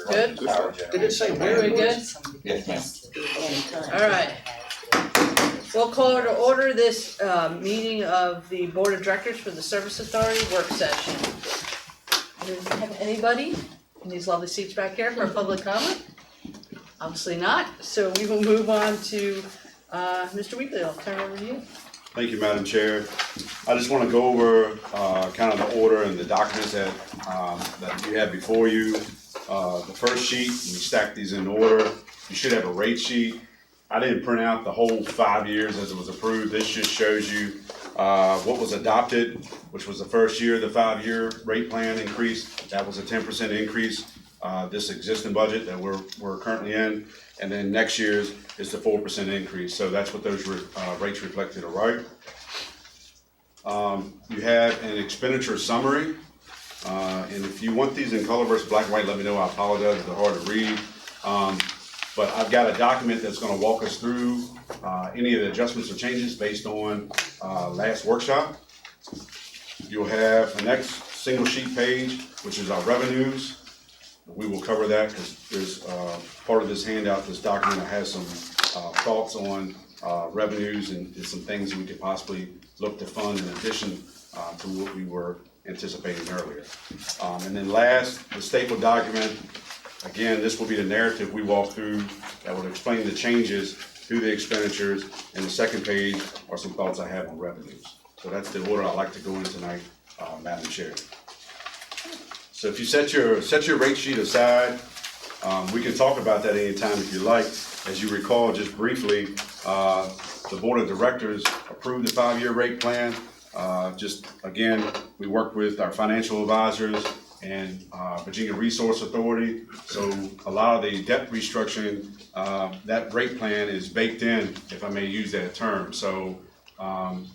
Good? Power generation. Did it say Very good. Yes, ma'am. All right. We'll call to order this meeting of the Board of Directors for the Service Authority work session. Do we have anybody in these lovely seats back here for public comment? Obviously not, so we will move on to Mr. Weekly. I'll turn it over to you. Thank you, Madam Chair. I just want to go over kind of the order and the documents that you have before you. The first sheet, we stacked these in order. You should have a rate sheet. I didn't print out the whole 5 years as it was approved. This just shows you what was adopted, which was the first year, the 5-year rate plan increase. That was a 10% increase. This existing budget that we're currently in, and then next year's is the 4% increase. So that's what those rates reflected are, right? You have an expenditure summary, and if you want these in color versus black and white, let me know. I apologize if they're hard to read. But I've got a document that's going to walk us through any of the adjustments or changes based on last workshop. You'll have the next single sheet page, which is our revenues. We will cover that because there's part of this handout, this document that has some thoughts on revenues and some things we could possibly look to fund in addition to what we were anticipating earlier. And then last, the staple document. Again, this will be the narrative we walk through that will explain the changes through the expenditures. And the second page are some thoughts I have on revenues. So that's the order I'd like to go in tonight, Madam Chair. So if you set your rate sheet aside, we can talk about that anytime if you like. As you recall, just briefly, the Board of Directors approved the 5-year rate plan. Just again, we worked with our financial advisors and Virginia Resource Authority. So a lot of the debt restructuring, that rate plan is baked in, if I may use that term. So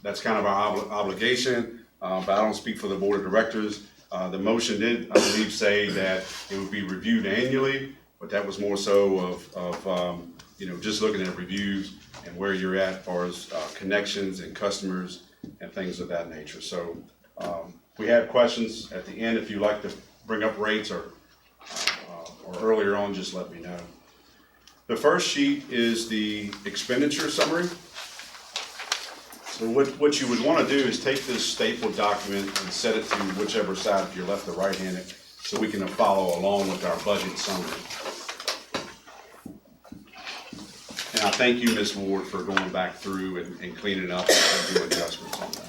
that's kind of our obligation, but I don't speak for the Board of Directors. The motion did, I believe, say that it would be reviewed annually, but that was more so of just looking at reviews and where you're at as far as connections and customers and things of that nature. So we have questions at the end. If you'd like to bring up rates or earlier on, just let me know. The first sheet is the expenditure summary. So what you would want to do is take this stapled document and set it to whichever side, if you're left or right-handed, so we can follow along with our budget summary. And I thank you, Ms. Ward, for going back through and cleaning up and doing adjustments on that.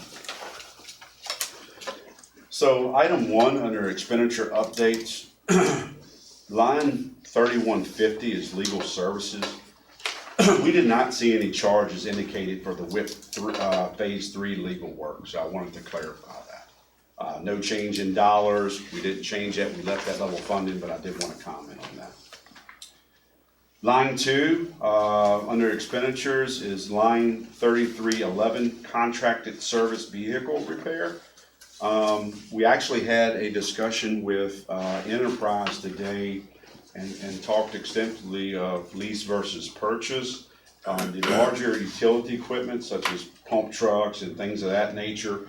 So item 1 under expenditure updates, line 3150 is legal services. We did not see any charges indicated for the WIP phase 3 legal work, so I wanted to clarify that. No change in dollars. We didn't change that. We left that level funding, but I did want to comment on that. Line 2 under expenditures is line 3311, contracted service vehicle repair. We actually had a discussion with Enterprise today and talked extensively of lease versus purchase. The larger utility equipment, such as pump trucks and things of that nature,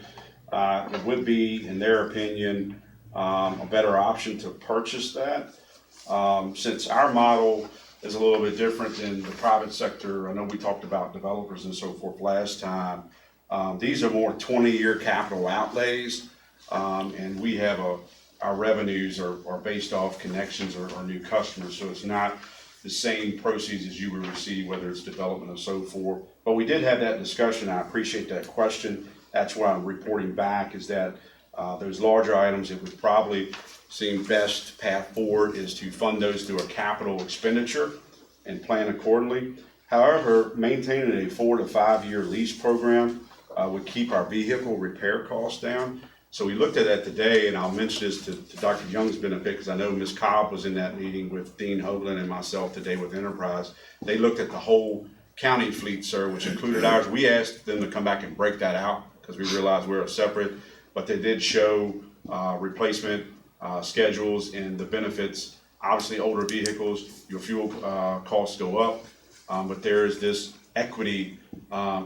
it would be, in their opinion, a better option to purchase that. Since our model is a little bit different than the private sector, I know we talked about developers and so forth last time. These are more 20-year capital outlays, and we have our revenues are based off connections or new customers, so it's not the same proceeds as you would receive, whether it's development or so forth. But we did have that discussion. I appreciate that question. That's why I'm reporting back, is that those larger items, it would probably seem best path forward is to fund those through a capital expenditure and plan accordingly. However, maintaining a 4 to 5 year lease program would keep our vehicle repair costs down. So we looked at that today, and I'll mention this to Dr. Young's benefit, because I know Ms. Cobb was in that meeting with Dean Hoagland and myself today with Enterprise. They looked at the whole county fleet, sir, which included ours. We asked them to come back and break that out because we realized we're separate, but they did show replacement schedules and the benefits. Obviously, older vehicles, your fuel costs go up, but there is this equity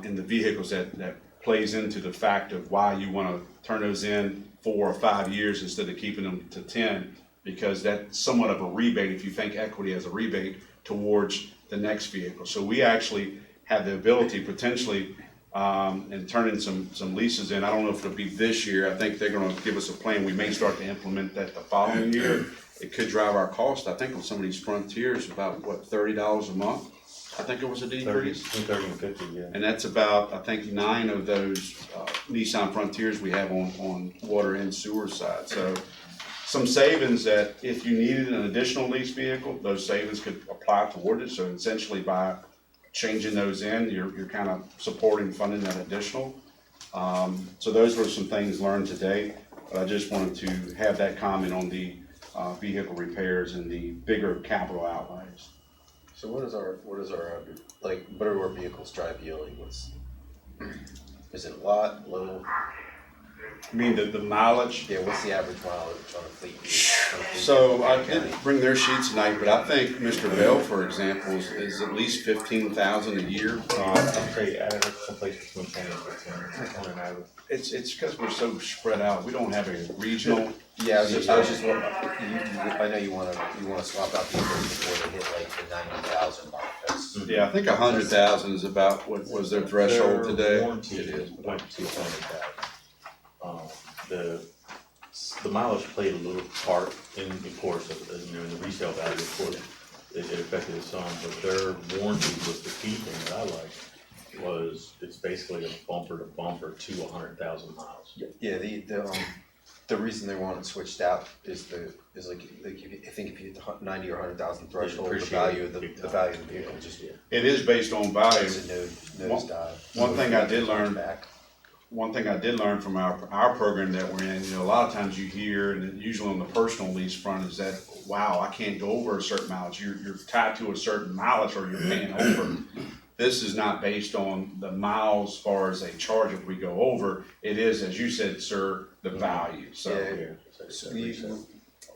in the vehicles that plays into the fact of why you want to turn those in 4 or 5 years instead of keeping them to 10, because that's somewhat of a rebate, if you think equity as a rebate towards the next vehicle. So we actually have the ability potentially, and turning some leases in. I don't know if it'll be this year. I think they're gonna give us a plan. We may start to implement that the following year. It could drive our cost, I think, on some of these Frontiers about, what, $30 a month? I think it was a decrease. 30 and 50, yeah. And that's about, I think, 9 of those Nissan Frontiers we have on water and sewer side. So some savings that if you needed an additional lease vehicle, those savings could apply toward it. So essentially by changing those in, you're kind of supporting, funding that additional. So those were some things learned today. But I just wanted to have that comment on the vehicle repairs and the bigger capital outlays. So what do our vehicles drive yearly? Is it a lot, little? I mean, the mileage. Yeah, what's the average mileage on a fleet vehicle? So I didn't bring their sheets tonight, but I think Mr. Bell, for example, is at least 15,000 a year. I'd say average someplace between 10 and 15 on an average. It's because we're so spread out. We don't have a regional. Yeah, I was just I know you wanna swap out vehicles before they hit like the 90,000 mark. That's Yeah, I think 100,000 is about what was their threshold their today. warranty It is. went to 100,000. The mileage played a little part in the course of, in the resale value, of course, it affected it some, but their warranty was the key thing that I liked, was it's basically a bumper to bumper to 100,000 miles. Yeah, the reason they want it switched out is like if you hit the 90 or 100,000 threshold, the value of the vehicle just It is based on value. takes a nosedive. One thing I did learn. Back. One thing I did learn from our program that we're in, a lot of times you hear, and usually on the personal lease front, is that, wow, I can't go over a certain mileage. You're tied to a certain mileage or you're paying over. This is not based on the miles as far as a charge if we go over. It is, as you said, sir, the value. So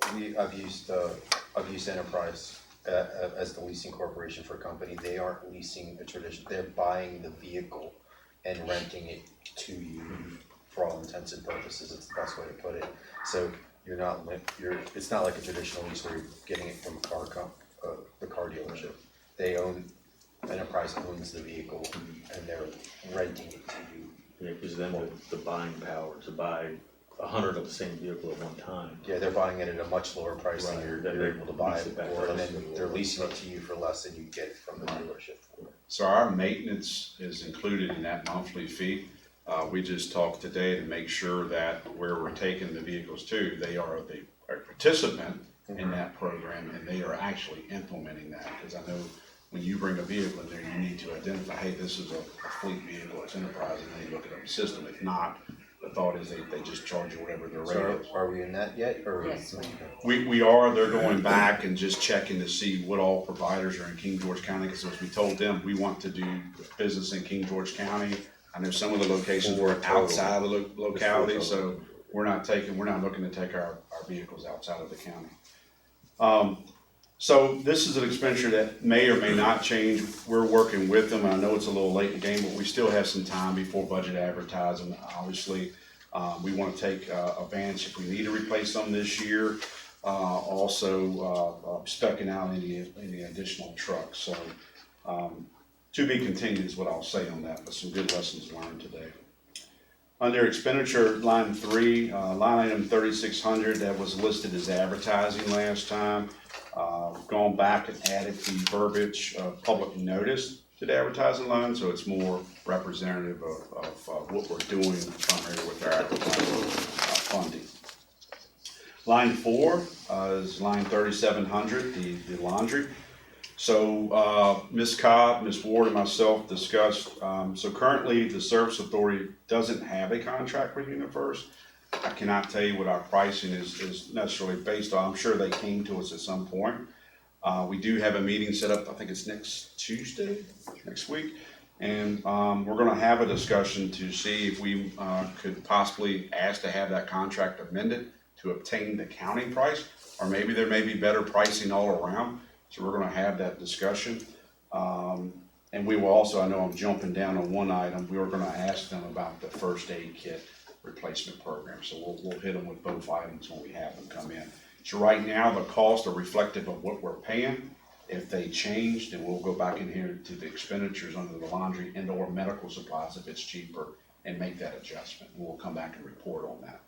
I've used Enterprise as the leasing corporation for a company. They aren't leasing a tradition. They're buying the vehicle and renting it to you for all intents and purposes. It's the best way to put it. So it's not like a traditional lease where you're getting it from the car dealership. Enterprise owns the vehicle and they're renting it to you. Yeah, because then the buying power to buy 100 of the same vehicle at one time. Yeah, they're buying it at a much lower price than Right. you're able to buy Lease it it back for, and to us. then they're leasing it to you for less than you get it from the dealership for. So our maintenance is included in that monthly fee. We just talked today to make sure that where we're taking the vehicles to, they are a participant in that program and they are actually implementing that. Because I know when you bring a vehicle in there, you need to identify, hey, this is a fleet vehicle, it's Enterprise, and they look at the system. If not, the thought is they just charge you whatever their rate is. So are we in that yet, or? Yes. We are, they're going back and just checking to see what all providers are in King George County, because as we told them, we want to do business in King George County. I know some of the locations were outside of the locality, so we're not looking to take our vehicles outside of the county. So this is an expenditure that may or may not change. We're working with them. I know it's a little late in the game, but we still have some time before budget advertising. Obviously, we want to take advantage if we need to replace some this year. Also, specking out any additional trucks. So to be continued is what I'll say on that, but some good lessons learned today. Under expenditure, line 3, line item 3600, that was listed as advertising last time. Gone back and added the verbiage of public notice to the advertising line, so it's more representative of what we're doing primarily with our advertising funding. Line 4 is line 3700, the laundry. So Ms. Cobb, Ms. Ward, and myself discussed, so currently the Service Authority doesn't have a contract with UniFirst. I cannot tell you what our pricing is necessarily based on. I'm sure they came to us at some point. We do have a meeting set up, I think it's next week. And we're gonna have a discussion to see if we could possibly ask to have that contract amended to obtain the county price, or maybe there may be better pricing all around. So we're gonna have that discussion. And we will also, I know I'm jumping down on one item, we were gonna ask them about the first aid kit replacement program. So we'll hit them with both items when we have them come in. So right now, the costs are reflective of what we're paying. If they change, then we'll go back in here to the expenditures under the laundry and or medical supplies if it's cheaper and make that adjustment. And we'll come back and report on that.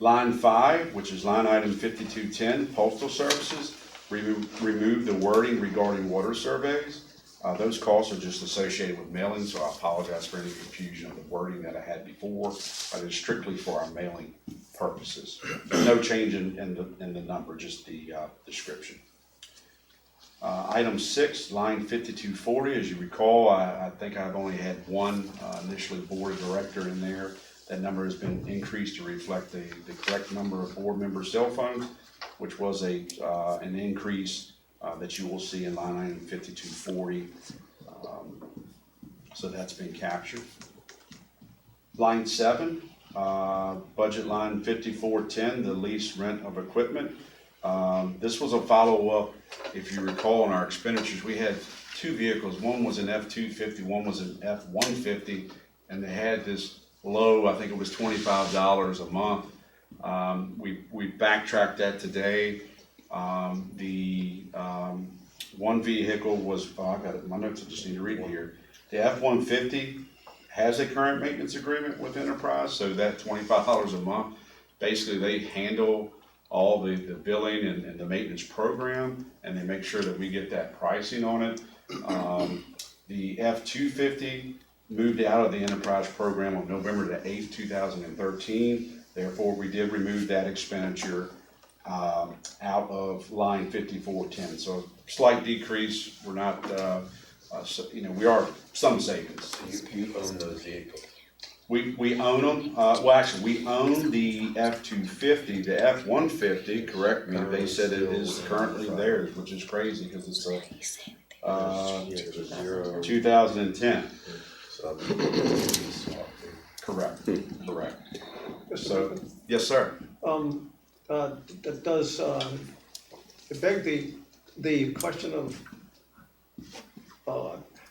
Line 5, which is line item 5210, postal services, remove the wording regarding water surveys. Those costs are just associated with mailing, so I apologize for any confusion of the wording that I had before, but it's strictly for our mailing purposes. No change in the number, just the description. Item 6, line 5240, as you recall, I think I've only had one initially board director in there. That number has been increased to reflect the correct number of board member cell phones, which was an increase that you will see in line item 5240. So that's been captured. Line 7, budget line 5410, the lease rent of equipment. This was a follow-up, if you recall, on our expenditures. We had two vehicles. One was an F-250, one was an F-150, and they had this low, I think it was $25 a month. We backtracked that today. The one vehicle was, I got it, my notes, I just need to read it here. The F-150 has a current maintenance agreement with Enterprise, so that $25 a month, basically they handle all the billing and the maintenance program, and they make sure that we get that pricing on it. The F-250 moved out of the Enterprise program on November the 8th, 2013. Therefore, we did remove that expenditure out of line 5410. So slight decrease. We're not, we are some savings. You own those vehicles. We own them. Well, actually, we own the F-250. The F-150, correct me, they said it is currently theirs, which is crazy because it's a 2010. So Correct. So, yes, sir. Does it beg the question of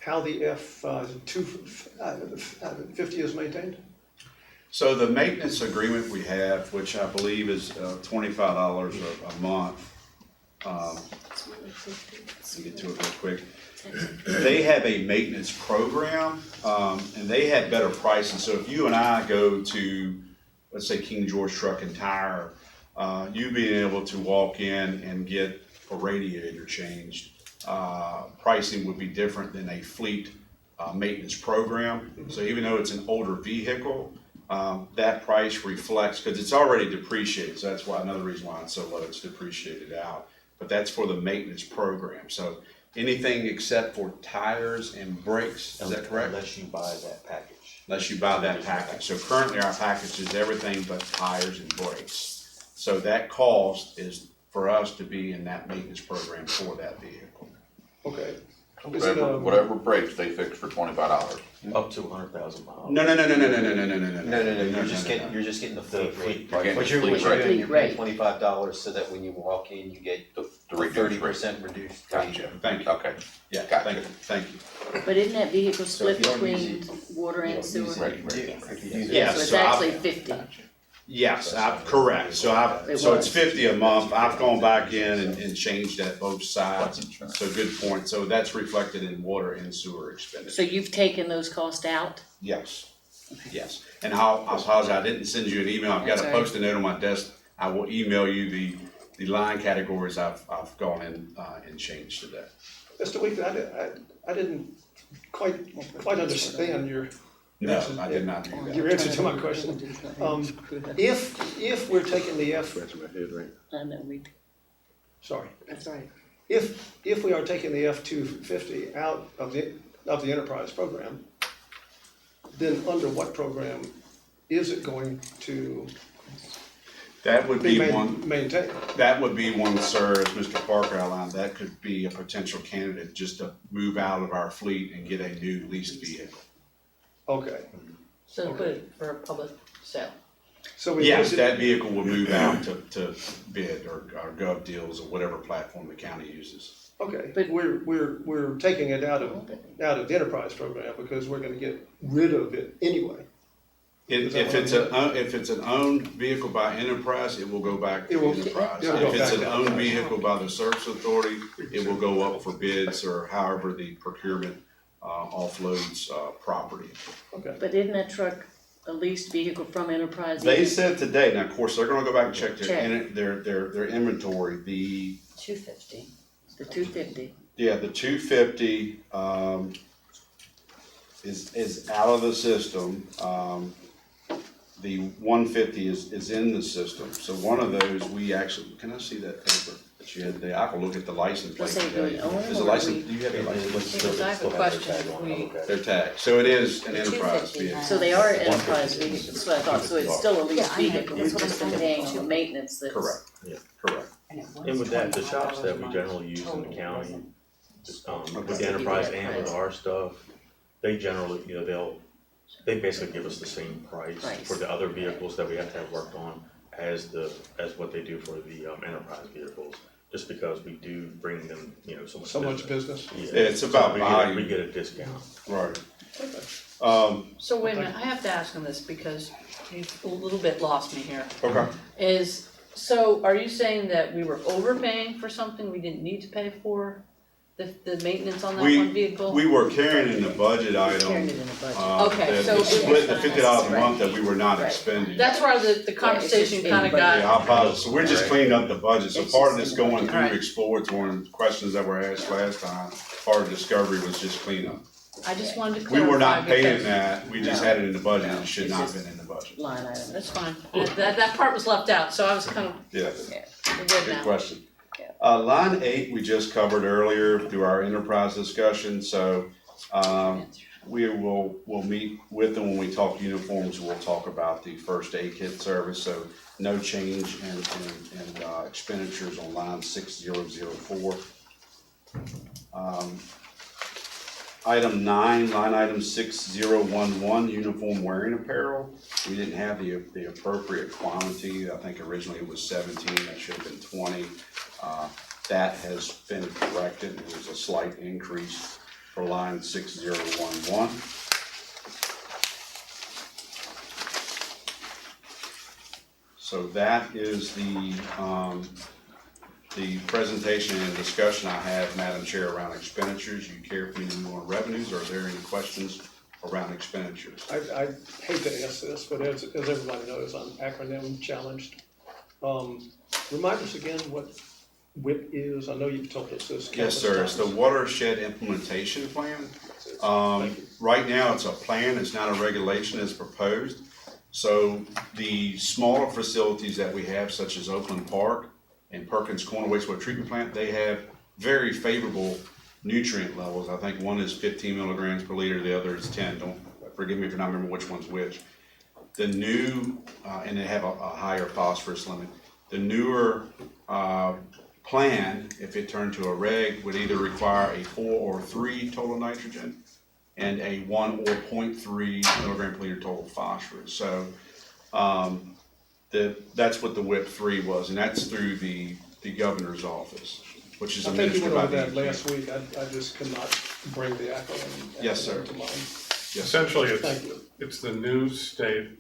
how the F-250 is maintained? So the maintenance agreement we have, which I believe is $25 a month, let me get to it real quick. They have a maintenance program, and they have better pricing. So if you and I go to, let's say, King George Truck and Tire, you being able to walk in and get a radiator changed, pricing would be different than a fleet maintenance program. So even though it's an older vehicle, that price reflects, because it's already depreciated, so that's why another reason why it's so low, it's depreciated out. But that's for the maintenance program. So anything except for tires and brakes, is that correct? Unless you buy that package. Unless you buy that package. So currently our package is everything but tires and brakes. So that cost is for us to be in that maintenance program for that vehicle. Okay. Is it, Whatever breaks, they fix for $25. Up to 100,000 miles. No. No, you're just getting the fleet rate. You're getting What the you're fleet doing, rate. you're paying $25 so that when you walk in, you get The a reduced rate. 30% reduced rate. Gotcha. Thank you. Okay. Yeah, Gotcha. thank you. But isn't that vehicle So if split you don't use between water You and don't sewer? use it, Right, you right. do. If you do that- Yeah, So it's so actually I've- 50. Yes, correct. So It so it's was. 50 a month. I've gone back in and changed that both That's sides. insurance. So good point. So that's reflected in water and sewer So expenditure. you've taken those costs out? Yes, yes. And I apologize, I didn't send you an email. I've got That's a all right. post-it note on my desk. I will email you the line categories I've gone in and changed today. Mr. Weekly, I didn't quite understand your No, I did not do that. your answer to my question. If we're taking the I know, sorry, that's right. if we are taking the F-250 out of the enterprise program, then under what program is it going to That would be be one. maintained? That would be one, sir, as Mr. Parker outlined, that could be a potential candidate just to move out of our fleet and get a new leased vehicle. Okay, So put it for a public sale. so we Yes, use it- that vehicle will move out to bid or Gov Deals or whatever platform the county uses. Okay, But- we're taking it out of the enterprise program because we're gonna get rid of it anyway. Is that If what it's I mean? if it's an owned vehicle by Enterprise, it will go back to It will- Enterprise. it'll go If it's back an to owned Enterprise. vehicle by the Service Authority, it will go up for bids or however the procurement offloads property. Okay. But isn't that truck a leased vehicle from Enterprise? They even? said today, now of course, they're gonna go back and check Check. their inventory, the, 250. The 250. yeah, the 250, is out of the system. The 150 is in the system, so one of those, we actually, can I see that paper that you had there? I can look at the license plate Let's say today. we own Is the or license, we- do you have the license? Because I have a question, They're tagged, so it is an Enterprise vehicle. So they are Enterprise vehicles, that's what I thought, so it's still a leased Yeah, I know. vehicle, we've That's what just I'm been saying. paying for maintenance that's. Correct, correct. And with that, the shops that we generally use in the county, with the Enterprise and with our stuff, they generally, you know, they basically give us the same price for the other vehicles that we have to have worked on as what they do for the Enterprise vehicles, just because we do bring them, you know, so much So much business. business. Yeah, it's about We volume, get a discount. right. Okay. So wait a minute, I have to ask on this because you've a little bit lost me here. Okay. So are you saying that we were overpaying for something we didn't need to pay for? The maintenance on that one vehicle? We were carrying in the budget Carrying item, it in the budget. Okay, that so the it split, the was- $50 a Right. month that we were not Right. expending. That's where the conversation in kinda the got. Yeah, I apologize, so we're just cleaning up the budget, so It's part of just this in the going budget. through exploratory and questions that were asked last time, part of discovery was just cleanup. I just wanted to We clarify. were not paying because- that, we just No. had it in the budget, No. it should It's not just- have been in the budget. Line item. That's fine. That part was left out, so I was kind of, Yeah, we're good good now. question. Yeah. Line 8, we just covered earlier through our enterprise discussion, so, we'll meet with them when we talk uniforms, we'll talk about the first aid kit service, so no change in expenditures on line 6004. Item 9, line item 6011, uniform wearing apparel, we didn't have the appropriate quantity, I think originally it was 17, that should have been 20. That has been corrected, there was a slight increase for line 6011. So that is the presentation and discussion I have, Madam Chair, around expenditures. You care for me to move on revenues, or are there any questions around expenditures? I hate to ask this, but as everybody knows, I'm acronym challenged. Remind us again what WIP is, I know you've told us this. Yes, sir, it's the Watershed Implementation Plan. Thank you. Right now, it's a plan, it's not a regulation as proposed. So the smaller facilities that we have, such as Oakland Park and Perkins Corner Wastewater Treatment Plant, they have very favorable nutrient levels. I think one is 15 milligrams per liter, the other is 10. Don't, forgive me if I don't remember which one's which. The new, and they have a higher phosphorus limit. The newer plan, if it turned to a reg, would either require a 4 or 3 total nitrogen and a 1 or 0.3 milligram per liter total phosphorus. So that's what the WIP 3 was, and that's through the governor's office, which is I think you administered went by over the that last week, I just could not bring the acronym. Yes, sir. To mind. Yes, Essentially, Thank you. it's the new state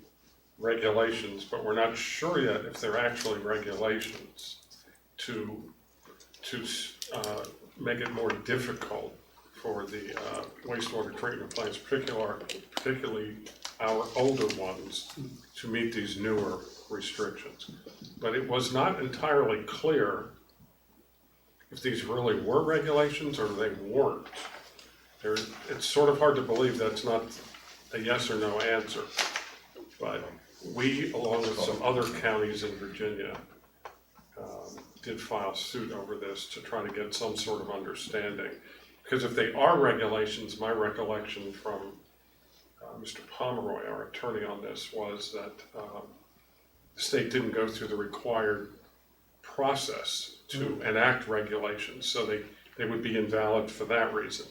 regulations, but we're not sure yet if they're actually regulations to make it more difficult for the wastewater treatment plants, particularly our older ones, to meet these newer restrictions. But it was not entirely clear if these really were regulations or they weren't. It's sort of hard to believe that's not a yes or no answer. But we, along with some other counties in Virginia, did file suit over this to try to get some sort of understanding. Because if they are regulations, my recollection from Mr. Pomeroy, our attorney on this, was that the state didn't go through the required process to enact regulations, so they would be invalid for that reason.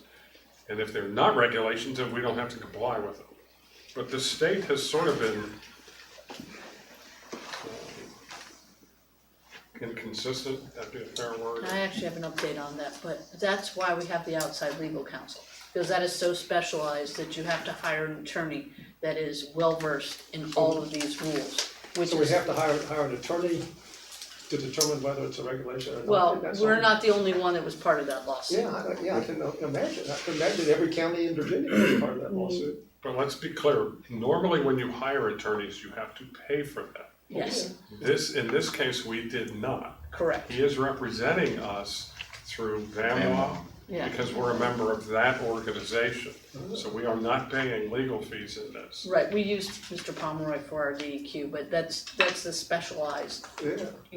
And if they're not regulations, then we don't have to comply with them. But the state has sort of been inconsistent, that'd be a fair word. I actually have an update on that, but that's why we have the outside legal counsel. Because that is so specialized that you have to hire an attorney that is well-versed in all of these rules, which So we is, have to hire an attorney to determine whether it's a regulation or not? well, That's we're all. not the only one that was part of that lawsuit. Yeah, I can imagine. I can imagine every county in Virginia is part of that lawsuit. But let's be clear, normally when you hire attorneys, you have to pay for that. Yes, In this case, we did not. correct, He is representing us through VAMWA yeah. because we're a member of that organization. So we are not paying legal fees in this. Right, we used Mr. Pomeroy for our DEQ, but that's the specialized, Yeah.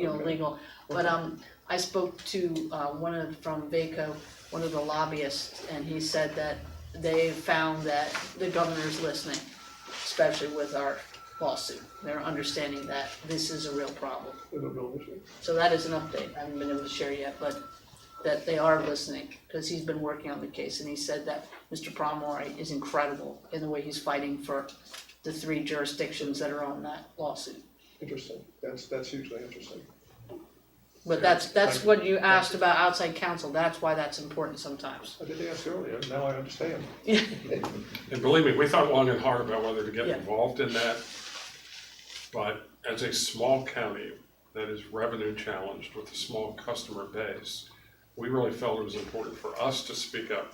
okay. Legal. But I spoke to from VACO, one of the lobbyists, and he said that they found that the governor's listening, especially with our lawsuit. They're understanding that this is a real problem. It's a real issue. So that is an update, I haven't been able to share yet, but that they are listening, because he's been working on the case, and he said that Mr. Pomeroy is incredible in the way he's fighting for the 3 jurisdictions that are on that lawsuit. Interesting. That's hugely interesting. But that's what you asked about outside counsel, that's why that's important sometimes. I did ask earlier, now I understand. And believe me, we thought long and hard about whether to get Yeah. involved in that. But as a small county that is revenue challenged with a small customer base, we really felt it was important for us to speak up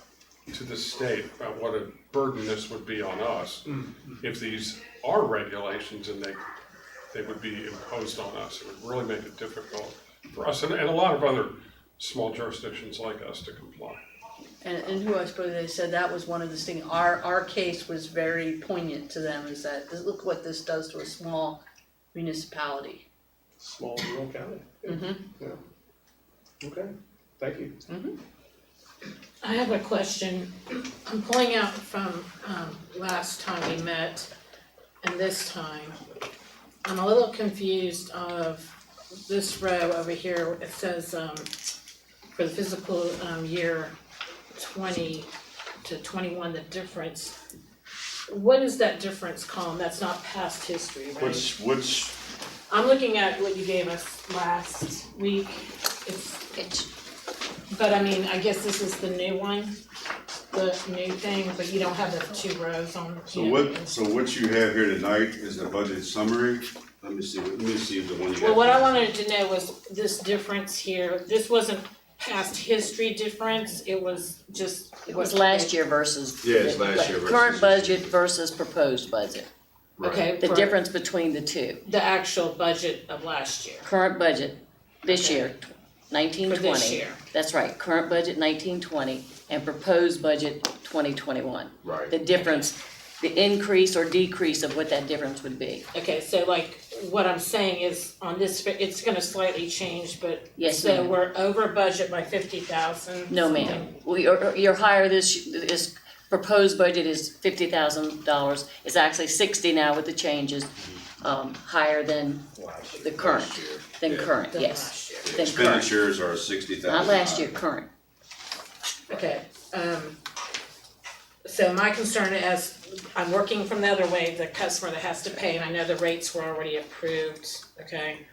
to the state about what a burden this would be on us if these are regulations and they would be imposed on us. It would really make it difficult for us and a lot of other small jurisdictions like us to comply. And who I spoke to, they said that was one of the things, our case was very poignant to them, is that, look what this does to a small municipality. Small rural county. Mm-hmm. Yeah. Okay, thank you. I have a question. I'm pulling out from last time we met and this time. I'm a little confused of this row over here. It says for the fiscal year 20 to 21, the difference. What is that difference column? That's not past history, right? Which, I'm looking at what you gave us last week. But I mean, I guess this is the new one, the new thing, but you don't have the 2 rows on. so what you have here tonight is the budget summary. Let me see if the one you got. Well, what I wanted to know was this difference here, this wasn't past history difference, it was just. It was last year versus. Yeah, it's last year versus Current this budget versus proposed budget, Okay, the for difference between the two. the actual budget of last year. Current budget this Okay. year, 1920. For this year. That's right, current budget 1920 and proposed budget 2021. Right. The difference, the increase or decrease of what that difference would be. Okay, so like, what I'm saying is, on this, it's gonna slightly change, but. Yes, So ma'am. we're over budget by 50,000. No, ma'am. You're higher this proposed budget is $50,000. It's actually 60 now with the changes, higher than the current, current, Than yes. last year. Than current, Expenditures are 60,000. not last year, current. Okay, so my concern is, I'm working from the other way, the customer that has to pay, and I know the rates were already approved, okay?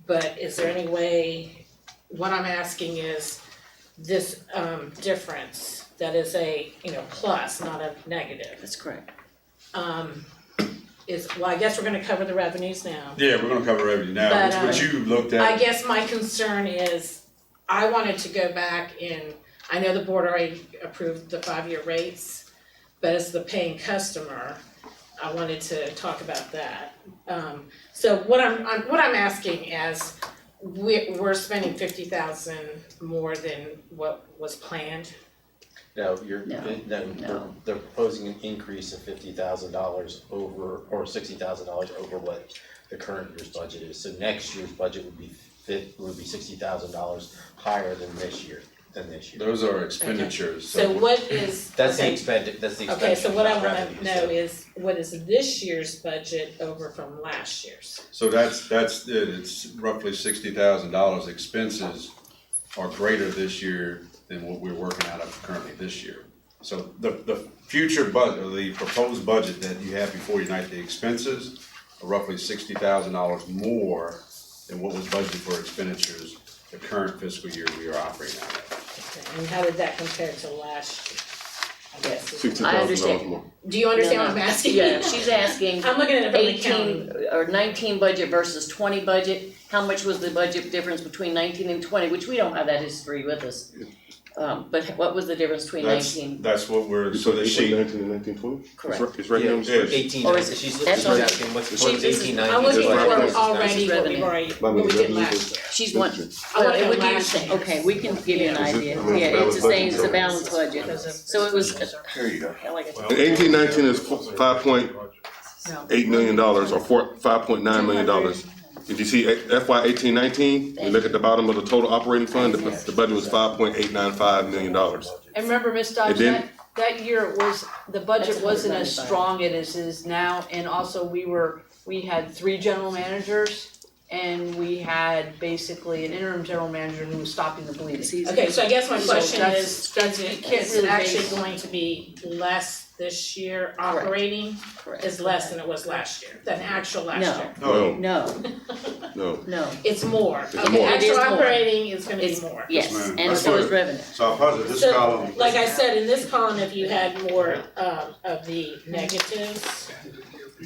But is there any way, what I'm asking is, this difference, that is a, plus, not a negative, That's correct. well, I guess we're gonna cover the revenues now. Yeah, we're gonna cover revenue now, But, what you looked I at. guess my concern is, I wanted to go back and, I know the board already approved the 5-year rates, but as the paying customer, I wanted to talk about that. So what I'm asking is, we're spending 50,000 more than what was planned. No, No. they're proposing an increase of $50,000 over, or $60,000 over what the current year's budget is. So next year's budget would be $60,000 higher than this year. Those are expenditures, So what is, That's the okay, expenditure, okay, so what I not wanna revenue, know so- is, what is this year's budget over from last year's? So that's it, it's roughly $60,000. Expenses are greater this year than what we're working out of currently this year. So the future budget, or the proposed budget that you have before you tonight, the expenses are roughly $60,000 more than what was budgeted for expenditures the current fiscal year we are operating out of. Okay, and how did that compare to last year? I guess. $16,000 more. Do you understand what I'm No, no. asking? Yeah, she's asking I'm looking at it from the county. 18 or 19 budget versus 20 budget. How much was the budget difference between 19 and 20, which we don't have that history with us. But what was the difference between 19? That's what we're, You so said the sheet, 18, 19, and 19, 20? Correct. It's right here on the spreadsheet. 18, Or is it- she's that's on- asking what's this is- 1890. I'm looking Just for revenue. already what Revenue. we've already, But what we did revenue last was- year. She's one, I well, wanna it know would be the last same, year's. okay, we can give you an Yeah. idea. Is it- Yeah, it's the same, it's a budget. balanced budget. So it was, Here you go. yeah, like I said, In 18, 19 is $5.8 million or $5.9 million. If you see FY 18, 19, you look at the bottom of the total operating fund, the budget was $5.895 million. And remember, Ms. Dodge, It didn't- that year it was, the budget That's wasn't as 195. strong as it is now, and also we had 3 general managers, and we had basically an interim general manager who was stopping the bleeding. it's easy. Okay, so I guess my So question that's- is, does it, can't is really it actually base- going to be less this year operating? Correct. Is less than it was last year, than actual last No. year? No, No, no. no, It's more, It's okay, more. It is actual more. operating is gonna be It's- more. yes, ma'am. and That's so is what- revenue. so I'll posit this So, column. like I said, in this column, if you had more, of the negatives,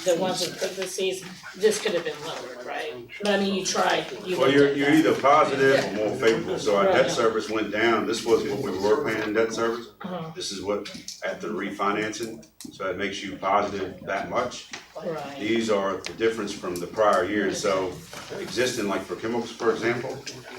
the ones in parentheses, this could have been lower, right? But I mean, you tried, you Well, looked you're, at you're that. either positive or more favorable, so our Right. debt service went down, this was what we were paying in debt service. Uh-huh. This is what, after refinancing, so it makes you positive that much. Right, These are the difference from the prior years, so existing, like for chemicals, for example,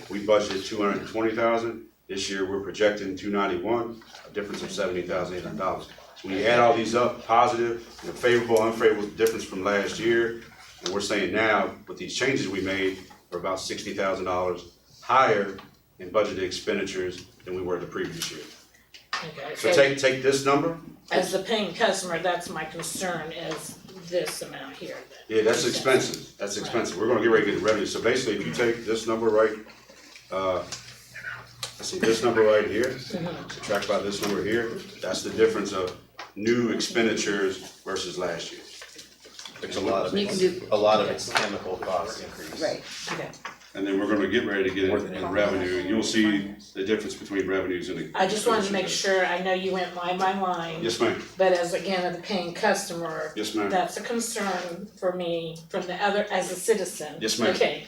we budgeted 220,000. This year, we're projecting 291, a difference of $70,800. So when you add all these up, positive, favorable, unfavorable, difference from last year, and we're saying now, with these changes we made, we're about $60,000 higher in budgeted expenditures than we were the previous year. okay, So so take this number, as the paying customer, that's my concern, is this amount here then. yeah, that's expensive, that's expensive, we're gonna get ready to get the revenue, so basically, if you take this number right, let's see, this number right here, subtract by this number here, that's the difference of new expenditures versus last year. There's a lot of You can it, do- a lot of it's chemical cost increase. Right. Okay. And then we're gonna get ready to get in revenue, and you'll see the difference between revenues and. I just wanted to make sure, I know you went line by line, Yes, ma'am, but as again, as a paying customer, yes, ma'am, that's a concern for me from the other, as a citizen. Yes, ma'am. Okay,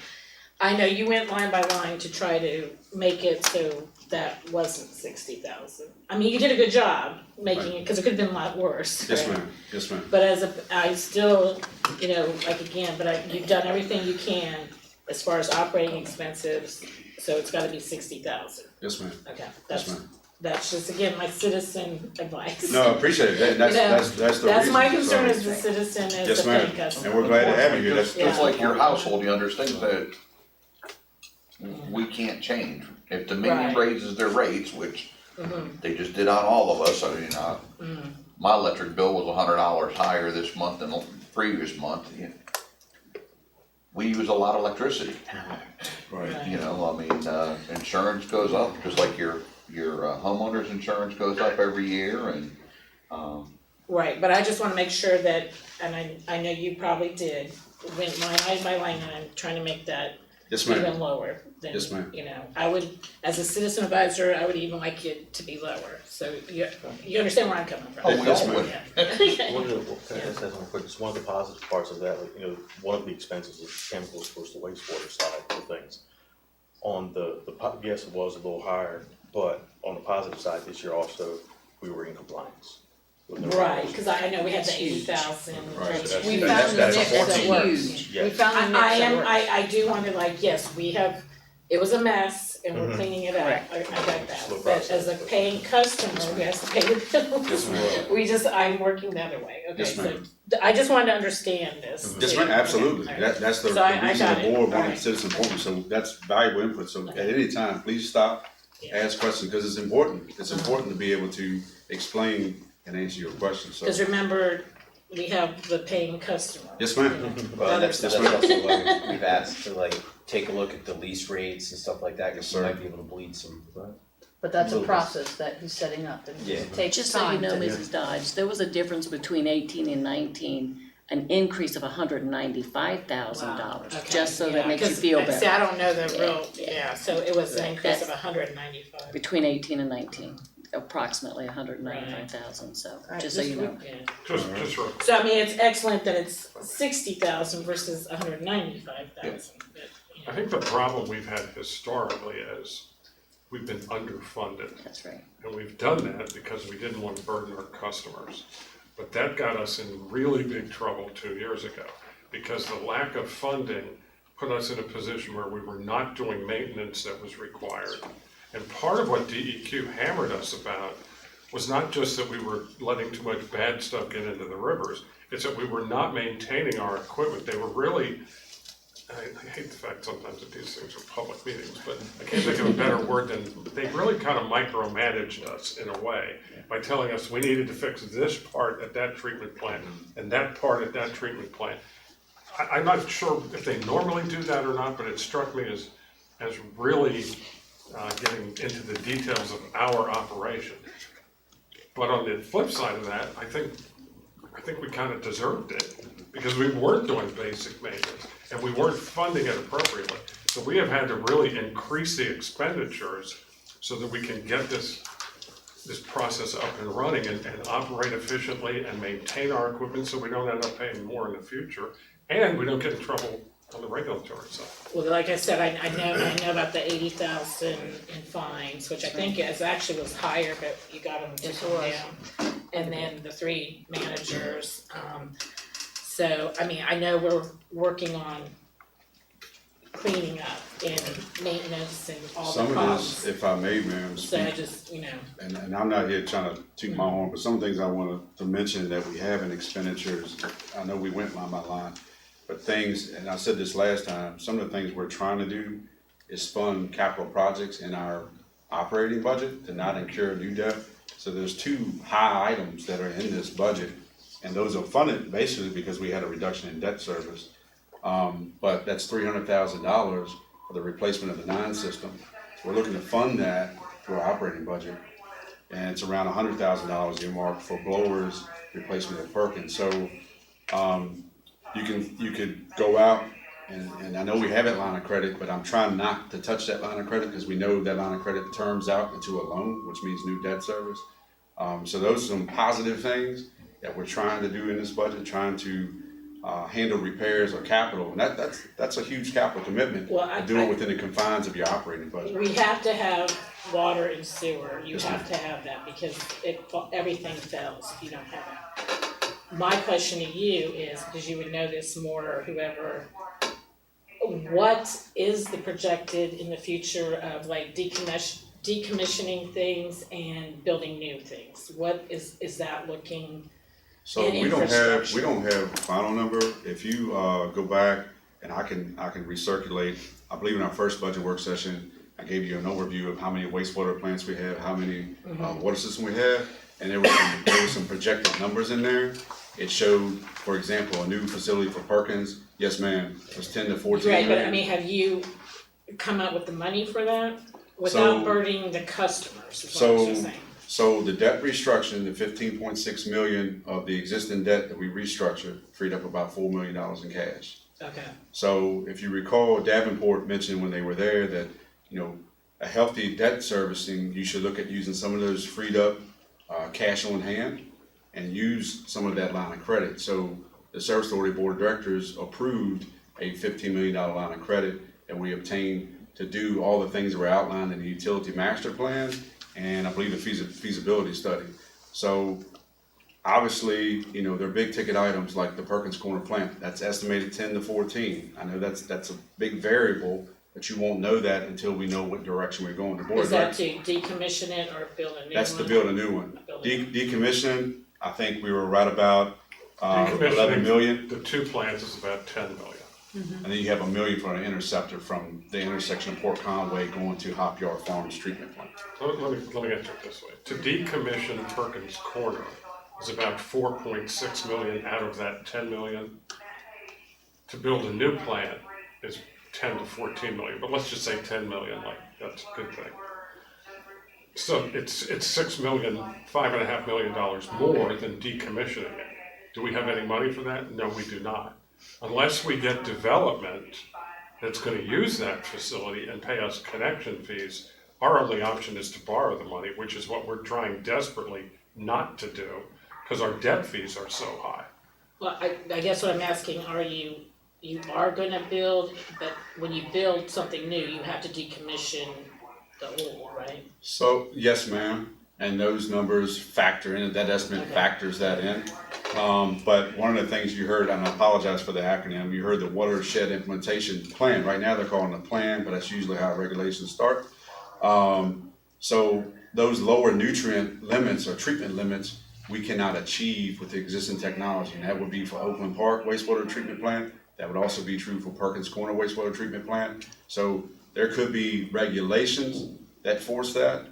I know you went line by line to try to make it so that wasn't 60,000. I mean, you did a good job making it, cause it could have been a lot worse. yes, right? ma'am, yes, ma'am, But as a, I still, you know, like again, but you've done everything you can as far as operating expenses, so it's gotta be 60,000. yes, ma'am, Okay, yes, ma'am. that's just, again, my citizen advice. No, I appreciate it, that's You know, the reason. That's my concern so- as a citizen, as Yes, a paying ma'am, customer. and we're glad to have you here, that's, Yeah. Just like your household, you understand that we can't change. If Dominion Right. raises their rates, which Mhm. they just did on all of us, I mean, Mm. my electric bill was $100 higher this month than the previous month. We use a lot of electricity, right, you know, I mean, insurance goes up, just like your homeowner's insurance goes up every year and, Right, but I just wanna make sure that, and I know you probably did, went line by line, and I'm trying to make that yes, ma'am, even lower than, Yes, ma'am. you know, I would, as a citizen advisor, I would even like it to be lower, so you understand where I'm coming from. oh, we Yes, all ma'am. would. Yeah. One of the, can I say something quick, just one of the positive parts of that, like, you know, one of the expenses is chemicals towards the wastewater side of things. On yes, it was a little higher, but on the positive side this year also, we were in compliance. with the Right, rules. cause I know we had the That's huge. 80,000. Right, so that's- We That's- found the that's mix a that 14. works. Huge. Yeah. We found the mix I that am, works. I do want to like, yes, we have, it was a mess and we're Mhm. cleaning it up, Correct. I got that. Slow But as a process. paying customer who has to pay the bills, Yes, ma'am. we just, I'm working the other way, okay, Yes, so. ma'am. I just wanted to understand this. Yes, too. ma'am, absolutely, Okay, that's the So I reason got the it. board wanted Alright. citizen input, so that's valuable input, so at any time, please stop, Yeah. ask questions, because it's important, it's important to be able to explain and answer your questions, so. Cause remember, we have the paying customer. Yes, ma'am, Well, that's Yes, also ma'am. why we've asked to like take a look at the lease rates and stuff like that, Yes, cause we sir. might be able to bleed some. But that's a Little bit. process that he's setting up, and Yeah. it takes Just so you time know, to. Mrs. Dodge, there was a difference between 18 and 19, an increase of $195,000, Okay, just so yeah, that makes you 'cause, feel See, better, I don't know the Yeah, real, yeah. yeah, so it was an increase of That's- 195. between 18 and 19. approximately 195,000, so, just so you know. Yeah. Just real So I mean, it's excellent that it's 60,000 versus 195,000, but, I think the problem we've had historically is we've been underfunded. That's right. And we've done that because we didn't want to burden our customers. But that got us in really big trouble 2 years ago, because the lack of funding put us in a position where we were not doing maintenance that was required. And part of what DEQ hammered us about was not just that we were letting too much bad stuff get into the rivers, it's that we were not maintaining our equipment. They were really, I hate the fact sometimes that these things are public meetings, but I can't think of a better word than, they really kind of micromanaged us in a way by telling us we needed to fix this part at that treatment plant and that part at that treatment plant. I'm not sure if they normally do that or not, but it struck me as really getting into the details of our operation. But on the flip side of that, I think we kind of deserved it, because we weren't doing basic maintenance and we weren't funding it appropriately. So we have had to really increase the expenditures so that we can get this process up and running and operate efficiently and maintain our equipment so we don't end up paying more in the future, and we don't get in trouble on the regulatory side. well, like I said, I know about the 80,000 in fines, which I think is actually was higher, but you got them to Yes, it come was. down. And then the 3 managers, so, I mean, I know we're working on cleaning up and maintenance and all the Some of problems. this, if I may, ma'am, So I speak, just, and I'm not here trying to toot my horn, but some things I wanted to mention that we have in expenditures, I know we went line by line, but things, and I said this last time, some of the things we're trying to do is fund capital projects in our operating budget to not incur new debt. So there's 2 high items that are in this budget, and those are funded basically because we had a reduction in debt service. But that's $300,000 for the replacement of the 9 system. So we're looking to fund that through our operating budget. And it's around $100,000 earmarked for blowers, replacement of Perkins. So, you could go out and I know we have that line of credit, but I'm trying not to touch that line of credit because we know that line of credit terms out into a loan, which means new debt service. So those are some positive things that we're trying to do in this budget, trying to handle repairs or capital, and that's a huge capital commitment. Well, to do it within the confines of your operating budget. we have to have water and sewer, you have to have that, because everything fails if you don't have it. My question to you is, because you would know this more, or whoever, what is the projected in the future of like decommissioning things and building new things? What is that looking? So And we don't have infrastructure. final number. If you go back and I can recirculate, I believe in our first budget work session, I gave you an overview of how many wastewater plants we have, how many water systems we have, and there were some projected numbers in there. It showed, for example, a new facility for Perkins. Yes, ma'am. It was 10 to 14 Right, but million. I mean, have you come up with the money for that? So- Without burdening the customers, is what I'm saying. So the debt restructuring, the 15.6 million of the existing debt that we restructured freed up about $4 million in cash. Okay, So if you recall, Davenport mentioned when they were there that, a healthy debt servicing, you should look at using some of those freed up cash on hand and use some of that line of credit. So the Service Authority Board of Directors approved a $15 million line of credit that we obtained to do all the things that were outlined in the utility master plan and I believe the feasibility study. So obviously, they're big ticket items like the Perkins Corner plant. That's estimated 10 to 14. I know that's a big variable, but you won't know that until we know what direction we're going. The board is that directors- to decommission it or build a new one? That's to build a new one. Build a new one. Decommission, I think we were right about 11 million. The 2 plants is about 10 million. And then you have $1 million for an interceptor from the intersection of Port Conway going to Hop Yard Farms treatment plant. Let me answer it this way. To decommission Perkins Corner is about 4.6 million out of that 10 million. To build a new plant is 10 to 14 million, but let's just say 10 million, like that's a good thing. So it's $5.5 million more than decommissioning it. Do we have any money for that? No, we do not. Unless we get development that's gonna use that facility and pay us connection fees, our only option is to borrow the money, which is what we're trying desperately not to do, because our debt fees are so high. Well, I guess what I'm asking, you are gonna build, but when you build something new, you have to decommission the old, right? So, yes, ma'am, and those numbers factor in, that estimate Okay. factors that in. But one of the things you heard, and I apologize for the acronym, you heard the watershed implementation plan. Right now, they're calling it a plan, but that's usually how regulations start. So those lower nutrient limits or treatment limits, we cannot achieve with the existing technology. And that would be for Oakland Park wastewater treatment plant. That would also be true for Perkins Corner wastewater treatment plant. So there could be regulations that force that,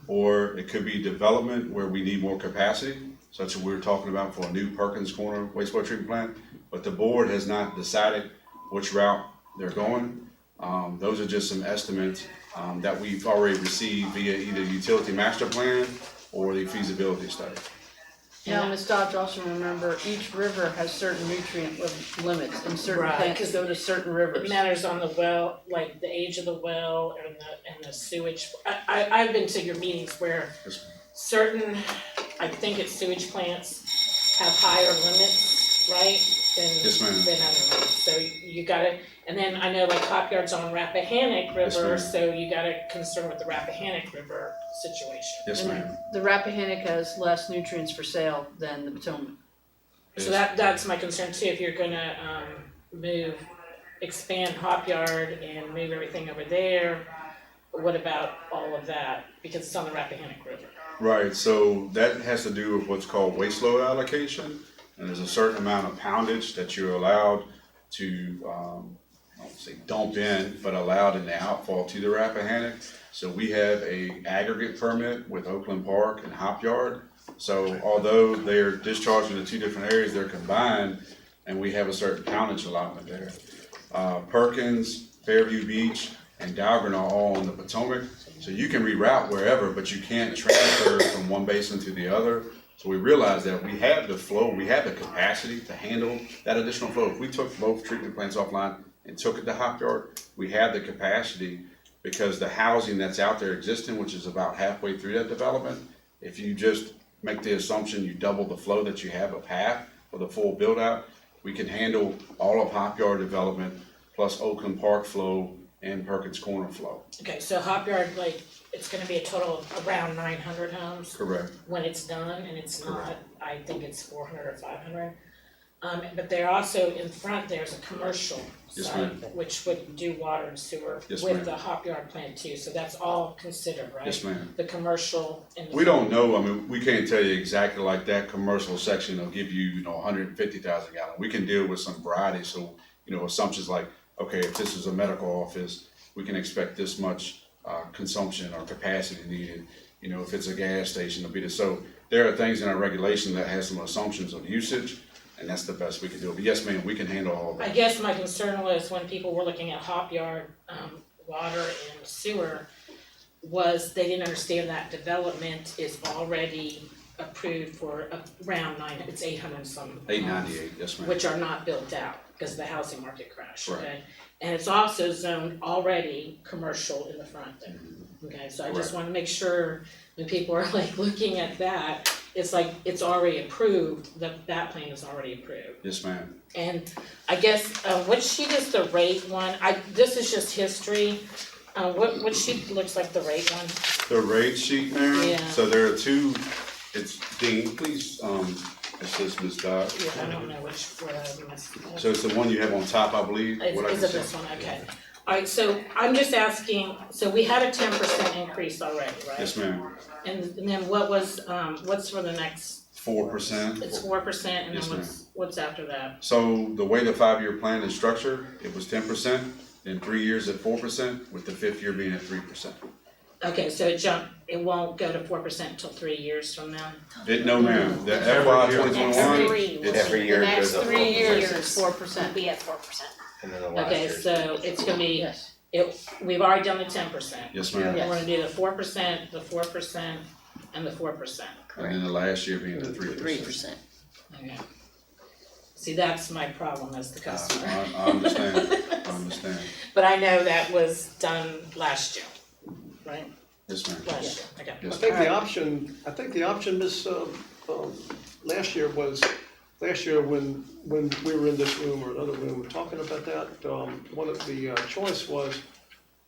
or it could be development where we need more capacity, such as we were talking about for a new Perkins Corner wastewater treatment plant. But the board has not decided which route they're going. Those are just some estimates that we've already received via either utility master plan or the feasibility study. Now, Ms. Dodge, also remember, each river has certain nutrient limits, and certain Right, plants 'cause go to certain It rivers. matters on the well, like the age of the well and the sewage. I've been to your meetings where Yes, certain, I think it's sewage plants have higher limits, right? Yes, ma'am. Than other ones, so you gotta, and then I know like Hop Yard's on Rappahannock Yes, River, ma'am. so you gotta concern with the Rappahannock River situation. Yes, ma'am. The Rappahannock has less nutrients for sale than the Potomac. So that's my concern too, if you're gonna, expand Hop Yard and move everything over there, what about all of that? Because it's on the Rappahannock River. Right, so that has to do with what's called waste load allocation. And there's a certain amount of poundage that you're allowed to, I won't say dump in, but allowed in the outfall to the Rappahannock. So we have a aggregate permit with Oakland Park and Hop Yard. So although they're discharging in two different areas, they're combined, and we have a certain poundage allotment there. Perkins, Fairview Beach, and Dahlgren are all on the Potomac. So you can reroute wherever, but you can't transfer from one basin to the other. So we realized that we have the flow, we have the capacity to handle that additional flow. If we took both treatment plants offline and took it to Hop Yard, we have the capacity because the housing that's out there existing, which is about halfway through that development, if you just make the assumption you double the flow that you have of half for the full build out, we can handle all of Hop Yard development plus Oakland Park flow and Perkins Corner flow. Okay, so Hop Yard, like, it's gonna be a total of around 900 homes Correct. when it's done, and it's not, I think it's 400 or 500. But they're also, in front, there's a commercial Yes, site, ma'am. which would do water and sewer Yes, with ma'am. the Hop Yard plant too, so that's all considered, right? Yes, ma'am. The commercial and the. We don't know, I mean, we can't tell you exactly like that commercial section will give you, 150,000 gallon. We can deal with some variety, so, assumptions like, okay, if this is a medical office, we can expect this much consumption or capacity needed. If it's a gas station, it'll be this. So there are things in our regulation that has some assumptions of usage, and that's the best we can do. But yes, ma'am, we can handle all of I that. guess my concern was when people were looking at Hop Yard, water and sewer, was they didn't understand that development is already approved for around it's 800 some. 898, yes, ma'am. Which are not built out because of the housing market crash, Right. okay? And it's also zoned already commercial in the front there, okay? So I just Correct. wanna make sure when people are like looking at that, it's like, it's already approved, that plan is already approved. Yes, ma'am. And I guess, what sheet is the rate one? this is just history. What sheet looks like the rate one? The rate sheet, ma'am, Yeah. so there are two, it's Dean, please, assist Ms. Dodge. Yeah, I don't know what I missed. So it's the one you have on top, I believe. what I Is can it see. this one? Okay. Alright, so I'm just asking, so we had a 10% increase already, right? Yes, ma'am. And then what was, what's for the next, 4%. it's 4% and Yes, then ma'am. what's after that? So the way the 5-year plan is structured, it was 10%, then 3 years at 4%, with the 5th year being at 3%. Okay, so it won't go to 4% until 3 years from now? No, ma'am, the Every FY year. 2021, it's Every year The it next goes up 3 years 4%. is 4%. Be at 4%. And then the last Okay, year. so it's gonna be, Yes. we've already done the 10%. yes, ma'am, Yeah. We're gonna do the 4%, the 4%, and the 4%. and then the last year being the 3%. 3%. Okay. See, that's my problem as the customer. I understand, I understand. But I know that was done last year, right? Yes, ma'am. Last year, okay. Yes, I think the option, Miss, last year when we were in this room or another room talking about that, one of the choice was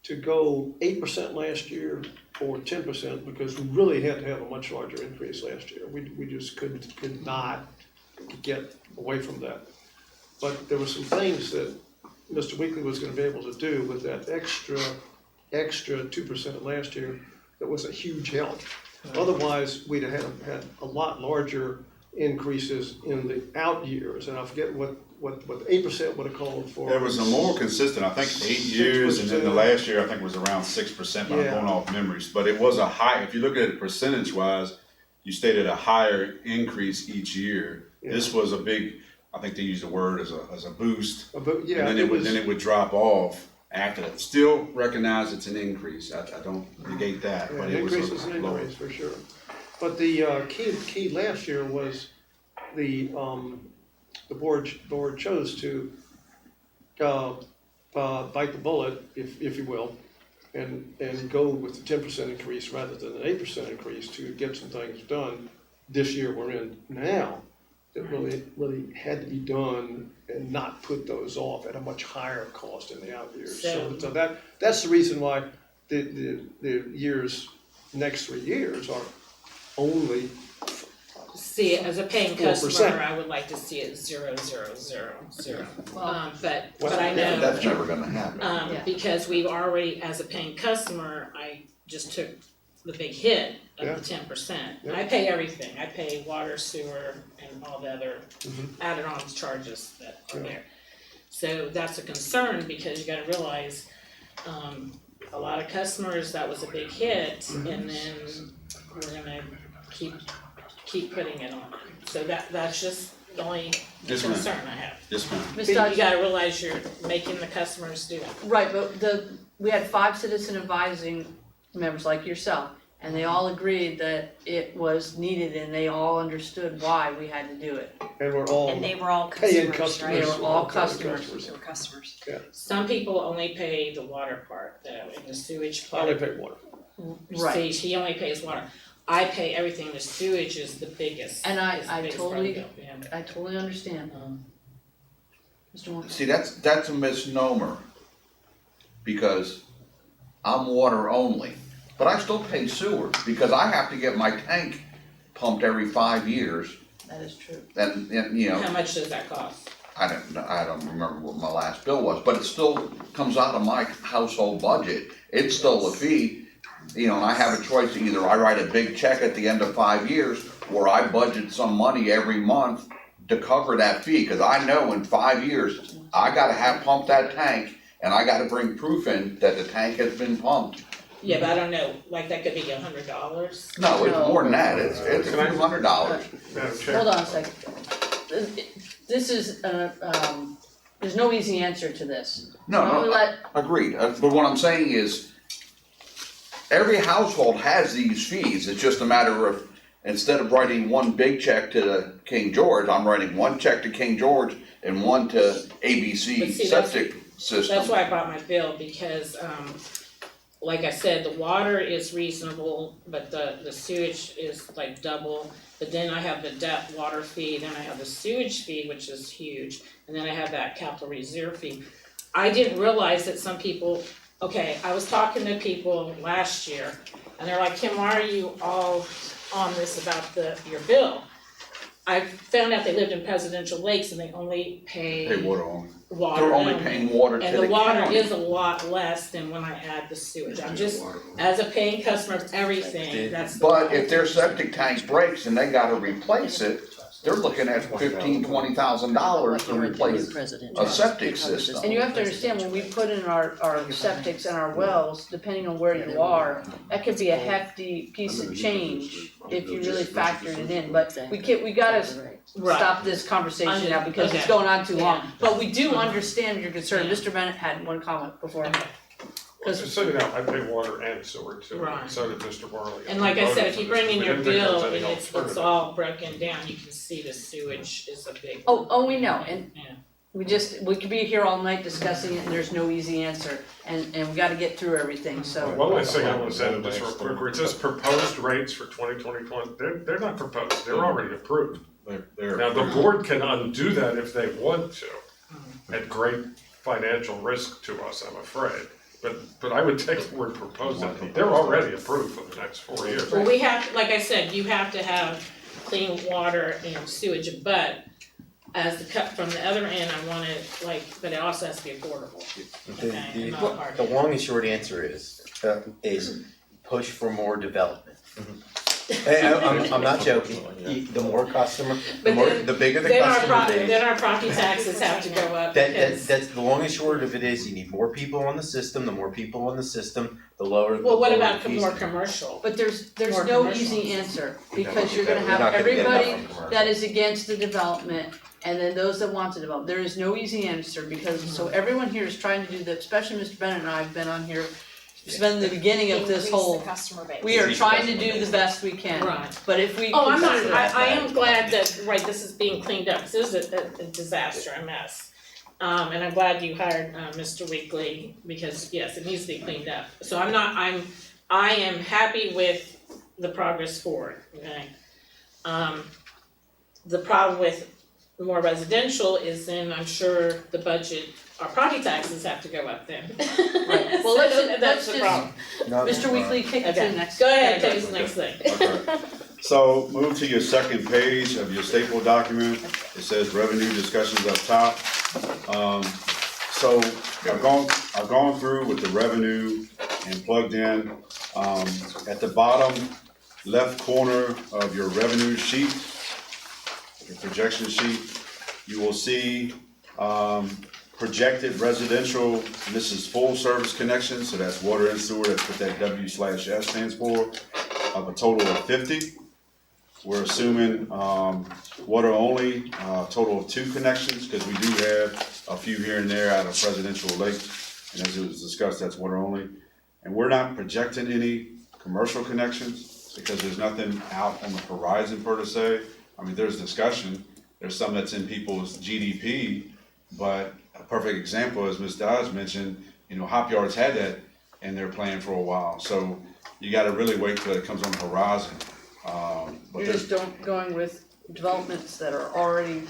to go 8% last year or 10%, because we really had to have a much larger increase last year. We just could not get away from that. But there were some things that Mr. Weekly was gonna be able to do with that extra 2% last year. That was a huge help. Otherwise, we'd have had a lot larger increases in the out years, and I forget what 8% would have called for. There was a more consistent, I think 8 years, and then the last year, I think was around 6%, but I'm Yeah. going off memories. But it was a high, if you look at it percentage wise, you stated a higher increase each year. This was a big, I think they used the word as a boost. But yeah, And then it was. then it would drop off after that. Still recognize it's an increase, I don't negate that, Yeah, but an it was increase is an lower. increase, for sure. But the key last year was the board chose to bite the bullet, if you will, and go with the 10% increase rather than an 8% increase to get some things done this year we're in now, that really had to be done and not put those off at a much higher cost in the out years. So that's the reason why the years, next 3 years are only. See, as a paying 4%. customer, I would like to see it 0, 0, 0, 0. But I know. That's never gonna happen. Yeah. Because we've already, as a paying customer, I just took the big hit Yeah. of the 10%. Yeah. I pay everything, I pay water, sewer, and all the other Mhm. added on charges that are Yeah. there. So that's a concern, because you gotta realize, a lot of customers, that was a big hit, Mm-hmm. and then we're gonna keep putting it on. So that's just the only Yes, ma'am. concern I have. Yes, ma'am. Ms. But you Dodge, gotta realize you're making the customers do it. right, but we had 5 citizen advising members like yourself, and they all agreed that it was needed and they all understood why we had to do it. And we're all And they were all paying customers, They customers. right? were all paying customers. They were customers. Some people only pay the water part, though, and the sewage I only part. pay water. Right. See, he only pays water. I pay everything, the sewage is the biggest. And is the I biggest part of totally, the bill, yeah. I totally understand. Mr. Moore? See, that's a misnomer, because I'm water only, but I still pay sewer, because I have to get my tank pumped every 5 years, That is true. and you know, How much does that cost? I don't remember what my last bill was, but it still comes out of my household budget, it's still a fee. You know, and I have a choice, either I write a big check at the end of 5 years, or I budget some money every month to cover that fee, cause I know in 5 years, I gotta have pumped that tank, and I gotta bring proof in that the tank has been pumped. Yeah, but I don't know, like that could be $100. No, it's No. more than that, it's a few $100. Madam Chair. Hold on a second. This is, there's no easy answer to this. No, no, agreed, but what I'm saying is, every household has these fees, it's just a matter of, instead of writing one big check to King George, I'm writing one check to King George and one to ABC But see, that's- septic system. That's why I brought my bill, because, like I said, the water is reasonable, but the sewage is like double. But then I have the water fee, then I have the sewage fee, which is huge, and then I have that capital reserve fee. I didn't realize that some people, okay, I was talking to people last year, and they're like, Kim, why are you all on this about your bill? I found out they lived in Presidential Lakes and they only Pay water on. water They're only paying water to and the the water county. is a lot less than when I add the sewage, I'm just, as a paying customer of everything, that's the. But if their septic tank breaks and they gotta replace it, they're looking at $15,000-$20,000 to replace a septic system. And you have to understand, when we put in our septics and our wells, depending on where you are, that could be a hefty piece of change if you really factored it in, but we gotta Right. stop this conversation now because it's Okay. going on too long. But we do understand your concern. Mr. Bennett had one comment before. Just so you know, I pay water and sewer too, Right. and so did Mr. Barley. And like I said, if you bring in We your didn't think there was bill any and it's alternative. all broken down, you can see the sewage is a big. Oh, we know, and Yeah. we could be here all night discussing it and there's no easy answer. And we gotta get through everything, so. One last thing I want to say, just real quick, where it says proposed rates for 2021, they're not proposed, they're already approved. Now, the board can undo that if they want to, at great financial risk to us, I'm afraid. But I would take the word proposed, they're already approved for the next 4 years. Well, we have, like I said, you have to have clean water and sewage, but as the cut from the other end, I want it but it also has to be affordable. Okay, and not hard. The long and short answer is push for more development. Hey, I'm not joking, the more customer, the bigger the customer base. Then our property taxes have to go up because. That's the long and short of it is, you need more people on the system, the more people on the system, the lower. Well, what the lower about the fees. more commercial? But there's More no commercial. easy answer, because you're gonna We're have not gonna get enough everybody from commercial. that is against the development, and then those that want to develop. There is no easy answer, because, so everyone here is trying to do that, especially Mr. Bennett and I have been on here, it's been the beginning of this whole, customer base. we are trying to do the best we can. Right. But if we. Oh, I'm not, I am glad that, right, this is being cleaned up, 'cause this is a disaster, a mess. And I'm glad you hired, Mr. Weekly, because yes, it needs to be cleaned up. So I am happy with the progress forward, okay? The problem with more residential is then I'm sure the budget, our property taxes have to go up then. Right. Well, let's the just, problem. Mr. Weekly, take it to the Okay, next. go ahead, take us to the next thing. Okay. So move to your second page of your staple document. It says revenue discussions up top. So I've gone through with the revenue and plugged in. At the bottom left corner of your revenue sheet, your projection sheet, you will see projected residential, and this is full service connection, so that's water and sewer, that's what that W/S stands for, of a total of 50. We're assuming water only, total of 2 connections, because we do have a few here and there out of Presidential Lake, and as it was discussed, that's water only. And we're not projecting any commercial connections, because there's nothing out on the horizon per se. I mean, there's discussion, there's some that's in people's GDP, but a perfect example, as Ms. Dodge mentioned, Hop Yards had that in their plan for a while, so you gotta really wait till it comes on the horizon. But You're there's, just going with developments that are already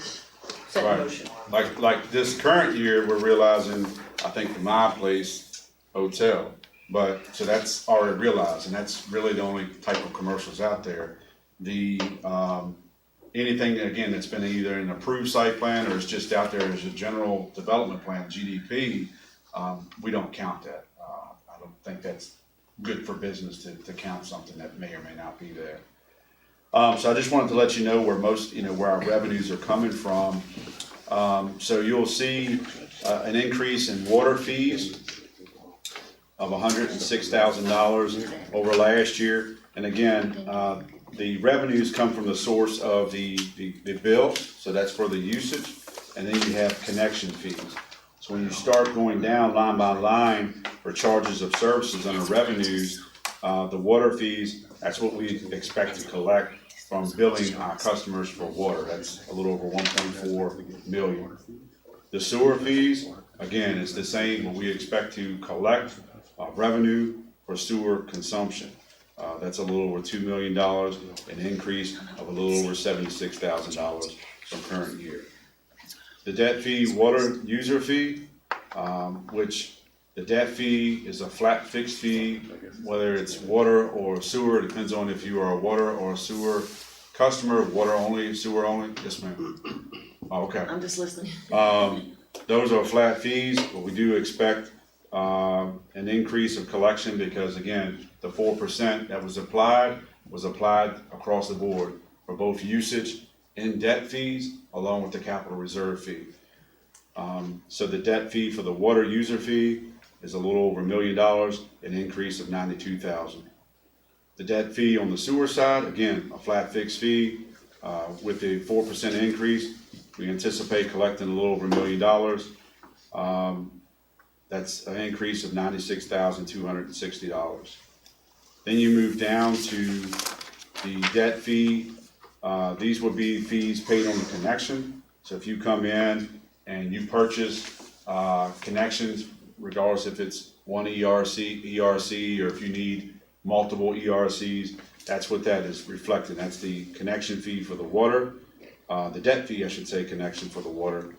set in Right. motion. like this current year, we're realizing, I think the My Place Hotel, so that's already realized, and that's really the only type of commercials out there. The, anything, again, that's been either an approved site plan or it's just out there as a general development plan, GDP, we don't count that. I don't think that's good for business to count something that may or may not be there. So I just wanted to let you know where where our revenues are coming from. So you'll see an increase in water fees of $106,000 over last year. And again, the revenues come from the source of the bill, so that's for the usage, and then you have connection fees. So when you start going down line by line for charges of services under revenues, the water fees, that's what we expect to collect from billing our customers for water. That's a little over 1.4 million. The sewer fees, again, it's the same, but we expect to collect revenue for sewer consumption. That's a little over $2 million, an increase of a little over $76,000 from current year. The debt fee, water user fee, which the debt fee is a flat fixed fee, whether it's water or sewer, it depends on if you are a water or a sewer customer, water only, sewer only. Yes, ma'am. Oh, okay. I'm just listening. Those are flat fees, but we do expect an increase of collection because again, the 4% that was applied across the board for both usage and debt fees, along with the capital reserve fee. So the debt fee for the water user fee is a little over $1 million, an increase of $92,000. The debt fee on the sewer side, again, a flat fixed fee, with a 4% increase, we anticipate collecting a little over $1 million. That's an increase of $96,260. Then you move down to the debt fee. These would be fees paid on the connection. So if you come in and you purchase, connections, regardless if it's one ERC, or if you need multiple ERCs, that's what that is reflecting. That's the connection fee for the water, the debt fee, I should say, connection for the water.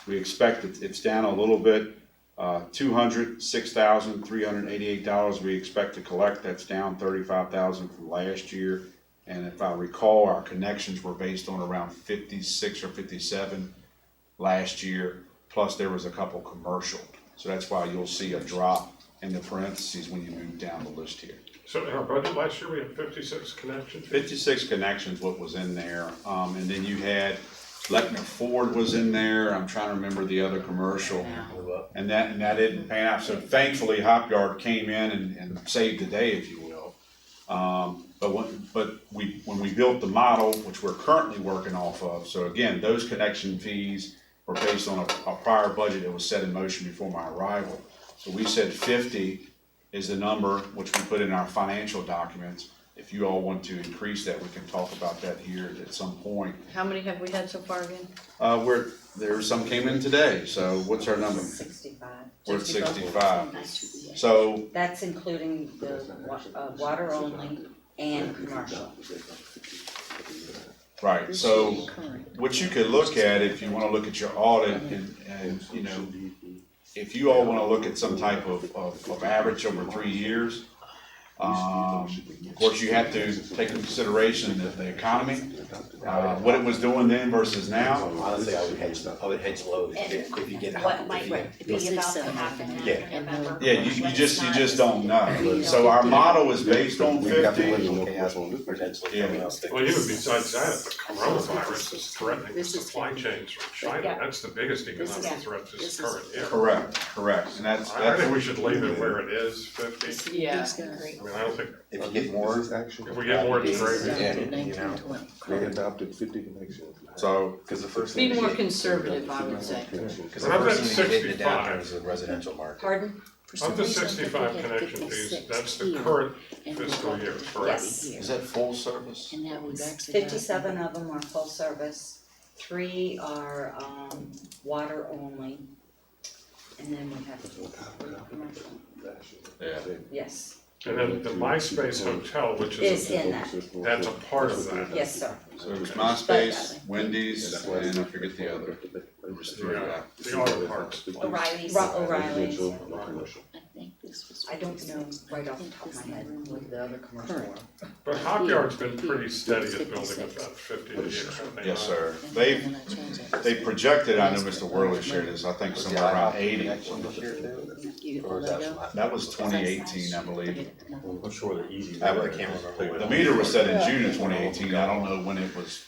We expect it's down a little bit, $206,388 we expect to collect. That's down $35,000 from last year. And if I recall, our connections were based on around 56 or 57 last year, plus there was a couple commercial. So that's why you'll see a drop in the parentheses when you move down the list here. So in our budget last year, we had 56 connections. 56 connections, what was in there, and then you had Leckner Ford was in there. I'm trying to remember the other commercial, and that didn't pan out. So thankfully, Hop Yard came in and saved the day, if you will. But when we built the model, which we're currently working off of, so again, those connection fees were based on a prior budget that was set in motion before my arrival. So we said 50 is the number which we put in our financial documents. If you all want to increase that, we can talk about that here at some point. How many have we had so far again? Some came in today, so what's our number? 65. We're at 65. So, That's including the water only and commercial. right, so what you could look at, if you wanna look at your audit and you know, if you all wanna look at some type of average over 3 years, of course, you have to take into consideration the economy, what it was doing then versus now. Honestly, I would hedge low if you get What might be about to happen now, Yeah. remember? Yeah, you just don't know. So our model is based on 50. Yeah. Well, even besides that, the coronavirus is threatening the supply chains from China. Yeah. That's the biggest economic Yeah. threat this current year. Correct, and that's, I think we should leave it where it is, 50. Yeah. I mean, I don't think, If you get more, if we get more, it's great. They adopted 50 connections. so, because the first Be thing. more conservative, I would say. Because the But I'm first at thing they did in the 65. downturn is the residential market. Pardon? Of the 65 connection fees, that's the current fiscal year, correct? Yes. is that full service? And now we've actually. 57 of them are full service, 3 are, water only. And then we have 3 commercial, Yeah. yes, And then the MySpace Hotel, which is is, in that, that's a part of that. yes, sir. So it was MySpace, Wendy's, and I forget the other. There was 3. The auto parts. O'Reilly's. Residential, O'Reilly's. no commercial. I think this was. I don't know right off the top of my head what the other commercial were. But Hop Yard's been pretty steady at building about 50 a year. have they Yes, not? sir. They projected, I know Mr. Worley shared this, I think somewhere around 80. This year too? Or is that from last? That was 2018, I believe. I'm sure they're easy. I can't remember. The meter was set in June of 2018. I don't know when it was,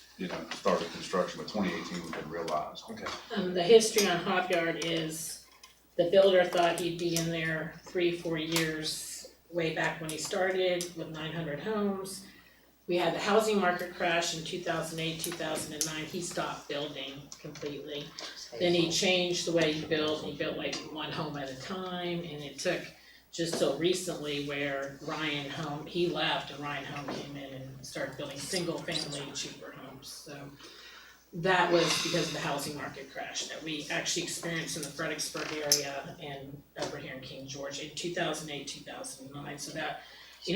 started construction, but 2018 was been realized. Okay. The history on Hop Yard is the builder thought he'd be in there 3-4 years, way back when he started with 900 homes. We had the housing market crash in 2008, 2009, he stopped building completely. Then he changed the way he built like 1 home at a time, and it took just till recently where Ryan Home, he left and Ryan Home came in and started building single family cheaper homes, so. That was because of the housing market crash that we actually experienced in the Fredericksburg area and over here in King George in 2008, 2009, so that,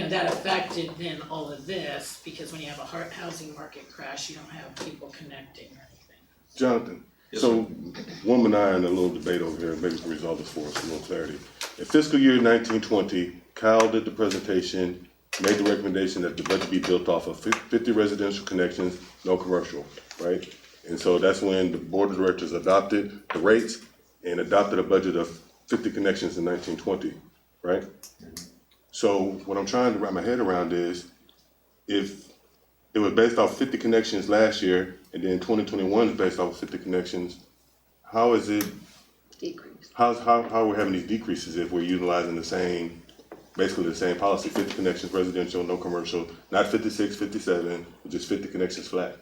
that affected then all of this, because when you have a housing market crash, you don't have people connecting or anything. Jonathan, so Woman and I are in a little debate over here, maybe we can resolve this for us, a little clarity. In fiscal year 1920, Kyle did the presentation, made the recommendation that the budget be built off of 50 residential connections, no commercial, right? And so that's when the board of directors adopted the rates and adopted a budget of 50 connections in 1920, right? So what I'm trying to wrap my head around is, if it was based off 50 connections last year, and then 2021 is based off of 50 connections, how is it, how are we having these decreases if we're utilizing basically the same policy, 50 connections residential, no commercial, not 56, 57, just 50 connections flat?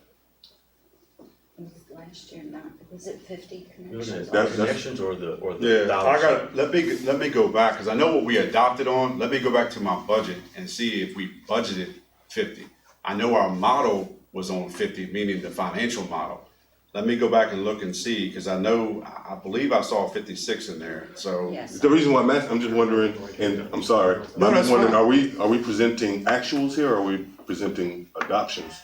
Last year, was it 50 You're connections? looking at connections or the Yeah, dollars? let me go back, because I know what we adopted on. Let me go back to my budget and see if we budgeted 50. I know our model was on 50, meaning the financial model. Let me go back and look and see, cause I believe I saw 56 in there, so. Yes. The reason why I'm asking, I'm just wondering, and I'm sorry, but No, I'm that's just wondering, fine. are we presenting actuals here, or are we presenting adoptions?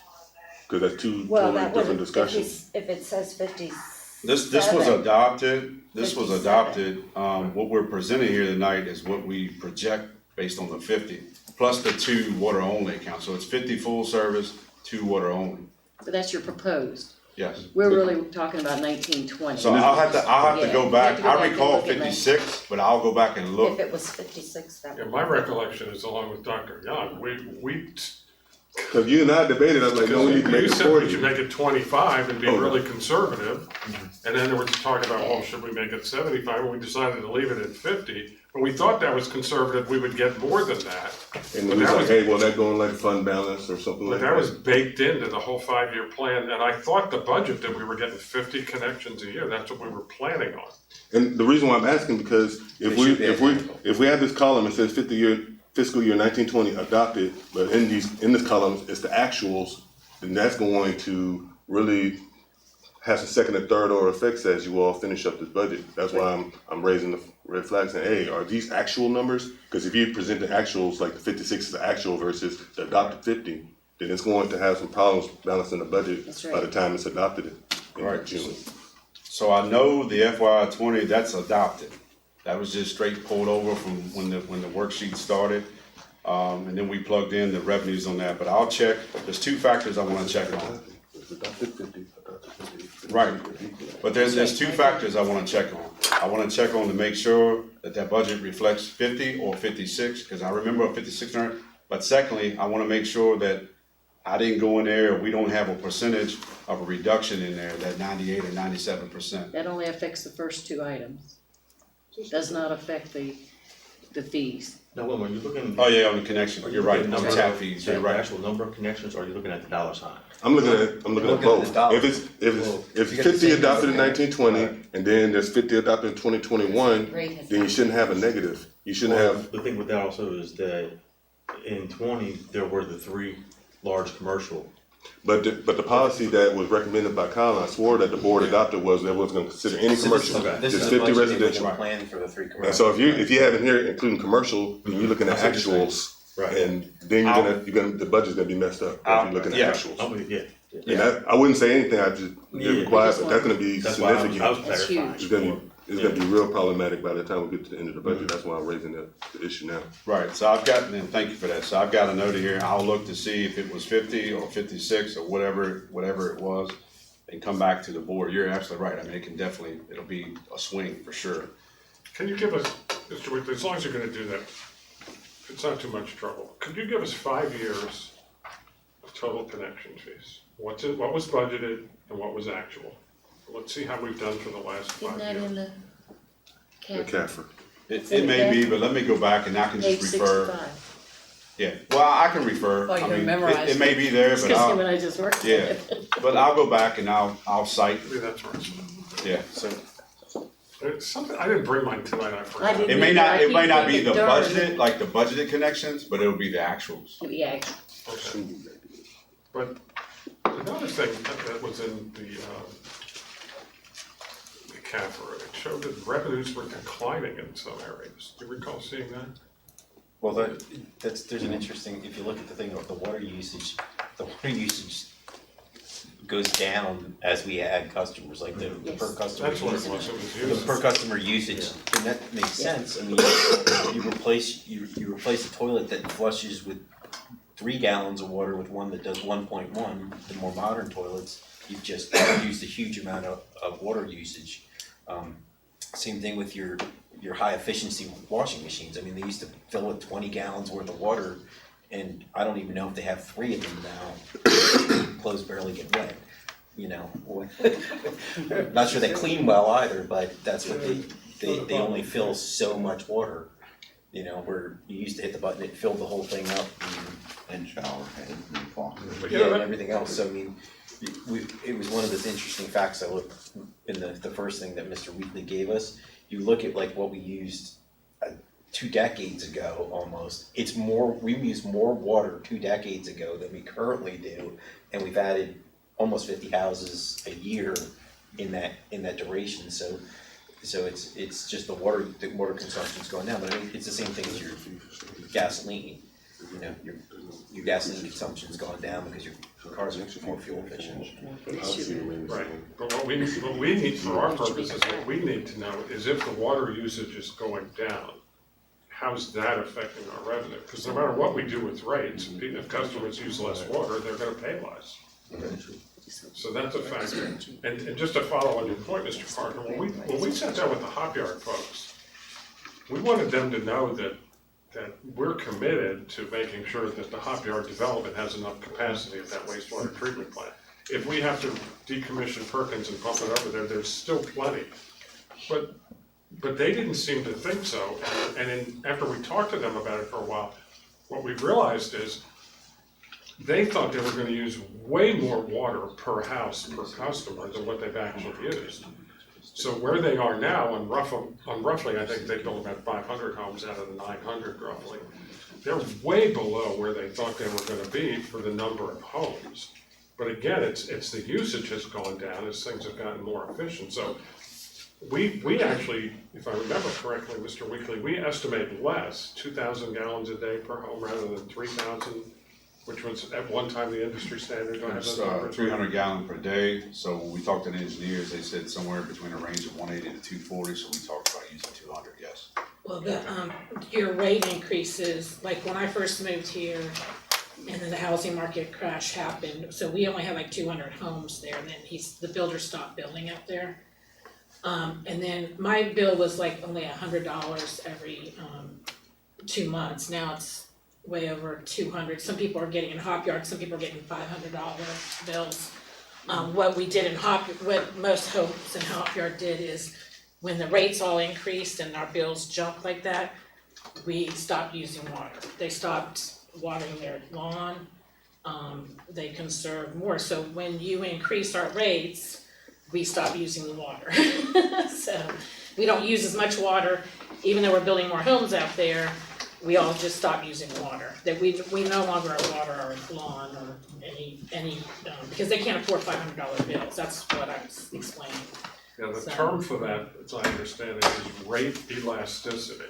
Cause that's two Well, totally that would, different discussions. if it says 50. This was adopted, 57. what we're presenting here tonight is what we project based on the 50, plus the 2 water only accounts, so it's 50 full service, 2 water only, But that's your proposed. yes. We're really talking about 1920. So I'll have to Yeah, go you back, have to go back I and recall look at 56, but I'll go back and If look. it was 56, that Yeah, would. my recollection is along with Dr. Young, we Cause you and I debated, I was like, no, we need to make you it said we 40. should make it 25 and be Oh. really conservative. And then there was talk about, well, should we make it 75? And we decided to leave it at 50. But we thought that was conservative, we would get more than that. And But we was that like, was, hey, well, that going like fund balance or something but like that was that. baked into the whole 5-year plan. And I thought the budget that we were getting 50 connections a year, that's what we were planning on. And the reason why I'm asking, because They should be identical. if we have this column, it says fiscal year 1920 adopted, but in this column, it's the actuals, then that's going to really have some second and third order effects as you all finish up this budget. That's why I'm raising the red flag saying, hey, are these actual numbers? Because if you present the actuals, like the 56 is the actual versus the adopted 50, then it's going to have some problems balancing the budget That's by right. the time it's adopted in Right. June. So I know the FY 20, that's adopted. That was just straight pulled over from when the worksheet started. And then we plugged in the revenues on that, but I'll check, there's 2 factors I wanna check on. It's adopted 50. Right, but there's 2 factors I wanna check on. I wanna check on to make sure that budget reflects 50 or 56, cause I remember a 56 number. But secondly, I wanna make sure that I didn't go in there, we don't have a percentage of a reduction in there, that 98 or 97%. That only affects the first 2 items. Does not affect the fees. Now, Wilma, are you looking? Oh, yeah, on the connection, Are you you're right, looking at on the number tap of- fees, the you're right. actual number of connections, or are you looking at the dollar sign? I'm looking at Looking at the both. dollar. If Well, it's if you get the 50 same adopted in number, 1920, right. and then there's 50 adopted in 2021, Rate has then you shouldn't have a negative. You shouldn't have, The thing with that also is that in 20, there were the 3 large commercial. but the policy that was recommended by Colin, I swore that the board adopted was that was gonna consider any commercial, This just is 50 a budget they residential. wouldn't plan for the 3 commercial. And so if you have in here including commercial, then you're looking at I see what you're actuals, Right. and then the budget's gonna be messed up if you're looking at yeah. actuals. Yeah. And I wouldn't say anything, I just Yeah. get quiet, but that's gonna be That's why I was significant. That's clarifying. huge. It's gonna be real problematic by the time we get to the end of the budget. That's why I'm raising the issue now. Right, so I've got, and thank you for that, so I've got a note here, I'll look to see if it was 50 or 56 or whatever it was, and come back to the board, you're absolutely right, I mean, it'll be a swing for sure. Can you give us, Mr. Whitley, as long as you're gonna do that, it's not too much trouble. Could you give us 5 years of total connection fees? What was budgeted and what was actual? Let's see how we've done for the last Isn't 5 that years. in the The cap? CAFR. It may be, but let me go back and I can Page just refer, 65. yeah, well, I can refer, Oh, I you mean, memorized it may be there, but Excuse me, I'll, when I just worked. yeah, but I'll go back and I'll cite, Maybe that's where it's. yeah. There's something, I didn't bring mine tonight, I forgot. I didn't. It may I not keep be the thinking darn. budgeted, like the budgeted connections, but it'll be the actuals. Yeah, Okay. But another thing that was in the CAFR, it showed that revenues were declining in some areas. Do you recall seeing that? Well, there's an interesting, if you look at the thing of the water usage goes down as we add customers, like the per customer That's what it usage. was, it was The used. per customer usage, and that makes sense, I mean, you replace a toilet that flushes with 3 gallons of water with one that does 1.1, the more modern toilets, you've just used a huge amount of water usage. Same thing with your high efficiency washing machines, I mean, they used to fill with 20 gallons worth of water, and I don't even know if they have 3 of them now, clothes barely get wet, you know? Not sure they clean well either, but that's what they only fill so much water. You know, where you used to hit the button, it filled the whole thing up, And shower head and faucet. But yeah, you know, and that- everything else, so I mean, it was one of those interesting facts I looked in the first thing that Mr. Wheatley gave us. You look at like what we used 2 decades ago almost, we used more water 2 decades ago than we currently do, and we've added almost 50 houses a year in that duration, so it's just the water consumption's going down, but I mean, it's the same thing as your gasoline. You know, your gasoline consumption's gone down because your cars are more fuel efficient. Right, but what we need for our purposes, what we need to know is if the water usage is going down, how's that affecting our revenue? Because no matter what we do with rates, if customers use less water, they're gonna pay less. So that's a factor. And just to follow on your point, Mr. Parker, when we sat down with the Hop Yard folks, we wanted them to know that we're committed to making sure that the Hop Yard development has enough capacity at that wastewater treatment plant. If we have to decommission Perkins and pump it over there, there's still plenty. But they didn't seem to think so, and after we talked to them about it for a while, what we've realized is they thought they were gonna use way more water per house, per customer than what they've actually used. So where they are now, on roughly, I think they built about 500 homes out of the 900 roughly. They're way below where they thought they were gonna be for the number of homes. But again, it's the usage has gone down as things have gotten more efficient. So we actually, if I remember correctly, Mr. Weekly, we estimate less, 2,000 gallons a day per home rather than 3,000, which was at one time the industry standard. It's 300 gallon per day, so when we talked to the engineers, they said somewhere between a range of 180 to 240, so we talked about using 200, yes. Well, your rate increases, like when I first moved here, and then the housing market crash happened, so we only had like 200 homes there, and then the builder stopped building up there. And then my bill was like only $100 every 2 months, now it's way over 200. Some people are getting in Hop Yard, some people are getting $500 bills. What we did in what most homes in Hop Yard did is when the rates all increased and our bills jumped like that, we stopped using water. They stopped watering their lawn, they conserved more. So when you increase our rates, we stop using the water. So we don't use as much water, even though we're building more homes out there, we all just stop using water. That we no longer water our lawn or any because they can't afford $500 bills. That's what I was explaining. Yeah, the term for that, as I understand it, is rate elasticity.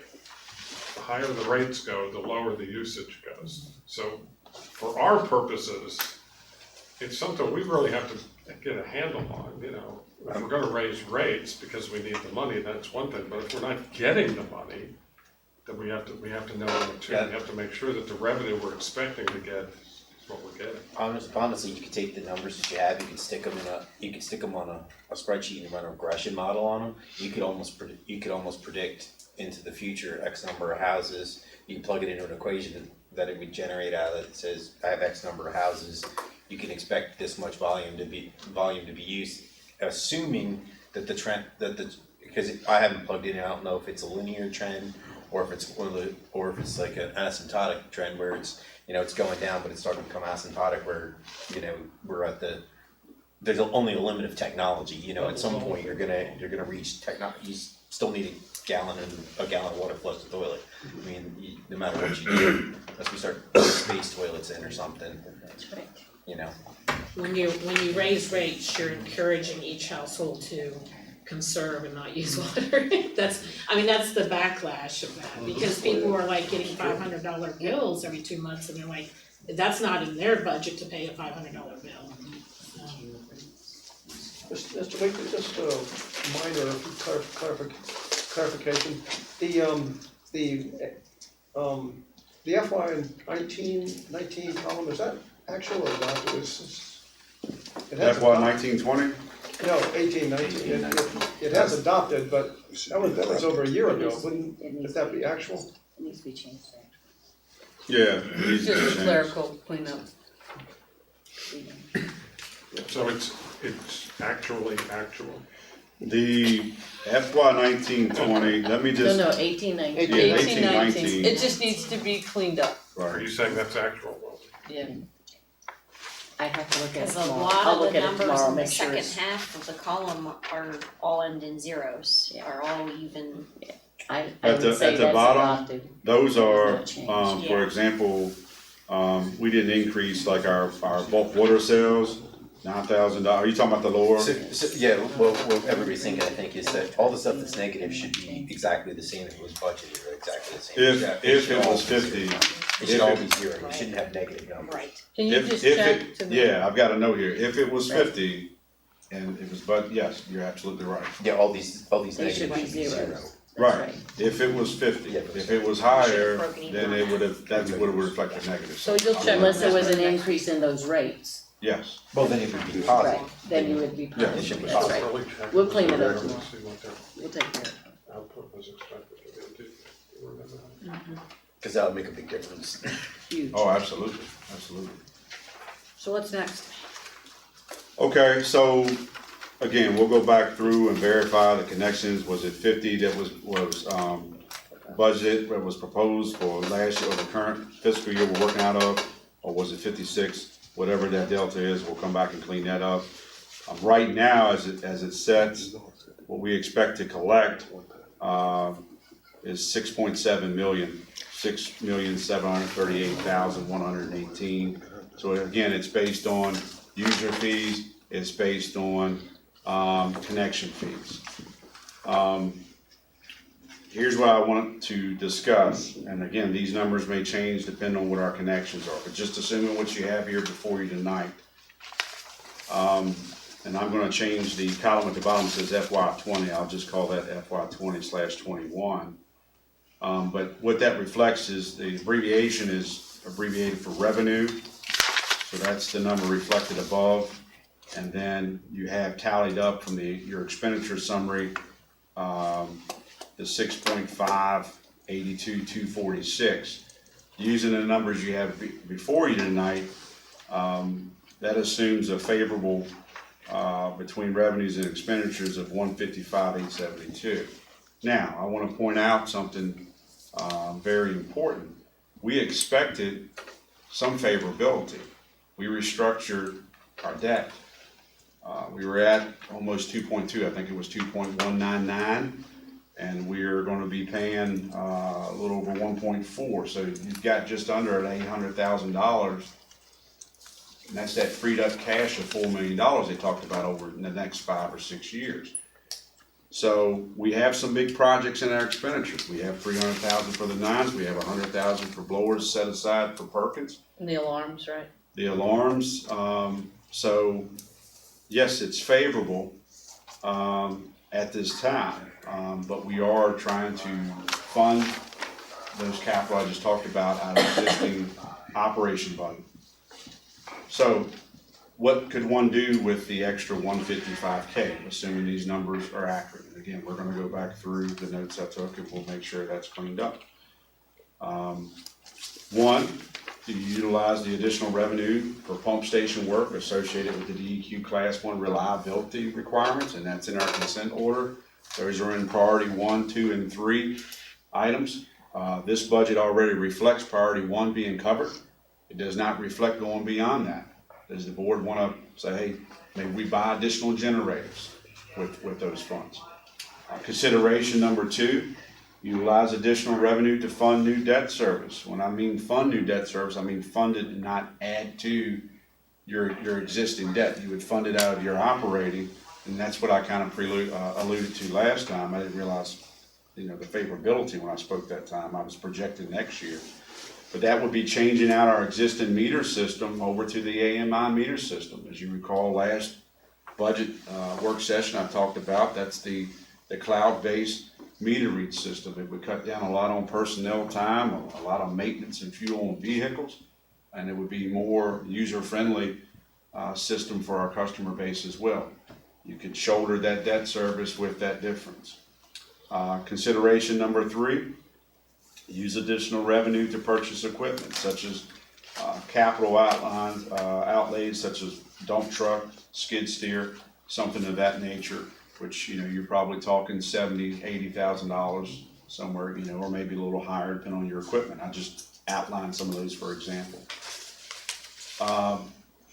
The higher the rates go, the lower the usage goes. So for our purposes, it's something we really have to get a handle on, you know. If we're gonna raise rates because we need the money, that's one thing, but if we're not getting the money, then we have to know that too. We have to make sure that the revenue we're expecting to get is what we're getting. Honestly, you could take the numbers that you have, you could stick them on a spreadsheet and run a regression model on them. You could almost predict into the future X number of houses. You can plug it into an equation that it would generate out of that says, I have X number of houses. You can expect this much volume to be used, assuming that the trend because I haven't plugged in. I don't know if it's a linear trend or if it's like an asymptotic trend where it's it's going down, but it's starting to become asymptotic where we're at there's only a limit of technology. At some point you're gonna reach technology. You still need a gallon of water flush the toilet. I mean, no matter what you do, unless we start putting space toilets in or something. That's right. When you raise rates, you're encouraging each household to conserve and not use water. That's the backlash of that, because people are like getting $500 bills every 2 months, and they're like, that's not in their budget to pay a $500 bill. Mr. Wakely, just a minor clarification. The FY 19 column, is that actual or not? FY 1920? No, 18, 19. It has adopted, but that was over a year ago. Wouldn't that be actual? It needs to be changed there. Yeah. Just a clerical cleanup. So it's actually actual. The FY 1920, let me just. No, 1819. Yeah, 18, 19. 18. It just needs to be cleaned up. Are you saying that's actual? Yeah. I have to look at it Because a tomorrow. lot I'll of look the at it numbers tomorrow, in the make sure second it's. half of the column are all end in zeros, are all even. I At would say the that's bottom, adopted. those are, Not changed. for example, we didn't increase like our bulk water sales. $9,000, are you talking about the lower? Yeah, what everybody's thinking, I think, is that all the stuff that's negative should be exactly the same if it was budgeted, or exactly the same. If it was 50. It should all be zero, you shouldn't have negative numbers. Right. Can you If just it, check to me? yeah, I've got a note here, if it was 50, and it was, but yes, you're absolutely right. Yeah, all these They negatives should be should be zero. zeros. Right, if it was 50, Yeah. if it was higher, broken even then on it would that. have, that would have reflected negative. So you'll check Unless there was an increase in those rates, Yes, Well, then it would be right, positive. then you would be Yeah, it should positive, be that's positive. right. Really check We'll clean it up the tomorrow. see what their We'll take care of it. output was expected to be. Do you remember that? Cause that would make a big difference. Huge. oh, absolutely, absolutely. So what's next? Okay, so, again, we'll go back through and verify the connections, was it 50 that was budget, that was proposed for last year, or the current fiscal year we're working out of, or was it 56? Whatever that delta is, we'll come back and clean that up. Right now, as it sets, what we expect to collect, is 6.7 million, 6,738,118. So again, it's based on user fees, it's based on, connection fees. Here's what I want to discuss, and again, these numbers may change depending on what our connections are, but just assuming what you have here before you tonight. And I'm gonna change the column at the bottom, says FY20, I'll just call that FY20/21. But what that reflects is the abbreviation is abbreviated for revenue, so that's the number reflected above. And then you have tallied up from your expenditure summary, the 6.582,246. Using the numbers you have before you tonight, that assumes a favorable between revenues and expenditures of 155,872. Now, I want to point out something very important. We expected some favorability. We restructured our debt. We were at almost 2.2, I think it was 2.199. And we're gonna be paying a little over 1.4, so you've got just under $800,000. And that's that freed up cash of $4 million they talked about over in the next 5 or 6 years. So we have some big projects in our expenditures. We have $300,000 for the nines, we have $100,000 for blowers set aside for Perkins. And the alarms, right? The alarms, so yes, it's favorable, at this time. But we are trying to fund those capital I just talked about out of existing operation budget. So what could one do with the extra 155K, assuming these numbers are accurate? And again, we're gonna go back through the notes I took and we'll make sure that's cleaned up. One, to utilize the additional revenue for pump station work associated with the DEQ Class 1 reliability requirements, and that's in our consent order. Those are in priority 1, 2, and 3 items. This budget already reflects priority 1 being covered. It does not reflect going beyond that. Does the board want to say, hey, maybe we buy additional generators with those funds? Consideration number 2, utilize additional revenue to fund new debt service. When I mean fund new debt service, I mean fund it and not add to your existing debt. You would fund it out of your operating, and that's what I kind of alluded to last time. I didn't realize, the favorability when I spoke that time. I was projecting next year. But that would be changing out our existing meter system over to the AMI meter system. As you recall, last budget work session I talked about, that's the cloud-based meter read system. It would cut down a lot on personnel time, a lot of maintenance and fuel on vehicles, and it would be more user-friendly system for our customer base as well. You could shoulder that debt service with that difference. Consideration number 3, use additional revenue to purchase equipment such as capital outlays such as dump truck, skid steer, something of that nature, which you're probably talking $70,000, $80,000 somewhere, or maybe a little higher depending on your equipment. I just outlined some of those for example.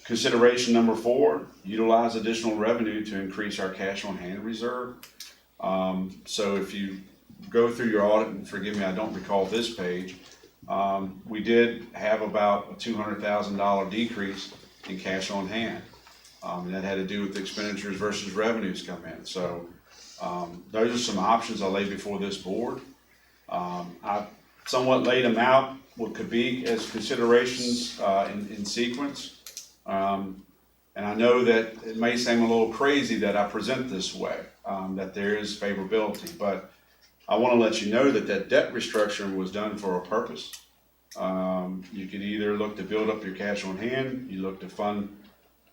Consideration number 4, utilize additional revenue to increase our cash on hand reserve. So if you go through your audit, and forgive me, I don't recall this page, we did have about a $200,000 decrease in cash on hand. And that had to do with expenditures versus revenues come in. So, those are some options I laid before this board. I somewhat laid them out, what could be as considerations, in sequence. And I know that it may seem a little crazy that I present this way, that there is favorability, but I wanna let you know that that debt restructuring was done for a purpose. You could either look to build up your cash on hand, you look to fund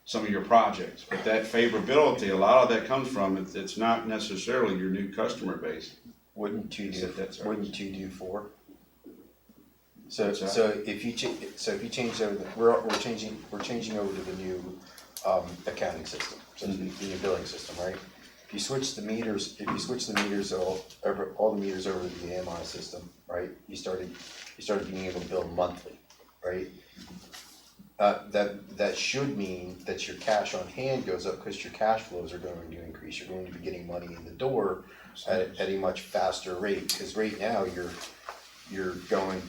some of your projects, but that favorability, a lot of that comes from, it's not necessarily your new customer base. Wouldn't you Is do, that debt service? wouldn't you do 4? So, What's that? so if you change over, we're changing over to the new, accounting system, so the new billing system, right? If you switch the meters, all the meters over to the AMI system, right? You started being able to bill monthly, right? That should mean that your cash on hand goes up because your cash flows are going to increase. You're going to be getting money in the door at a much faster rate. Because right now you're going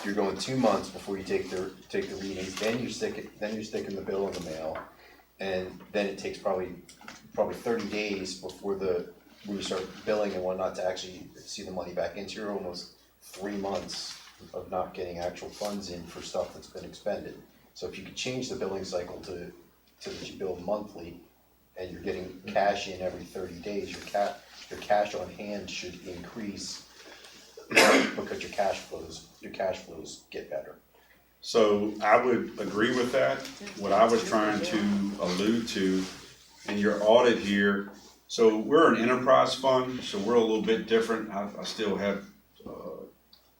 2 months before you take the readings. Then you're sticking the bill in the mail, and then it takes probably 30 days before when you start billing and whatnot to actually see the money back into. You're almost 3 months of not getting actual funds in for stuff that's been expended. So if you could change the billing cycle to that you bill monthly, and you're getting cash in every 30 days, your cash on hand should increase because your cash flows get better. So I would agree with that. What I was trying to allude to in your audit here, so we're an enterprise fund, so we're a little bit different. I still have,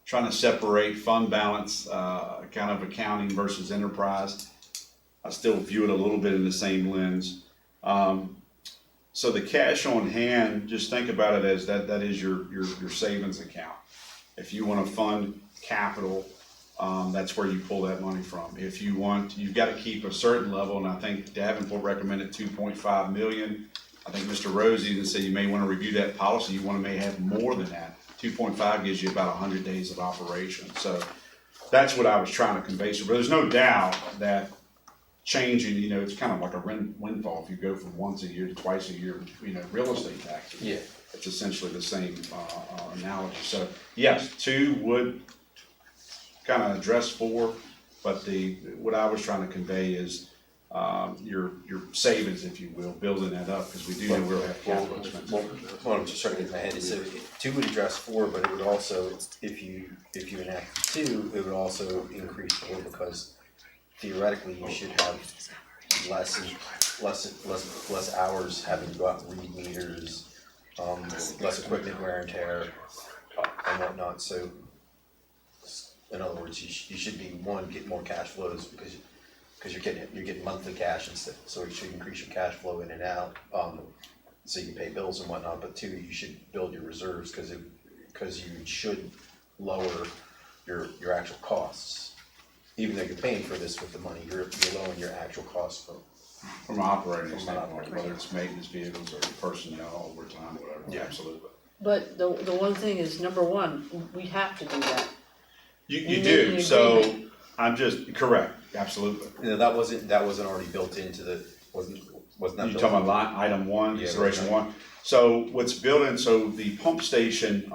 trying to separate fund balance, kind of accounting versus enterprise. I still view it a little bit in the same lens. So the cash on hand, just think about it as that is your savings account. If you want to fund capital, that's where you pull that money from. If you want, you've got to keep a certain level, and I think Davenport recommended 2.5 million. I think Mr. Rose even said you may want to review that policy. You may have more than that. 2.5 gives you about 100 days of operation. So that's what I was trying to convey. So, but there's no doubt that changing, it's kind of like a windfall. If you go from once a year to twice a year, real estate taxes. Yeah. It's essentially the same analogy. So yes, 2 would kind of address 4, but what I was trying to convey is your savings, if you will, building that up, because we do know we'll have capital expenses. What I'm just trying to get in my head is, so 2 would address 4, but it would also, if you enact 2, it would also increase 4, because theoretically you should have less hours having to go out and read meters, less equipment wear and tear, and whatnot. So in other words, you should be, get more cash flows because you're getting monthly cash instead, so it should increase your cash flow in and out, so you can pay bills and whatnot. But 2, you should build your reserves because you should lower your actual costs. Even though you're paying for this with the money, you're lowering your actual costs From an operating standpoint, whether it's maintenance vehicles or personnel, overtime, whatever. Yeah. Absolutely. But the one thing is, number one, we have to do that. You We made do. an So agreement. I'm just correct. Absolutely. that wasn't already built into the, wasn't that? You built talking in? about item 1, Yeah, consideration right. 1? So what's built in, so the pump station,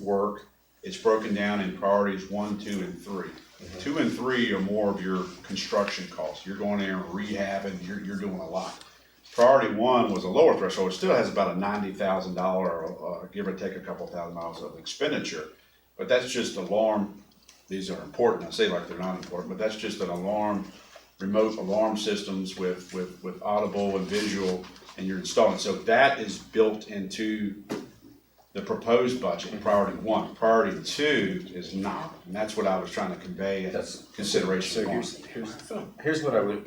work, it's broken down in priorities 1, 2, and 3. 2 and 3 are more of your construction costs. You're going there and rehabbing, you're doing a lot. Priority 1 was a lower threshold. It still has about a $90,000, give or take a couple $1,000s of expenditure. But that's just alarm. These are important. I say like they're not important, but that's just an alarm, remote alarm systems with audible and visual, and you're installing. So that is built into the proposed budget, priority 1. Priority 2 is not, and that's what I was trying to convey as consideration. So here's what I would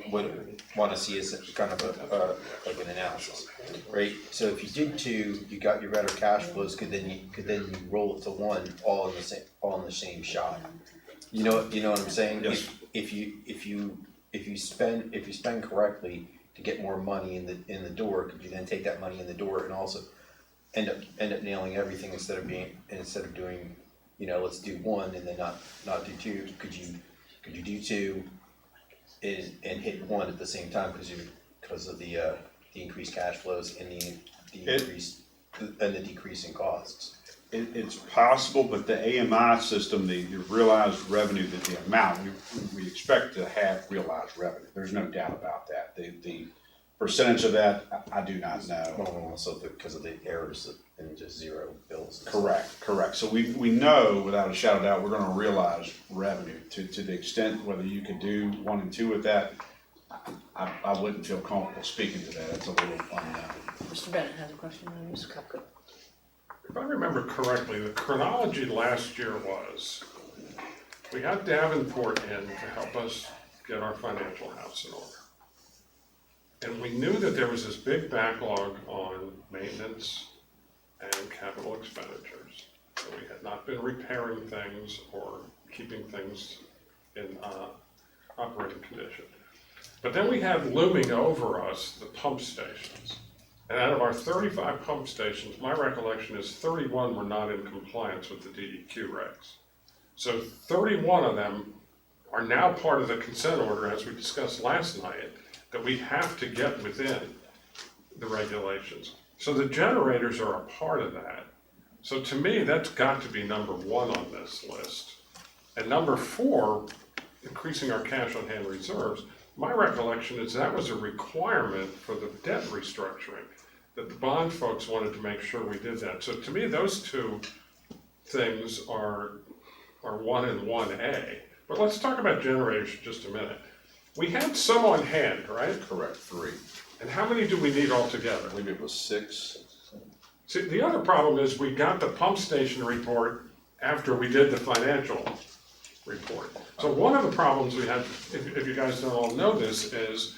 want to see as kind of like an analysis, right? So if you did 2, you got your better cash flows, could then you roll it to 1, all in the same shot. You know what I'm saying? Yes. If you spend correctly to get more money in the door, could you then take that money in the door and also end up nailing everything instead of doing, let's do 1 and then not do 2? Could you do 2 and hit one at the same time because of the increased cash flows and the decrease in costs. It's possible, but the AMI system, the realized revenue, the amount, we expect to have realized revenue. There's no doubt about that. The percentage of that, I do not know. Well, also because of the errors and just zero bills. Correct. So we know without a shadow of doubt, we're gonna realize revenue to the extent whether you could do 1 and 2 with that. I wouldn't feel comfortable speaking to that. It's a little unknown. Mr. Bennett has a question on Mr. Cupco. If I remember correctly, the chronology last year was, we had Davenport in to help us get our financial house in order. And we knew that there was this big backlog on maintenance and capital expenditures. So we had not been repairing things or keeping things in operating condition. But then we had looming over us the pump stations. And out of our 35 pump stations, my recollection is 31 were not in compliance with the DEQ regs. So 31 of them are now part of the consent order, as we discussed last night, that we have to get within the regulations. So the generators are a part of that. So to me, that's got to be number 1 on this list. And number 4, increasing our cash on hand reserves, my recollection is that was a requirement for the debt restructuring, that the bond folks wanted to make sure we did that. So to me, those 2 things are 1 and 1A. But let's talk about generators for just a minute. We had some on hand, right? Correct, 3. And how many do we need altogether? I believe it was 6. See, the other problem is we got the pump station report after we did the financial report. So one of the problems we had, if you guys don't all know this, is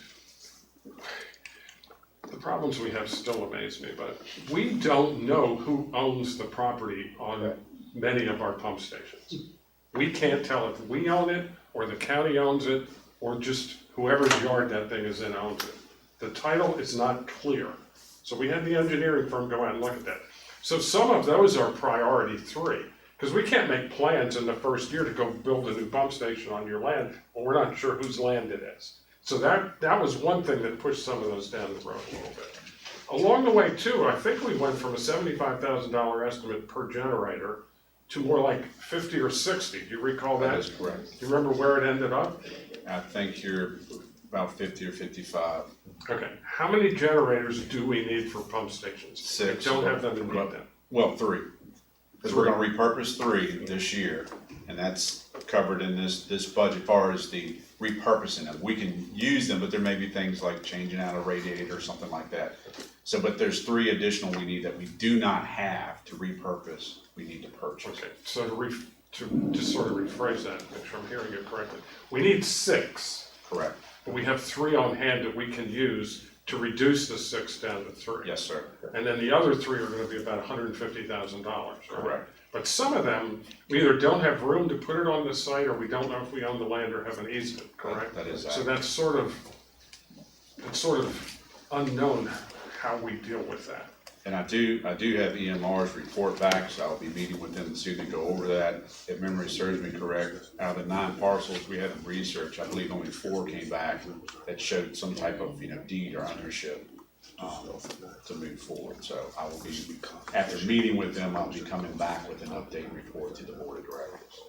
the problems we have still amaze me, but we don't know who owns the property on many of our pump stations. We can't tell if we own it, or the county owns it, or just whoever's yard that thing is in owns it. The title is not clear. So we had the engineering firm go out and look at that. So some of those are priority 3, because we can't make plans in the first year to go build a new pump station on your land when we're not sure whose land it is. So that was one thing that pushed some of those down the road a little bit. Along the way too, I think we went from a $75,000 estimate per generator to more like 50 or 60. Do you recall that? That is correct. Do you remember where it ended up? I think you're about 50 or 55. Okay, how many generators do we need for pump stations? 6. I don't have them to meet them. Well, 3. Because we're gonna repurpose 3 this year, and that's covered in this budget as far as the repurposing them. We can use them, but there may be things like changing out a radiator or something like that. So, but there's 3 additional we need that we do not have to repurpose, we need to purchase. Okay, so to just sort of rephrase that, make sure I'm hearing you correctly. We need 6, Correct. but we have 3 on hand that we can use to reduce the 6 down to 3. Yes, sir. And then the other 3 are gonna be about $150,000, right? Correct. But some of them, we either don't have room to put it on the site, or we don't know if we own the land or have an easement, correct? That is So accurate. that's sort of unknown how we deal with that. And I do have EMR's report back, so I'll be meeting with them this evening to go over that. If memory serves me correct, out of the 9 parcels we had in research, I believe only 4 came back that showed some type of, deed or ownership to move forward. So I will be, after meeting with them, I'll be coming back with an update report to the board of directors.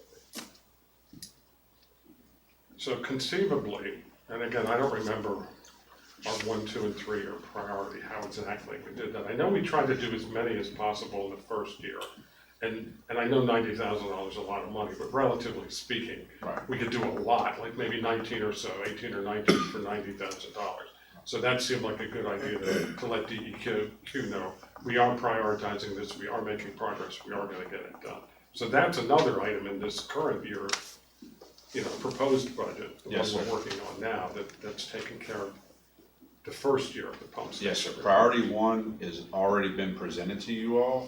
So conceivably, and again, I don't remember our 1, 2, and 3 are priority, how exactly we did that. I know we tried to do as many as possible in the first year. And I know $90,000 is a lot of money, but relatively speaking, Right. we could do a lot, like maybe 19 or so, 18 or 19 for $90,000. So that seemed like a good idea to let DEQ know, we are prioritizing this, we are making progress, we are gonna get it done. So that's another item in this current year, proposed budget, the one Yes, we're sir. working on now, that's taking care of the first year of the pump station. Yes, sir. Priority 1 has already been presented to you all.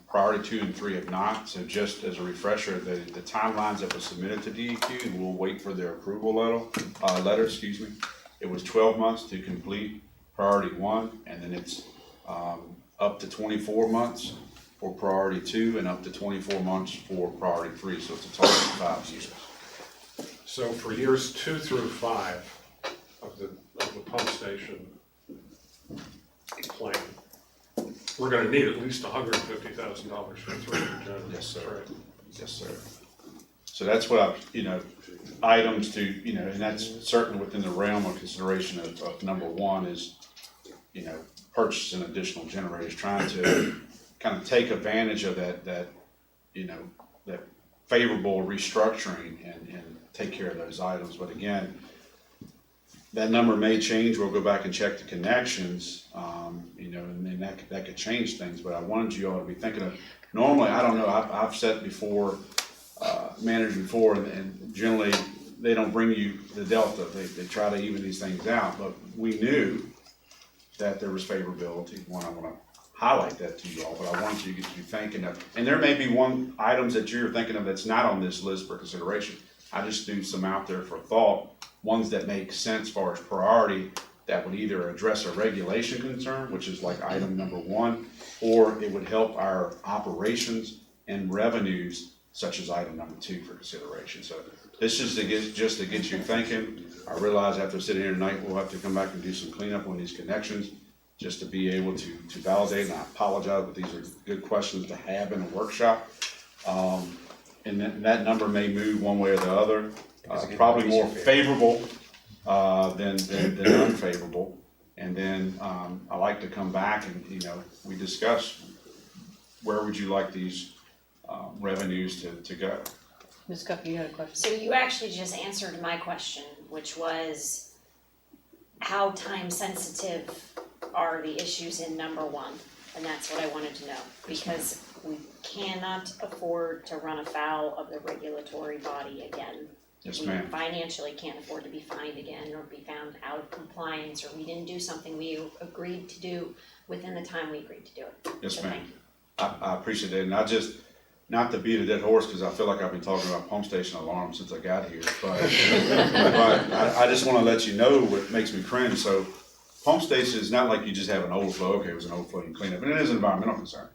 Priority 2 and 3 have not. So just as a refresher, the timelines that were submitted to DEQ, and we'll wait for their approval letter, It was 12 months to complete priority 1, and then it's up to 24 months for priority 2 and up to 24 months for priority 3. So it's a total of 5 years. So for years 2 through 5 of the pump station plan, we're gonna need at least $150,000 for 3 generators. Yes, sir. Right? Yes, sir. So that's what items to, and that's certainly within the realm of consideration of number one is, purchasing additional generators, trying to kind of take advantage of that favorable restructuring and take care of those items. But again, that number may change. We'll go back and check the connections, and then that could change things. But I wanted you all to be thinking of, normally, I don't know, I've said before, managed before, and generally, they don't bring you the delta. They try to even these things out. But we knew that there was favorability. I want to highlight that to you all, but I want you to be thinking of, and there may be items that you're thinking of that's not on this list for consideration. I just threw some out there for thought, ones that make sense as far as priority, that would either address a regulation concern, which is like item number 1, or it would help our operations and revenues, such as item number 2 for consideration. So this is to get you thinking. I realize after sitting here tonight, we'll have to come back and do some cleanup on these connections, just to be able to validate, and I apologize, but these are good questions to have in a workshop. And that number may move one way or the other, probably more favorable than unfavorable. And then I like to come back and, we discuss where would you like these revenues to go. Ms. Cuffey, you had a question? So you actually just answered my question, which was how time sensitive are the issues in number 1? And that's what I wanted to know, because we cannot afford to run afoul of the regulatory body again. Yes, ma'am. We financially can't afford to be fined again or be found out of compliance, or we didn't do something we agreed to do within the time we agreed to do it. Yes, So ma'am. thank you. I appreciate that, and not to beat a dead horse, because I feel like I've been talking about pump station alarms since I got here, but I just want to let you know what makes me cringe. So pump station is not like you just have an overflow. Okay, it was an overflow, you clean up, and it is an environmental concern.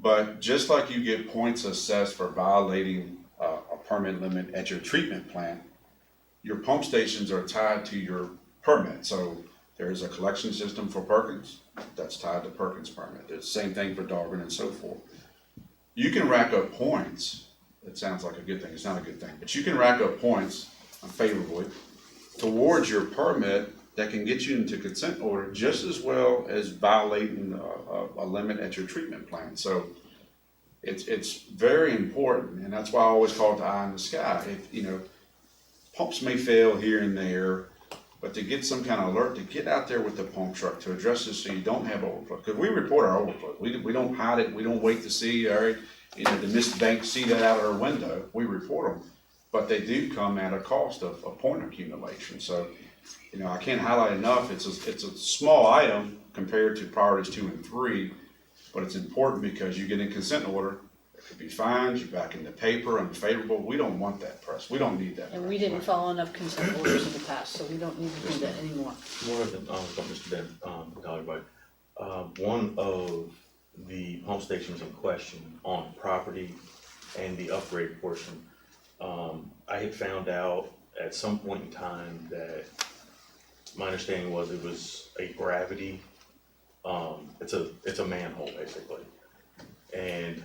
But just like you get points assessed for violating a permit limit at your treatment plant, your pump stations are tied to your permit. So there is a collection system for Perkins that's tied to Perkins permit. There's the same thing for Darwin and so forth. You can rack up points. It sounds like a good thing. It's not a good thing, but you can rack up points unfavorably towards your permit that can get you into consent order just as well as violating a limit at your treatment plant. So it's very important, and that's why I always call it the eye in the sky. Pumps may fail here and there, but to get some kind of alert, to get out there with the pump truck to address this so you don't have overflow. Because we report our overflow. We don't hide it. We don't wait to see, all right, the missed bank see that out of our window. We report them. But they do come at a cost of point accumulation. So, I can't highlight enough, it's a small item compared to priorities 2 and 3, but it's important because you get in consent order, there could be fines, you're back in the paper, unfavorable. We don't want that press. We don't need that. And we didn't follow enough consent orders in the past, so we don't need to do that anymore. More than, Mr. Ben, Dolly, but, one of the pump stations in question on property and the upgrade portion, I had found out at some point in time that my understanding was it was a gravity, it's a manhole basically. And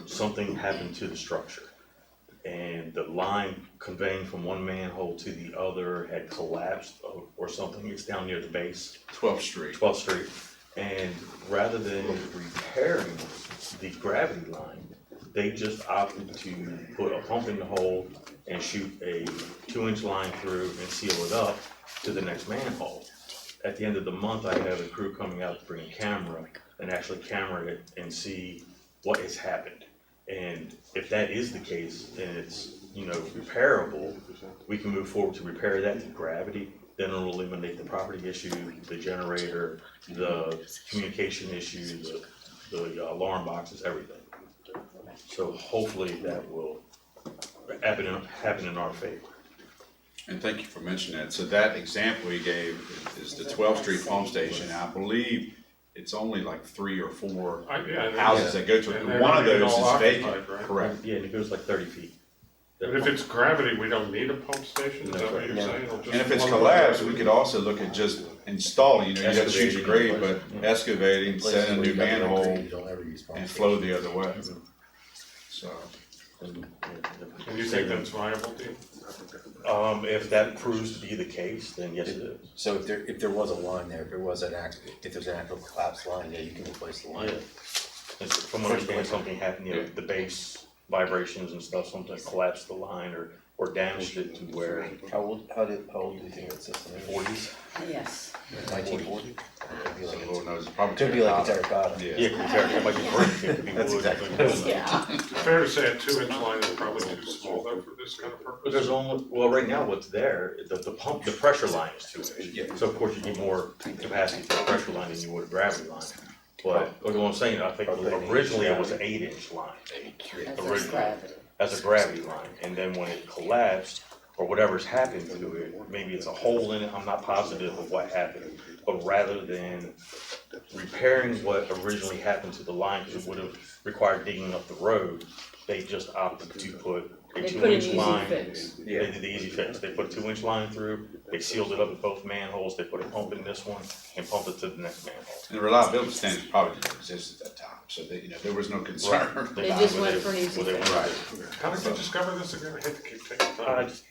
something happened to the structure. And the line conveying from one manhole to the other had collapsed or something. It's down near the base. 12th Street. And rather than repairing the gravity line, they just opted to put a pump in the hole and shoot a 2-inch line through and seal it up to the next manhole. At the end of the month, I have a crew coming out to bring a camera and actually camera it and see what has happened. And if that is the case, and it's, repairable, we can move forward to repair that to gravity. Then it'll eliminate the property issue, the generator, the communication issue, the alarm boxes, everything. So hopefully that will happen in our favor. And thank you for mentioning that. So that example he gave is the 12th Street pump station. I believe it's only like 3 or 4 houses that go to it. And And one of they're those all is vacant, occupied, right? correct? Yeah, and it goes like 30 feet. But if it's gravity, we don't need a pump station, is that what you're No. saying? Or just And if it's one collapsed, way? we could also look at just installing, you know, you gotta shoot your grade, but excavating, Places set a where new you got no manhole grade, you don't ever use pump and stations. flow the other way. So, And And you think that's viable, Dean? if that proves to be the case, then yes, it is. So if there was a line there, if there's an actual collapsed line, yeah, you can replace the line. Yeah. From what I understand, something happened, you know, the base vibrations and stuff, something collapsed the line or damaged it to where How old do you think that system is? 40s. Yes. 1940? Could be like Lord knows, probably. Could be like a terracotta. Yeah, it might be brick, it could be wood. That's exactly what it is. Yeah. Fair to say a 2-inch line is probably too small though for this kind of But purpose? there's only, well, right now what's there, the pump, the pressure line is 2 inch. So of course you get more capacity for the pressure line than you would a gravity line. But, what I'm saying, I think originally it was an 8-inch line. Originally, as a gravity line, and then when it collapsed, or whatever's happened to it, maybe it's a hole in it, I'm not positive of what happened. But rather than repairing what originally happened to the line, because it would have required digging up the road, they just opted to put a They put an 2-inch easy line. fix. They did the easy fix, they put a 2-inch line through, they sealed it up with both manholes, they put a pump in this one, and pumped it to the next manhole. And the reliability standards probably didn't exist at that time, so that, you know, there was no concern. They just went for an easy Well, they fix. wanted to- How did you discover this again? I hate to keep taking I time. just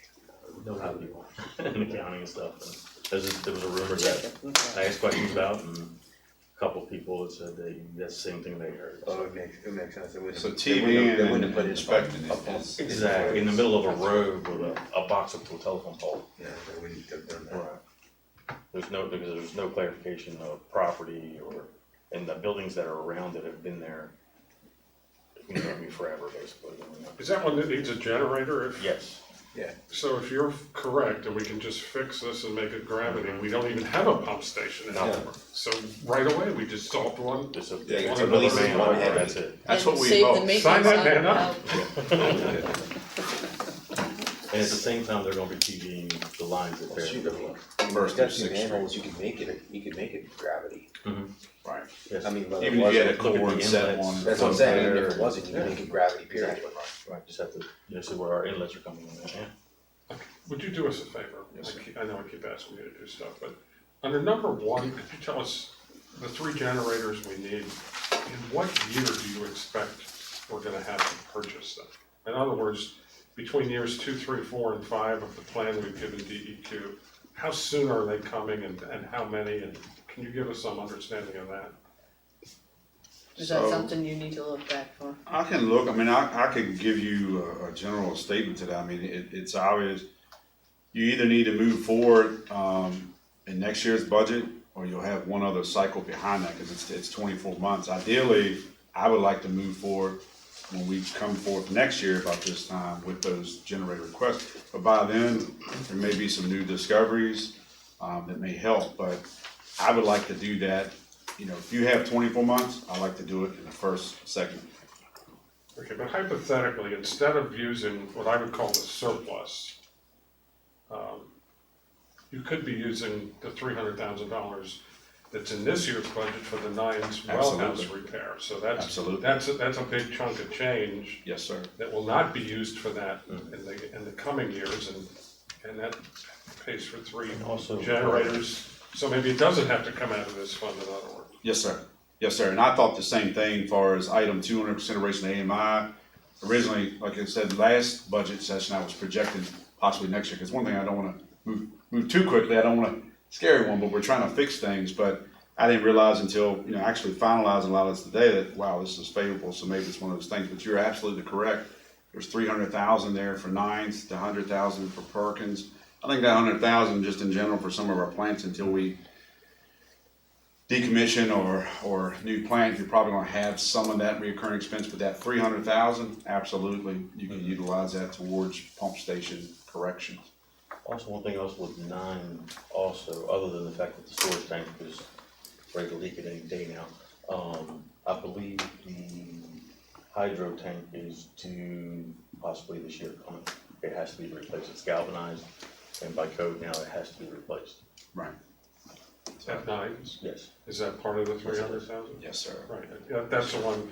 know how people in accounting and stuff, and there was a rumor that I asked questions about, and a couple people had said that's the same thing they heard. Oh, it makes sense. It wouldn't- So they wouldn't- TV they wouldn't and put it inspecting up- it is. Exactly, in the middle of a road with a box up to a telephone pole. Yeah, they wouldn't have done that. Right. Because there's no clarification of property and the buildings that are around it have been there, you know, I mean, forever, basically. Is that one that needs a generator? If Yes, So if you're correct, and we can just fix this and make it gravity, we don't even have a pump station anymore. So right away, we just solved one. it's a, Yeah, it's it's another release man, one yeah, heavy. that's it. That's And what we save the hope. maintenance Sign that on- man up. And at the same time, they're gonna be TVing the lines that they're. Shoot, I mean, First you've or got two sixth manholes, you could make it gravity. Right. Yes. I mean, but Even if you had a Look at core the and set inlets. one. that's what I'm saying, even if there. it wasn't, you could make it gravity, period. Right, just have to, see where our inlets are coming in, yeah. Would you do us a favor? Yes, sir. I know I keep asking you to do stuff, but under number 1, could you tell us the 3 generators we need? In what year do you expect we're gonna have to purchase them? In other words, between years 2, 3, 4, and 5 of the plan we've given DEQ, how soon are they coming and how many? And can you give us some understanding of that? Is that So- something you need to look back for? I can look, I mean, I could give you a general statement to that, I mean, it's obvious. You either need to move forward, in next year's budget, or you'll have one other cycle behind that, cause it's 24 months. Ideally, I would like to move forward when we come forth next year about this time with those generator requests. But by then, there may be some new discoveries, that may help, but I would like to do that. You know, if you have 24 months, I like to do it in the first, second. Okay, but hypothetically, instead of using what I would call the surplus, you could be using the $300,000 that's in this year's budget for the Nines well house Absolutely. repair. So that's, Absolutely. that's a big chunk of change Yes, sir. that will not be used for that in the coming years, and that pays for 3 Also- generators. So maybe it doesn't have to come out of this fund, in other words. Yes, sir. Yes, sir. And I thought the same thing as far as item 200 consideration AMI. Originally, like I said, last budget session, I was projecting possibly next year, because one thing I don't wanna move too quickly, I don't wanna scare everyone, but we're trying to fix things, but I didn't realize until, you know, actually finalizing a lot of this today that, wow, this is favorable, so maybe it's one of those things, but you're absolutely correct. There's 300,000 there for Nines, the 100,000 for Perkins. I think that 100,000 just in general for some of our plants until we decommission or new plant, you're probably gonna have some of that reoccurring expense, but that 300,000, absolutely, you can utilize that towards pump station corrections. Also, one thing else with 9, also, other than the fact that the storage tank is ready to leak at any day now, I believe the hydro tank is due possibly this year coming. It has to be replaced, it's galvanized, and by code now, it has to be replaced. Right. At Nines, Yes. is that part of the 300,000? Yes, sir. Right, yeah, that's the one,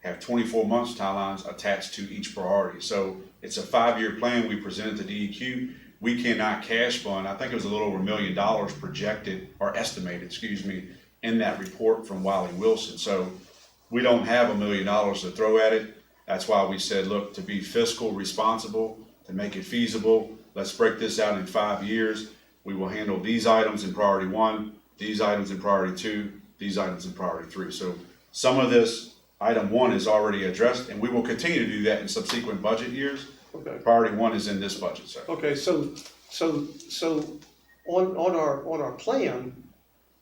have 24 months timelines attached to each priority. So it's a 5-year plan we presented to DEQ. We cannot cash fund, I think it was a little over $1 million projected, or estimated, excuse me, in that report from Wiley Wilson. So we don't have $1 million to throw at it. That's why we said, look, to be fiscal responsible, to make it feasible, let's break this out in 5 years. We will handle these items in priority 1, these items in priority 2, these items in priority 3. So some of this, item 1 is already addressed, and we will continue to do that in subsequent budget years. Okay. Priority 1 is in this budget, sir. Okay, so on our plan,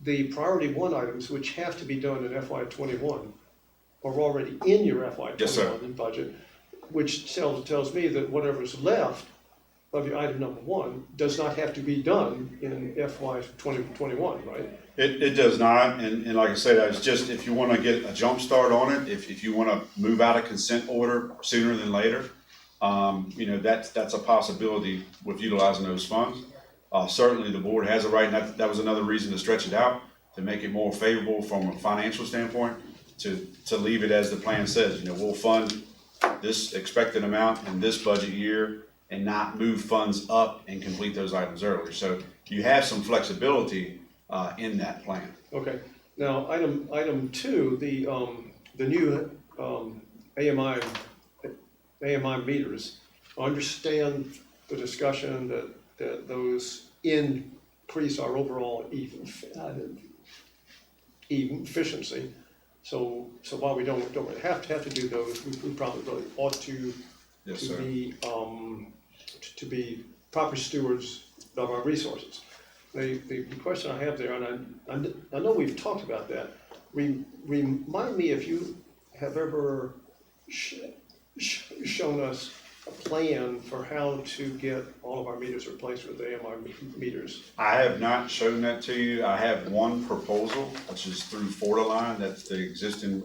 the priority 1 items, which have to be done in FY '21, are already in your FY Yes, sir. '21 budget, which tells me that whatever's left of your item number 1 does not have to be done in FY 2021, right? It does not, and like I said, it's just, if you wanna get a jump start on it, if you wanna move out of consent order sooner than later, that's a possibility with utilizing those funds. Certainly the board has a right, and that was another reason to stretch it out, to make it more favorable from a financial standpoint, to leave it as the plan says, we'll fund this expected amount in this budget year and not move funds up and complete those items earlier. So you have some flexibility in that plan. Okay, now, item 2, the new AMI meters, I understand the discussion that those increase our overall efficiency. So while we don't have to do those, we probably really ought to Yes, sir. to be proper stewards of our resources. The question I have there, and I know we've talked about that, remind me if you have ever shown us a plan for how to get all of our meters replaced with AMI meters. I have not shown that to you. I have one proposal, which is through Fortiline. That's the existing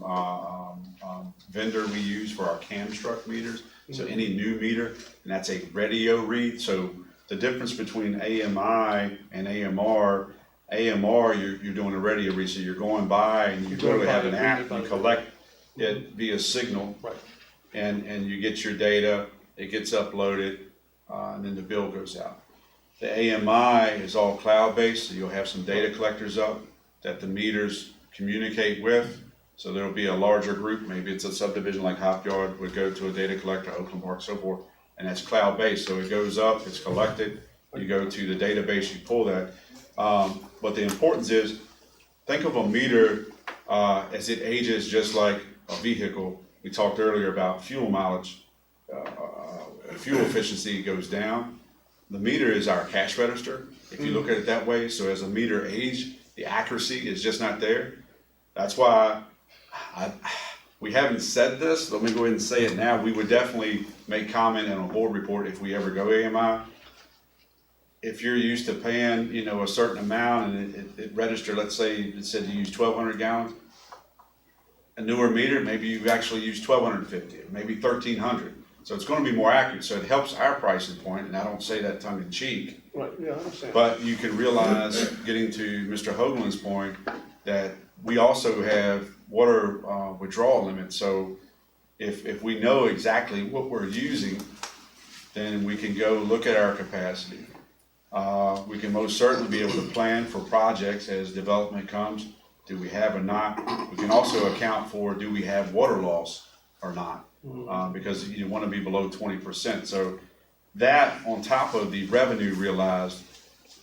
vendor we use for our CAMStruct meters. So any new meter, and that's a radio read. So the difference between AMI and AMR, you're doing a radio read, so you're going by and you literally have an app, you collect it via signal. Right. And you get your data, it gets uploaded, and then the bill goes out. The AMI is all cloud-based, so you'll have some data collectors up that the meters communicate with. So there'll be a larger group, maybe it's a subdivision like Hop Yard would go to a data collector, Oakland Park, so forth, and that's cloud-based. So it goes up, it's collected, you go to the database, you pull that. But the importance is, think of a meter as it ages just like a vehicle. We talked earlier about fuel mileage. Fuel efficiency goes down. The meter is our cash register, if you look at it that way. So as a meter ages, the accuracy is just not there. That's why we haven't said this. Let me go ahead and say it now. We would definitely make comment in a board report if we ever go AMI. If you're used to paying, a certain amount and it registered, let's say it said you use 1,200 gallons. A newer meter, maybe you actually use 1,250, maybe 1,300. So it's going to be more accurate. So it helps our pricing point, and I don't say that tongue in cheek. Right, yeah, I understand. But you can realize, getting to Mr. Hoagland's point, that we also have water withdrawal limits. So if we know exactly what we're using, then we can go look at our capacity. We can most certainly be able to plan for projects as development comes. Do we have or not? We can also account for, do we have water loss or not? Because you want to be below 20%. So that, on top of the revenue realized,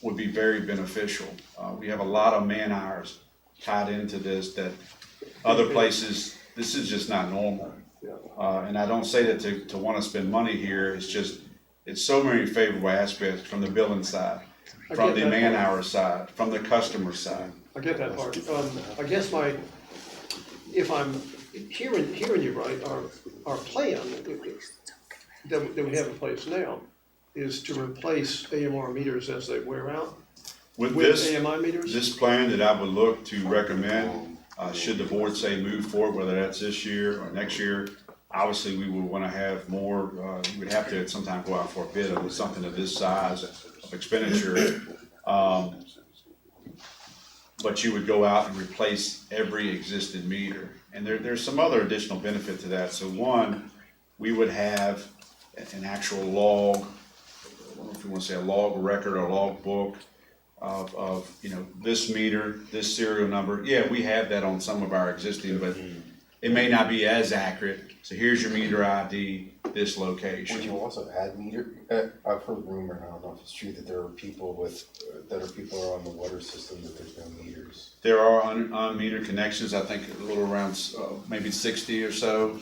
would be very beneficial. We have a lot of man hours tied into this that other places, this is just not normal. And I don't say that to want to spend money here. It's so many favorable aspects from the billing side, from the man hour side, from the customer side. I get that part. I guess if I'm hearing you right, our plan that we have in place now is to replace AMR meters as they wear out with AMI meters? This plan that I would look to recommend, should the board say move forward, whether that's this year or next year, obviously we would want to have more, we would have to at some time go out for a bid of something of this size of expenditure. but you would go out and replace every existing meter. And there's some other additional benefit to that. So one, we would have an actual log, I don't know if you wanna say a log record or log book of, you know, this meter, this serial number. Yeah, we have that on some of our existing, but it may not be as accurate. So here's your meter ID, this Would location. you also add meter, I've heard rumor, and I don't know if it's true, that there are people people are on the water system that there's no meters. There are unmetered connections, I think a little around, maybe 60 or so,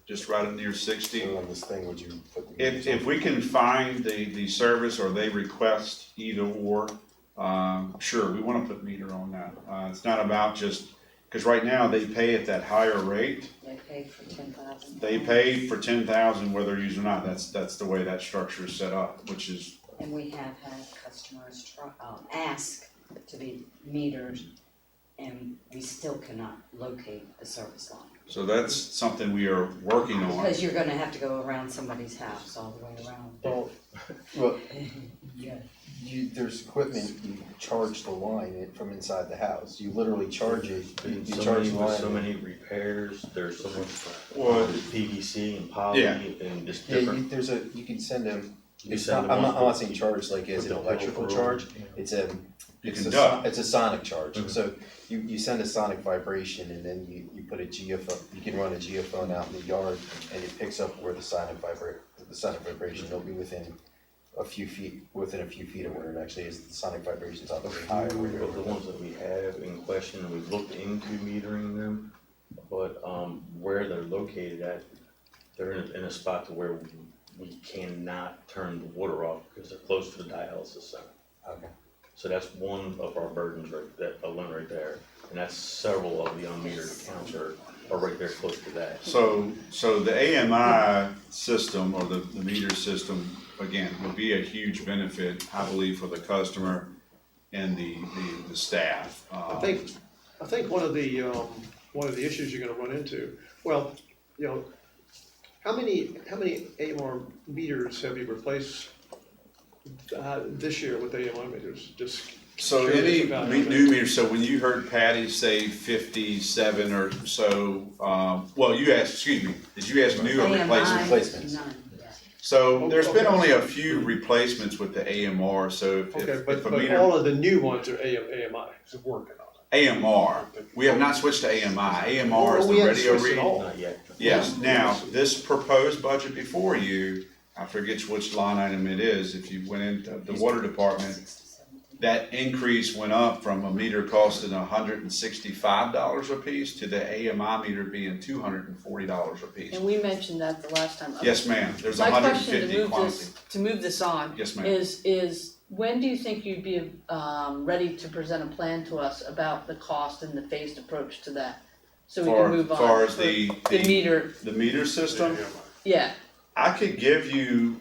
just right near 60. So on this thing, would you put the meters If on? we can find the service or they request either or, sure, we wanna put meter on that. It's not about just, cause right now they pay at that higher rate. They paid for 10,000. They pay for 10,000 whether they're using or not. That's the way that structure is set up, which is, And we have had customers ask to be metered, and we still cannot locate the service line. so that's something we are working on. Because you're gonna have to go around somebody's house all the way around. Well, Yeah. there's equipment, you charge the line from inside the house, you literally charge it, you So charge many, the with line. so many repairs, there's so much, Well, PVC and poly Yeah. and just Yeah, different. you can send them, You it's send not, them I'm off not saying charge like as with an the electrical little charge, probe, yeah. it's a, you it's can a, duck. it's a sonic charge, so you send a sonic vibration and then you put a geophone, you can run a geophone out in the yard and it picks up where the sonic vibration, it'll be within a few feet of where it actually is, the sonic vibration's not very high. Few of the ones that we have in question, and we've looked into metering them, but, where they're located at, they're in a spot to where we cannot turn the water off because they're close to the dialysis center. Okay. So that's one of our burdens that alone right there, and that's several of the unmetered accounts are right there close to that. So the AMI system or the meter system, again, will be a huge benefit, I believe, for the customer and the staff. I think one of the issues you're gonna run into, well, you know, how many AMR meters have you replaced this year with AMR meters? Just So curious any about new meters, so when you heard Patty say 57 or so, well, you asked, excuse me, did you ask new or AMI, replacement? Replacements. none, yeah. So there's been Okay. only a few replacements with the AMR, so if Okay, if but a meter. all of the new ones are AMI. He's working on AMR, we have not switched to AMI, AMR is Well, the we haven't radio switched at read. all. Not yet. Yes, now, this proposed budget before you, I forget which line item it is, if you went into the water department, that increase went up from a meter costing $165 a piece to the AMI meter being $240 a piece. And we mentioned that the last time. Yes, ma'am, there's My hundred and question fifty to move quantity. this, to move this on. Yes, ma'am. Is when do you think you'd be, ready to present a plan to us about the cost and the phased approach to that? So we can move on. Far as for the meter, meter system, it. yeah, I could give you,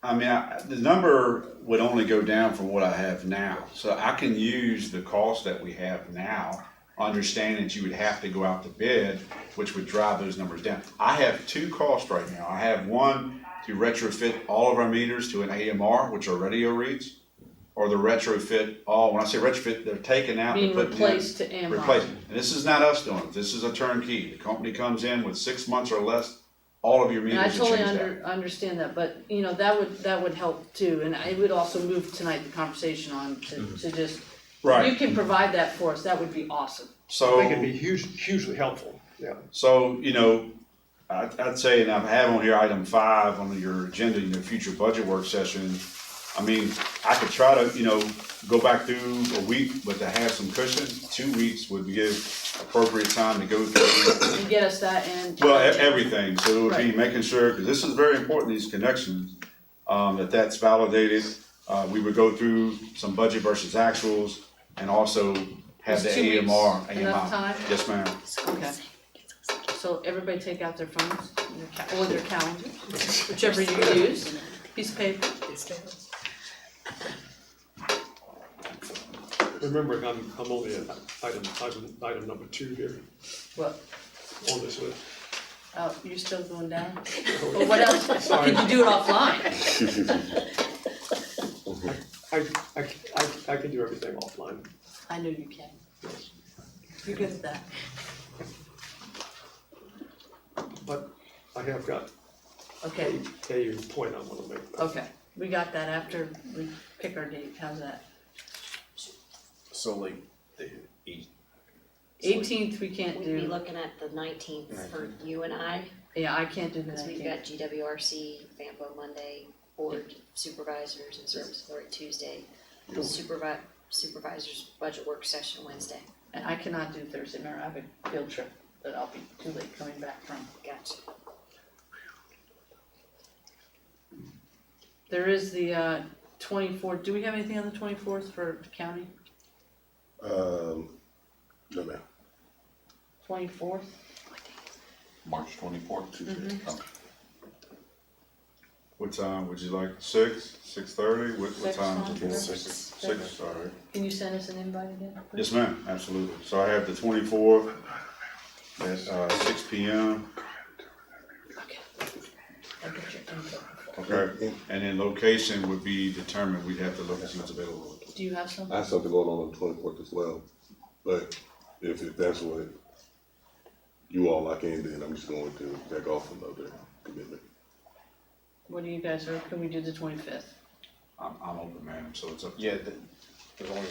I mean, the number would only go down from what I have now. So I can use the cost that we have now, understanding that you would have to go out to bid, which would drive those numbers down. I have two costs right now. I have one to retrofit all of our meters to an AMR, which are radio reads, or the retrofit all, when I say retrofit, they're taken out and being put in. replaced to AMI. Replace. And this is not us doing it, this is a turnkey. The company comes in with 6 months or less, all of your And I meters are totally changed out. understand that, but, you know, that would help too, and I would also move tonight the conversation on to just, if you Right, can provide that for us, that would be awesome. I think it'd so, be hugely helpful, yeah. so, you know, I'd say, and I have on here item 5 on your agenda, you know, future budget work session. I mean, I could try to, you know, go back through a week, but to have some cushion, 2 weeks would give appropriate time to go through. And get us that and. Well, everything, so it would be Right. making sure, because this is very important, these connections, that's validated. We would go through some budget versus actuals, and also have the Is 2 weeks AMR, enough time? Yes, ma'am. Okay. So everybody take out their phones, or their calendars, whichever you use, piece of paper. Remember, I'm only at item number 2 here What, on this list. oh, you're still going down? Well, what else, could you do it offline? I can do everything offline. I know you can. You're good at that. But I have got Okay, a point I wanna make. okay, we got that after we pick our date, how's that? So like the eight. 18th, we can't We'd be do, looking at the 19th for you and I, yeah, I can't do the because we've 19th. got GWRC, FAMPO Monday, board supervisors and service authority Tuesday, supervisors budget work session Wednesday. And I cannot do Thursday, remember, I have a field trip that I'll be too late coming back from. Gotcha. There is the 24th, do we have anything on the 24th for the county? No, ma'am. 24th? March 24th, Tuesday. Mhm. Okay. What time would you like, 6:30, what Six, time? fine. Six, all right. Can you send us an invite again? please? Yes, ma'am, absolutely. So I have the 24th at 6 p.m. Okay. I'll get your info. Okay, and then location would be determined, we'd have to look and see what's available. Do you have some? I have something going on the 24th as well, but if that's what you all like in, then I'm just going to back off another commitment. What do you guys, or can we do the 25th? I'm open, ma'am, so it's up. Yeah, there's only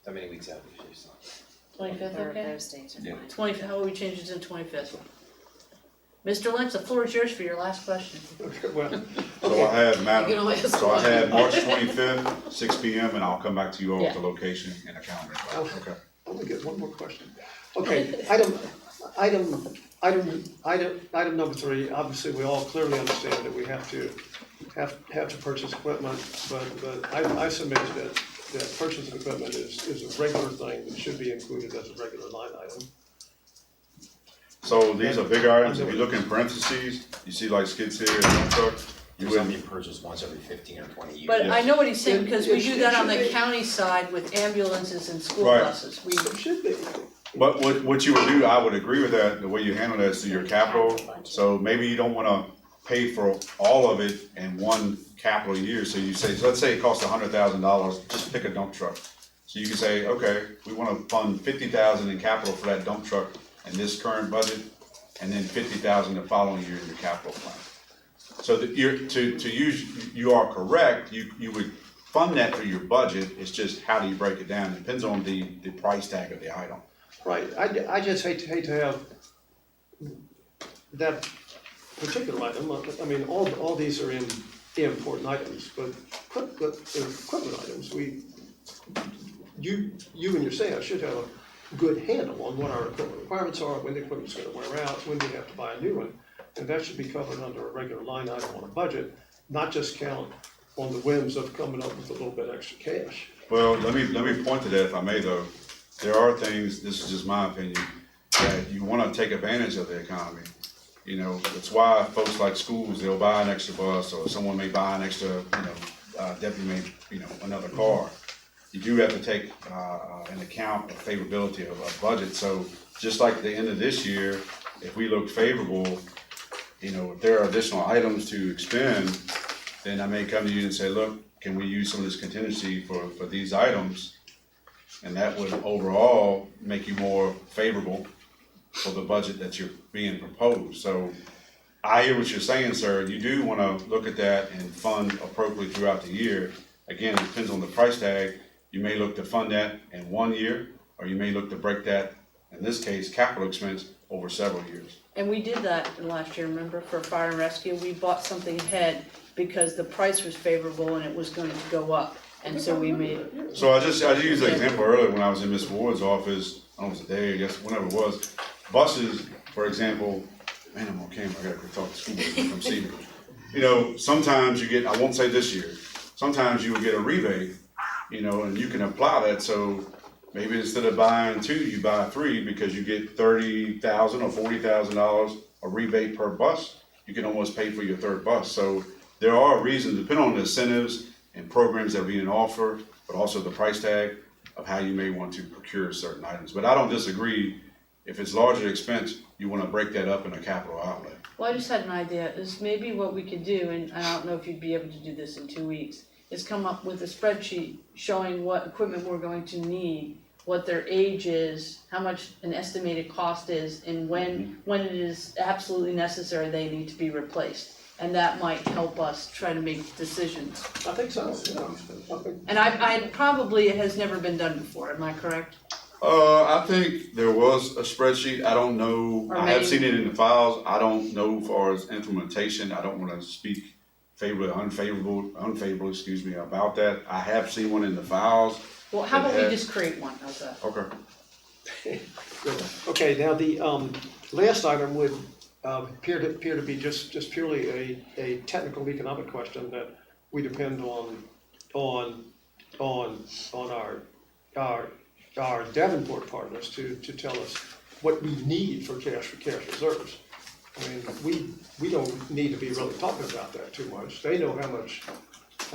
that many weeks out usually, so. 25th, Or okay? those days are Yeah. fine. 20, how about we change it to the 25th? Mr. Lynch, the floor is yours for your last question. Well, So I have, You Madam, can only ask so I one. have March 25th, 6 p.m., and I'll come back to you all with the Yeah. location and a calendar. Okay. I'm gonna get one more question. Okay, item number 3, obviously, we all clearly understand that we have to purchase equipment, but I submitted that purchase of equipment is a regular thing that should be included as a regular line item. So these are big items, if you look in parentheses, you see like skid steer and dump truck, you There's something wouldn't, you purchase once every 15 or 20 years. But I know what he's saying, because we It- do it that on the should be. county side with ambulances and school Right. buses. We, It should be. but what you would do, I would agree with that, the way you handle that is through your capital. So maybe you don't wanna pay for all of it in one capital year, so you say, so let's say it costs $100,000, just pick a dump truck. So you can say, okay, we wanna fund 50,000 in capital for that dump truck in this current budget, and then 50,000 the following year in your capital plan. So that you are correct, you would fund that through your budget, it's just how do you break it down, it depends on the price tag of the item. Right, I just hate to have that particular item, I mean, all these are important items, but equipment items, you and your staff should have a good handle on what our equipment requirements are, when the equipment's gonna wear out, when we have to buy a new one. And that should be covered under a regular line item on a budget, not just count on the whims of coming up with a little bit extra cash. Well, let me point to that if I may though, there are things, this is just my opinion, that you wanna take advantage of the economy. You know, that's why folks like schools, they'll buy an extra bus, or someone may buy an extra, deputy may, another car. You do have to take into account the favorability of a budget, so just like at the end of this year, if we look favorable, if there are additional items to expend, then I may come to you and say, look, can we use some of this contingency for these items? And that would overall make you more favorable for the budget that you're being proposed. So I hear what you're saying, sir, you do wanna look at that and fund appropriately throughout the year. Again, it depends on the price tag. You may look to fund that in 1 year, or you may look to break that, in this case, capital expense, over several years. and we did that last year, remember, for fire and rescue, we bought something ahead because the price was favorable and it was going to go up, and so we made it. So I used the example earlier when I was in Ms. Ward's office, I don't know if it was a day, I guess, whenever it was. Buses, for example, man, I'm on camera, I gotta go talk to school board, come see me. Sometimes you get, I won't say this year, sometimes you will get a rebate, and you can apply that, so maybe instead of buying 2, you buy 3 because you get $30,000 or $40,000 a rebate per bus. You can almost pay for your third bus. So there are reasons, depending on the incentives and programs that are being offered, but also the price tag of how you may want to procure certain items. But I don't disagree. If it's larger expense, you want to break that up in a capital outlay. Well, I just had an idea, is maybe what we could do, and I don't know if you'd be able to do this in 2 weeks, is come up with a spreadsheet showing what equipment we're going to need what their age is, how much an estimated cost is, and when it is absolutely necessary they need to be replaced. And that might help us try to make decisions. I think so, yeah. I think- And I probably, it has never been done before, am I correct? I think there was a spreadsheet, I don't know, Or I have maybe- seen it in the files, I don't know as far as implementation, I don't wanna speak favorably, unfavorable, excuse me, about that. I have seen one in the files. Well, how about we It has- just create one, how's that? Okay. Good. Okay, now the last item would appear to be just purely a technical economic question that we depend on our Davenport partners to tell us what we need for cash reserves. I mean, we don't need to be really talking about that too much. They know how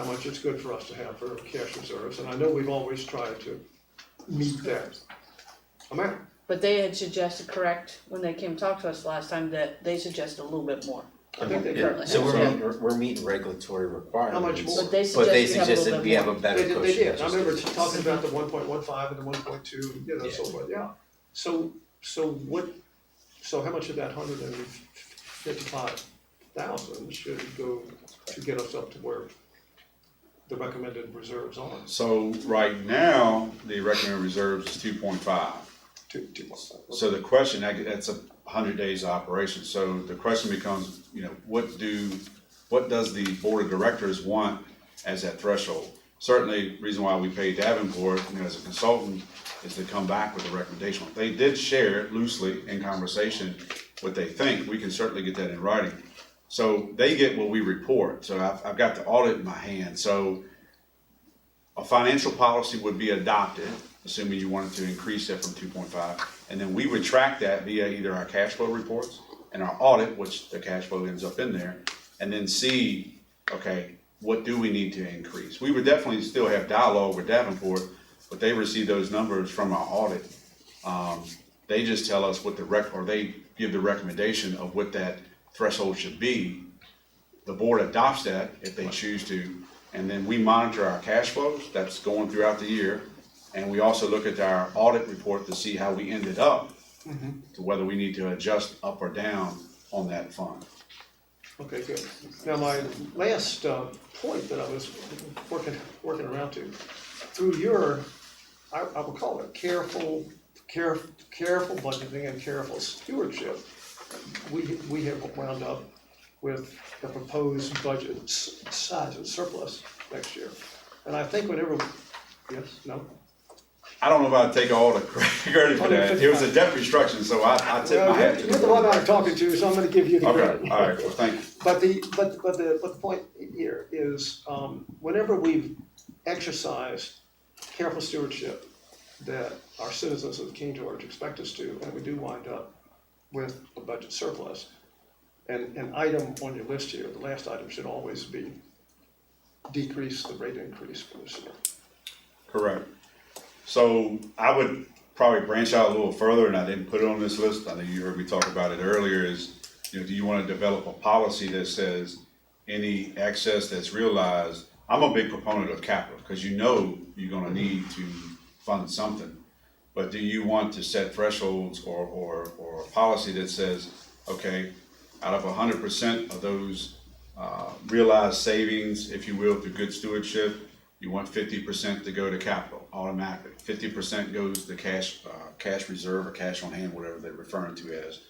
much it's good for us to have for cash reserves, and I know we've always tried to meet that amount. But they had suggested, correct, when they came talk to us last time, that they suggested a little bit more. I think they currently So have. we're meeting regulatory requirements. How much more? But they But they suggested we have a little bit more. suggested we have a better They cushion. did, I just- remember talking about the 1.15 and the 1.2, you know, so forth, yeah. So how much of that 155,000 should go to get us up to where the recommended reserves are? So right now, the recommended reserves is 2.5. So the question, that's 100 days of operation, so the question becomes, you know, what does the board of directors want as that threshold? Certainly, reason why we pay Davenport, you know, as a consultant, is to come back with a recommendation. They did share loosely in conversation what they think, we can certainly get that in writing. So they get what we report, so I've got the audit in my hand, so a financial policy would be adopted, assuming you wanted to increase that from 2.5, and then we would track that via either our cash flow reports and our audit, which the cash flow ends up in there, and then see, okay, what do we need to increase? We would definitely still have dialogue with Davenport, but they receive those numbers from our audit. They just tell us what or they give the recommendation of what that threshold should be. The board adopts that if they choose to, and then we monitor our cash flows, that's going throughout the year. And we also look at our audit report to see how we ended up, to whether we need to adjust up or down on that fund. Okay, good. Now, my last point that I was working around to, through your, I will call it careful budgeting and careful stewardship, we have wound up with the proposed budget size and surplus next year. And I think whenever, yes, no? I don't know if I'd take all the credit for that. It was a debt restructuring, so I tip my hat to You're the one I'm talking to, so I'm gonna give you the credit. Okay, all right, well, thank you. But the point here is, whenever we've exercised careful stewardship that our citizens of King George expect us to, and we do wind up with a budget surplus, and an item on your list here, the last item should always be decrease the rate increase for this year. Correct. So I would probably branch out a little further, and I didn't put it on this list. I know you heard me talk about it earlier, is, you know, do you want to develop a policy that says any excess that's realized? I'm a big proponent of capital, because you know you're gonna need to fund something. But do you want to set thresholds or a policy that says, okay, out of 100% of those realized savings, if you will, through good stewardship, you want 50% to go to capital automatically. 50% goes to cash reserve or cash on hand, whatever they're referring to as.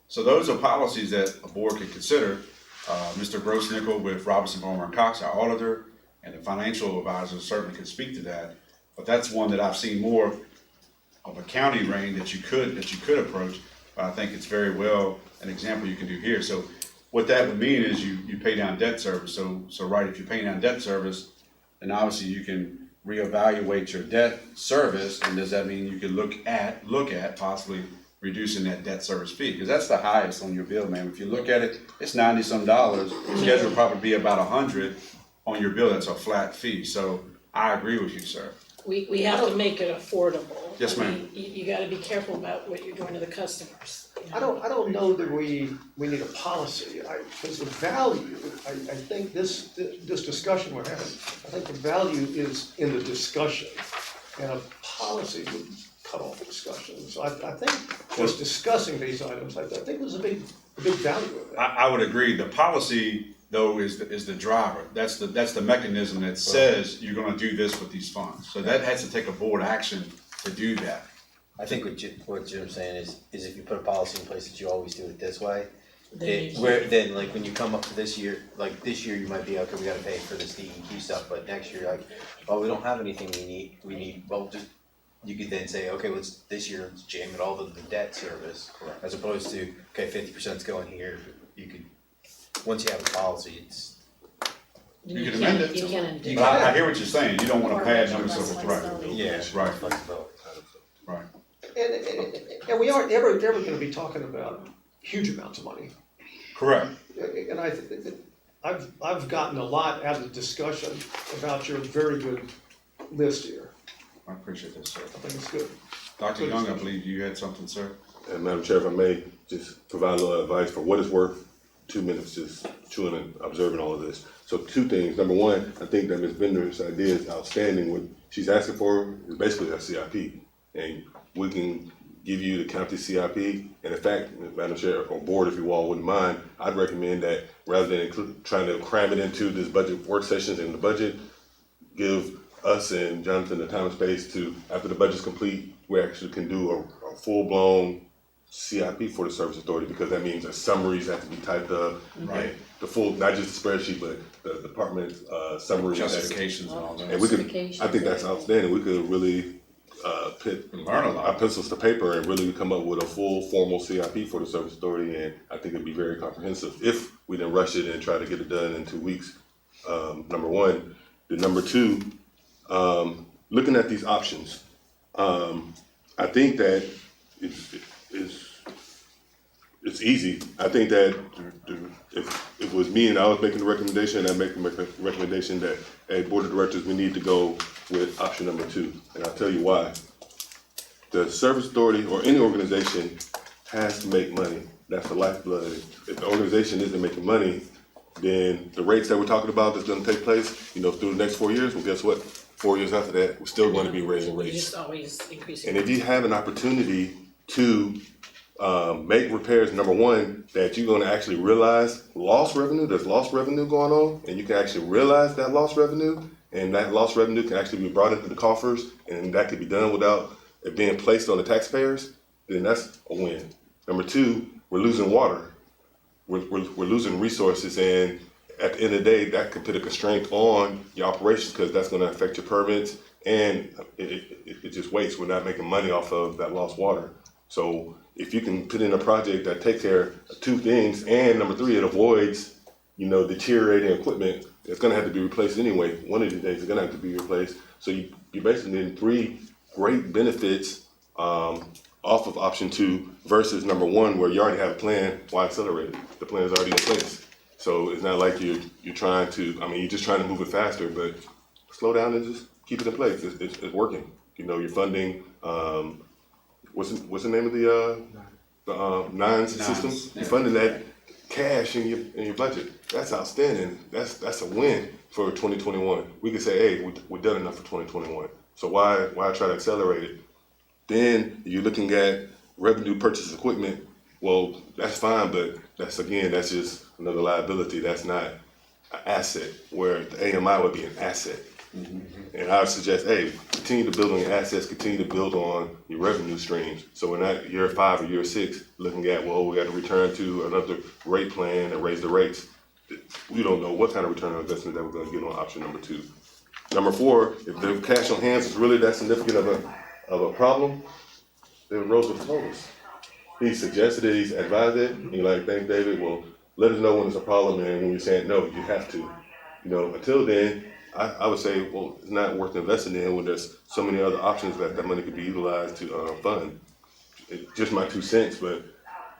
So those are policies that a board could consider. Mr. Grossnickel with Robinson, Palmer and Cox, our auditor, and the financial advisor certainly could speak to that. But that's one that I've seen more of a county reign that you could approach. But I think it's very well an example you can do here. So what that would mean is you pay down debt service. So right, if you're paying down debt service, then obviously you can reevaluate your debt service. And does that mean you could look at possibly reducing that debt service fee? Because that's the highest on your bill, man. If you look at it, it's $90-some. Schedule probably be about $100 on your bill. That's a flat fee. So I agree with you, sir. We have to make it affordable. Yes, ma'am. I mean, you gotta be careful about what you're doing to the customers. You I know? don't know that we need a policy, because the value, I think this discussion we're having, I think the value is in the discussion. And a policy would cut off discussion. So I think just discussing these items, I think there's a big value in that. I would agree. The policy though is the driver. That's the mechanism that says you're gonna do this with these funds. So that has to take a board action to do that. I think what Jim's saying is if you put a policy in place that you always do it this way, then like when you come up to this year, like this year you might be, okay, we gotta pay for this DEQ stuff, but next year, like, oh, we don't have anything we need, well, just, you could then say, okay, this year let's jam it all to the debt service. Correct. As opposed to, okay, 50%'s going here, you could, once you have a policy, it's. You can amend it. You can undo. But I hear what you're saying. You don't want to pad numbers so it's right. Yeah, Right. flexibility. Right. And we aren't ever gonna be talking about huge amounts of money. Correct. And I've gotten a lot out of the discussion about your very good list here. I appreciate that, sir. I think it's good. Dr. Young, I believe you had something, sir. And Madam Chair, if I may, just provide a little advice for what it's worth, 2 minutes just chewing and observing all of this. So 2 things. Number one, I think that Ms. Bender's idea is outstanding. What she's asking for is basically a CIP. And we can give you the county CIP. And in fact, Madam Chair, or board, if you all wouldn't mind, I'd recommend that rather than trying to cram it into this budget work sessions in the budget, give us and Jonathan the time and space to, after the budget's complete, we actually can do a full-blown CIP for the service authority, because that means the summaries have to be typed up. Right. The full, not just the spreadsheet, but the department summaries. Justifications and all that. And we could, I think that's outstanding. We could really put Learn a lot. our pencils to paper and really come up with a full formal CIP for the service authority, and I think it'd be very comprehensive if we didn't rush it and try to get it done in 2 weeks. Number one. Number two, looking at these options, I think that it's easy. I think that if it was me and I was making the recommendation, I'd make the recommendation that, hey, board of directors, we need to go with option number 2. And I'll tell you why. The service authority or any organization has to make money. That's the lifeblood. If the organization isn't making money, then the rates that we're talking about that's gonna take place, through the next 4 years, well, guess what? 4 years after that, we're still going to be raising You rates. just always increasing. And if you have an opportunity to make repairs, number one, that you're gonna actually realize lost revenue, there's lost revenue going on, and you can actually realize that lost revenue, and that lost revenue can actually be brought into the coffers, and that could be done without it being placed on the taxpayers, then that's a win. Number two, we're losing water. We're losing resources, and at the end of the day, that could put a constraint on your operations, because that's gonna affect your permits, and it just wastes. We're not making money off of that lost water. So if you can put in a project that takes care of 2 things, and number 3, it avoids, deteriorating equipment, it's gonna have to be replaced anyway. One of these days, it's gonna have to be replaced. So you're basically getting 3 great benefits off of option 2 versus number 1, where you already have a plan. Why accelerate it? The plan is already in place. So it's not like you're trying to, you're just trying to move it faster, but slow down and just keep it in place. It's working. You're funding, what's the name of the nines system? You're funding that cash in your budget. That's outstanding. That's a win for 2021. We could say, hey, we're done enough for 2021. So why try to accelerate it? Then you're looking at revenue purchase equipment. Well, that's fine, but that's just another liability. That's not an asset, where the AMI would be an asset. And I would suggest, hey, continue to build on your assets, continue to build on your revenue streams. So we're not year 5 or year 6 looking at, well, we got to return to another rate plan and raise the rates. We don't know what kind of return on investment that we're going to get on option number 2. Number 4, if the cash on hand is really that significant of a problem, then Roosevelt told us. He suggested it, he's advised it, and you're like, thanks, David, well, let us know when it's a problem, and when you're saying no, you have to. Until then, I would say, well, it's not worth investing in when there's so many other options that money could be utilized to fund. It's just my 2 cents, but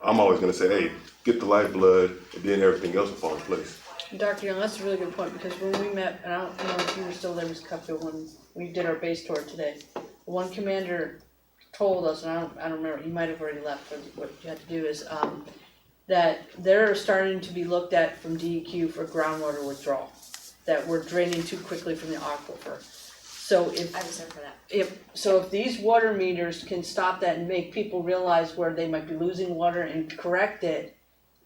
I'm always gonna say, hey, get the lifeblood, and then everything else will fall in place. Dr. Young, that's a really good point, because when we met, and I don't know if you were still there, Ms. Cupfield, when we did our base tour today, one commander told us, and I don't remember, he might have already left, but what you had to do is, that they're starting to be looked at from DEQ for groundwater withdrawal, that we're draining too quickly from the aquifer. So if I was there for that. if these water meters can stop that and make people realize where they might be losing water and correct it,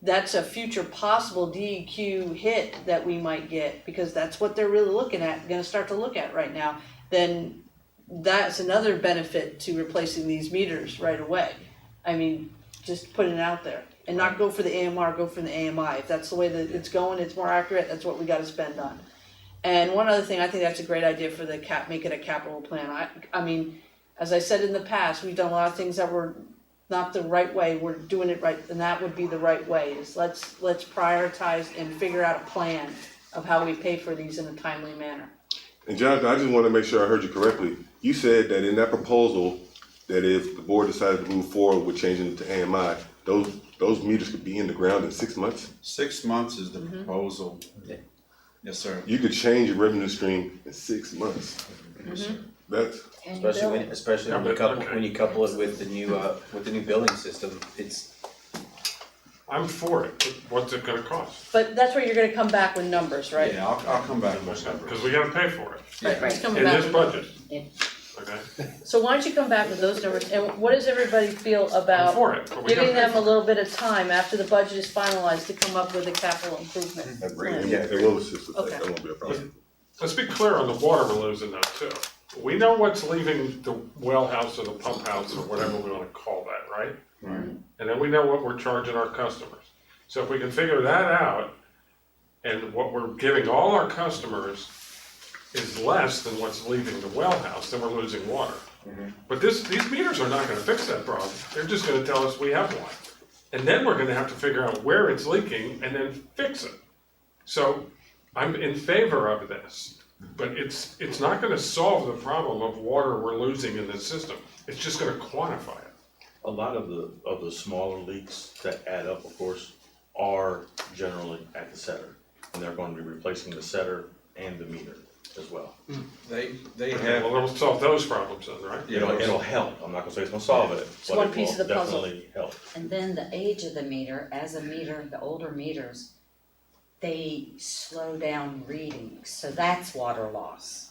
that's a future possible DEQ hit that we might get, because that's what they're really looking at, gonna start to look at right now. Then that's another benefit to replacing these meters right away. I mean, just putting it out there, and not go for the AMR, go for the AMI. If that's the way that it's going, it's more accurate, that's what we gotta spend on. And one other thing, I think that's a great idea for the make it a capital plan. I mean, as I said in the past, we've done a lot of things that were not the right way, we're doing it right, and that would be the right way, is let's prioritize and figure out a plan of how we pay for these in a timely manner. And Jonathan, I just wanna make sure I heard you correctly. You said that in that proposal, that if the board decided to move forward with changing it to AMI, those meters could be in the ground in 6 months? 6 months is the proposal. Yes, sir. You could change your revenue stream in 6 months. That's, Especially when you couple it with the new billing system, it's. I'm for it, but what's it gonna cost? But that's where you're gonna come back with numbers, right? Yeah, I'll come back with those numbers. Because we gotta pay for it, Right, coming in back this with- budget, Yeah. okay? So why don't you come back with those numbers, and what does everybody feel I'm about for it, but we gotta giving pay them a for it. little bit of time after the budget is finalized to come up with a capital improvement plan? yeah, it will assist with that, Okay. that won't be a problem. Let's be clear on the water we're losing though too. We know what's leaving the well house or the pump house or whatever we wanna call that, right? Right. And then we know what we're charging our customers. So if we can figure that out, and what we're giving all our customers is less than what's leaving the well house, then we're losing water. But these meters are not gonna fix that problem, they're just gonna tell us we have one. And then we're gonna have to figure out where it's leaking and then fix it. So I'm in favor of this, but it's not gonna solve the problem of water we're losing in the system, it's just gonna quantify it. A lot of the smaller leaks that add up, of course, are generally at the setter. And they're going to be replacing the setter and the meter as well. They Okay, have, well, it'll solve those problems then, right? It'll help, I'm not gonna say it's gonna solve it, It's but one it piece of will the puzzle. definitely help. And then the age of the meter, as a meter, the older meters, they slow down readings, so that's water loss.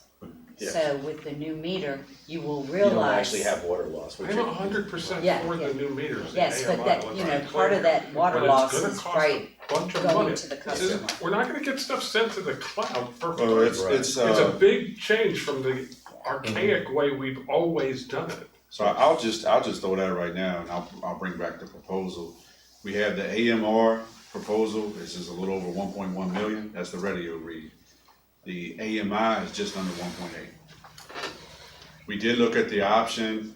Yeah. So with the new meter, you will You realize. don't actually have water loss, which I'm 100% Yeah, for yeah. the new meters. Yes, but AMI, that, let's you be know, clear part of here. that water But it's loss gonna is cost right a bunch of going money. to the This is- customer. We're not gonna get stuff sent to the cloud for well, free. it's, It's a big change from the archaic way we've always done it. so I'll just throw that right now, and I'll bring back the proposal. We have the AMR proposal, this is a little over 1.1 million, that's the radio read. The AMI is just under 1.8. We did look at the option,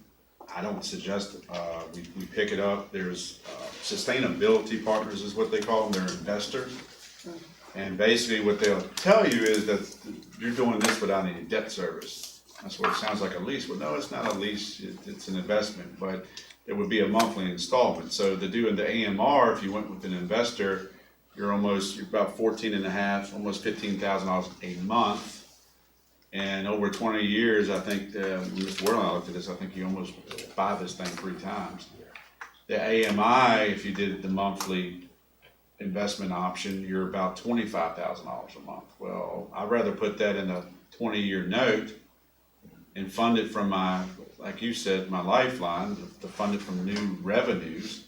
I don't suggest, we pick it up, there's, sustainability partners is what they call them, they're investors. And basically what they'll tell you is that you're doing this without any debt service. That's what it sounds like, a lease. Well, no, it's not a lease, it's an investment, but it would be a monthly installment. So to do the AMR, if you went with an investor, you're about 14 and a half, almost $15,000 a month. And over 20 years, I think, Mr. Worland, I looked at this, I think you almost buy this thing 3 times. The AMI, if you did the monthly investment option, you're about $25,000 a month. Well, I'd rather put that in a 20-year note and fund it from my, like you said, my lifeline, to fund it from new revenues,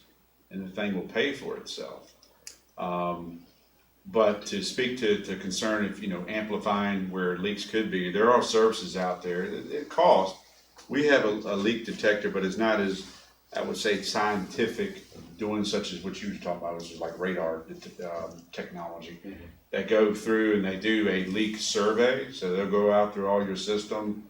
and the thing will pay for itself. But to speak to concern of, amplifying where leaks could be, there are services out there, it costs. We have a leak detector, but it's not as, I would say, scientific, doing such as what you were talking about, which is like radar technology. That go through and they do a leak survey, so they'll go out through all your system,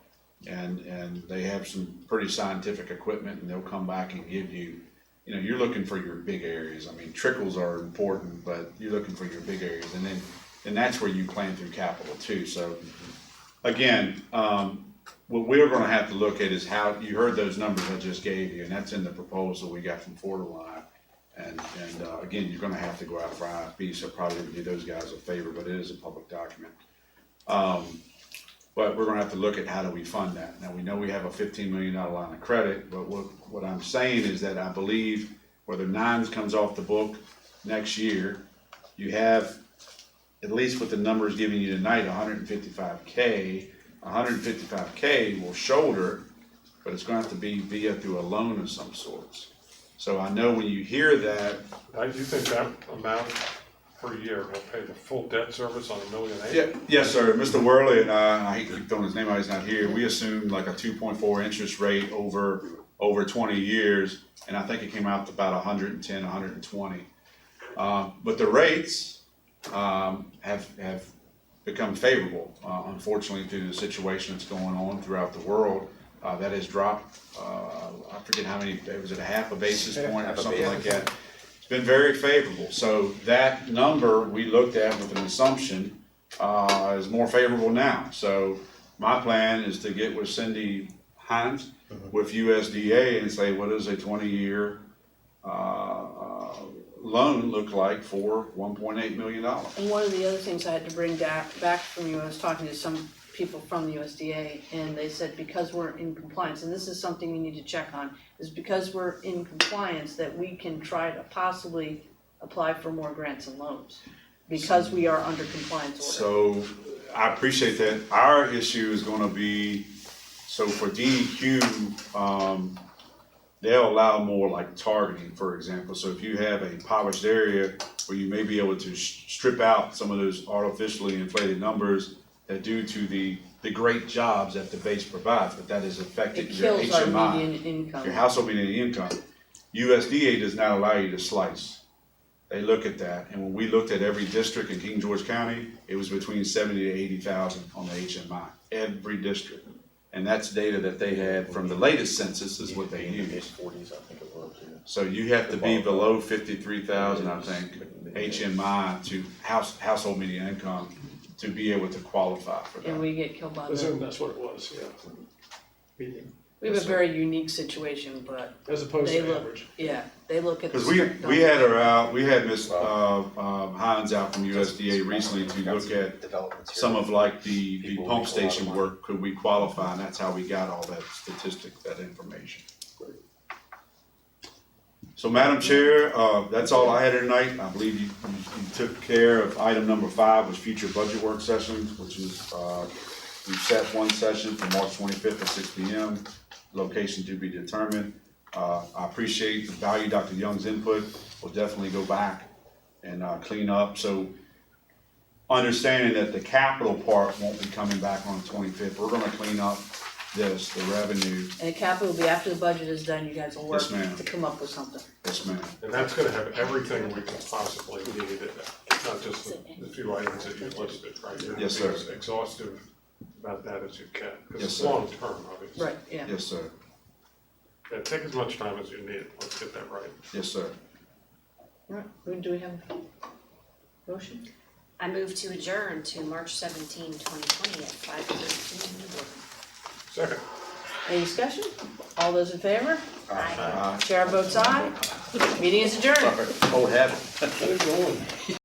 and they have some pretty scientific equipment, and they'll come back and give you, you're looking for your big areas. I mean, trickles are important, but you're looking for your big areas, and then that's where you plan through capital too. So again, what we're gonna have to look at is how, you heard those numbers I just gave you, and that's in the proposal we got from Fortiline. And again, you're gonna have to go out for IFB, so probably do those guys a favor, but it is a public document. But we're gonna have to look at how do we fund that. Now, we know we have a $15 million line of credit, but what I'm saying is that I believe whether Nines comes off the book next year, you have, at least with the numbers giving you tonight, $155K 155K will shoulder, but it's gonna have to be via through a loan of some sorts. So I know when you hear that, You think that amount per year will pay the full debt service on $1.8 million? yeah, yes, sir, Mr. Worley and I hate to keep throwing his name out, he's not here, we assumed like a 2.4 interest rate over 20 years, and I think it came out to about 110, 120. But the rates, have become favorable, unfortunately, due to the situation that's going on throughout the world. That has dropped, I forget how many, was it a half a basis point or something like that? It's been very favorable, so that number we looked at with an assumption, is more favorable now. So my plan is to get with Cindy Hines with USDA and say, what does a 20-year, loan look like for $1.8 million? And one of the other things I had to bring back from you, I was talking to some people from the USDA, and they said because we're in compliance, and this is something you need to check on, is because we're in compliance that we can try to possibly apply for more grants and loans, because we are under compliance order. So I appreciate that. Our issue is gonna be, so for DEQ, they'll allow more like targeting, for example. So if you have a impoverished area where you may be able to strip out some of those artificially inflated numbers that due to the great jobs that the base provides, but that has affected It your kills our HMI, median income. your household median income. USDA does not allow you to slice. They look at that, and when we looked at every district in King George County, it was between 70 to 80,000 on the HMI, every district. And that's data that they had from the latest census is what they used. Mid-40s, I think it was, yeah. So you have to be below 53,000, I think, HMI to household median income to be able to qualify for And that. we get killed by I assume that. that's what it was, yeah. Median, We have a very unique situation, but as opposed they to look, average. yeah, they look at the. Because we strict had numbers. her out, we had Ms. Hines out from USDA recently to look at Developments here. some of like the People pump make a lot of station money. work, could we qualify, and that's how we got all that statistic, that information. So Madam Chair, that's all I had tonight. I believe you took care of item number 5, was future budget work sessions, which is, we've set one session for March 25th at 6 p.m., location to be determined. I appreciate the value Dr. Young's input. We'll definitely go back and clean up. So understanding that the capital part won't be coming back on the 25th, we're gonna clean up this, the revenue. And capital will be after the budget is done, you guys will work Yes, ma'am. to come up with something. Yes, ma'am. And that's gonna have everything we can possibly need, not just the few items that you listed, right? You're gonna Yes, be sir. as exhaustive about that as you can, because Yes, it's sir. long-term, obviously. Right, yeah. Yes, sir. Yeah, take as much time as you need, let's get that right. Yes, sir. Right, do we have a motion? I move to adjourn to March 17, 2020 at 5:13. Second. Any discussion? All those in favor? Aye. Chair votes aye. Meeting is adjourned. Old habit. Good going.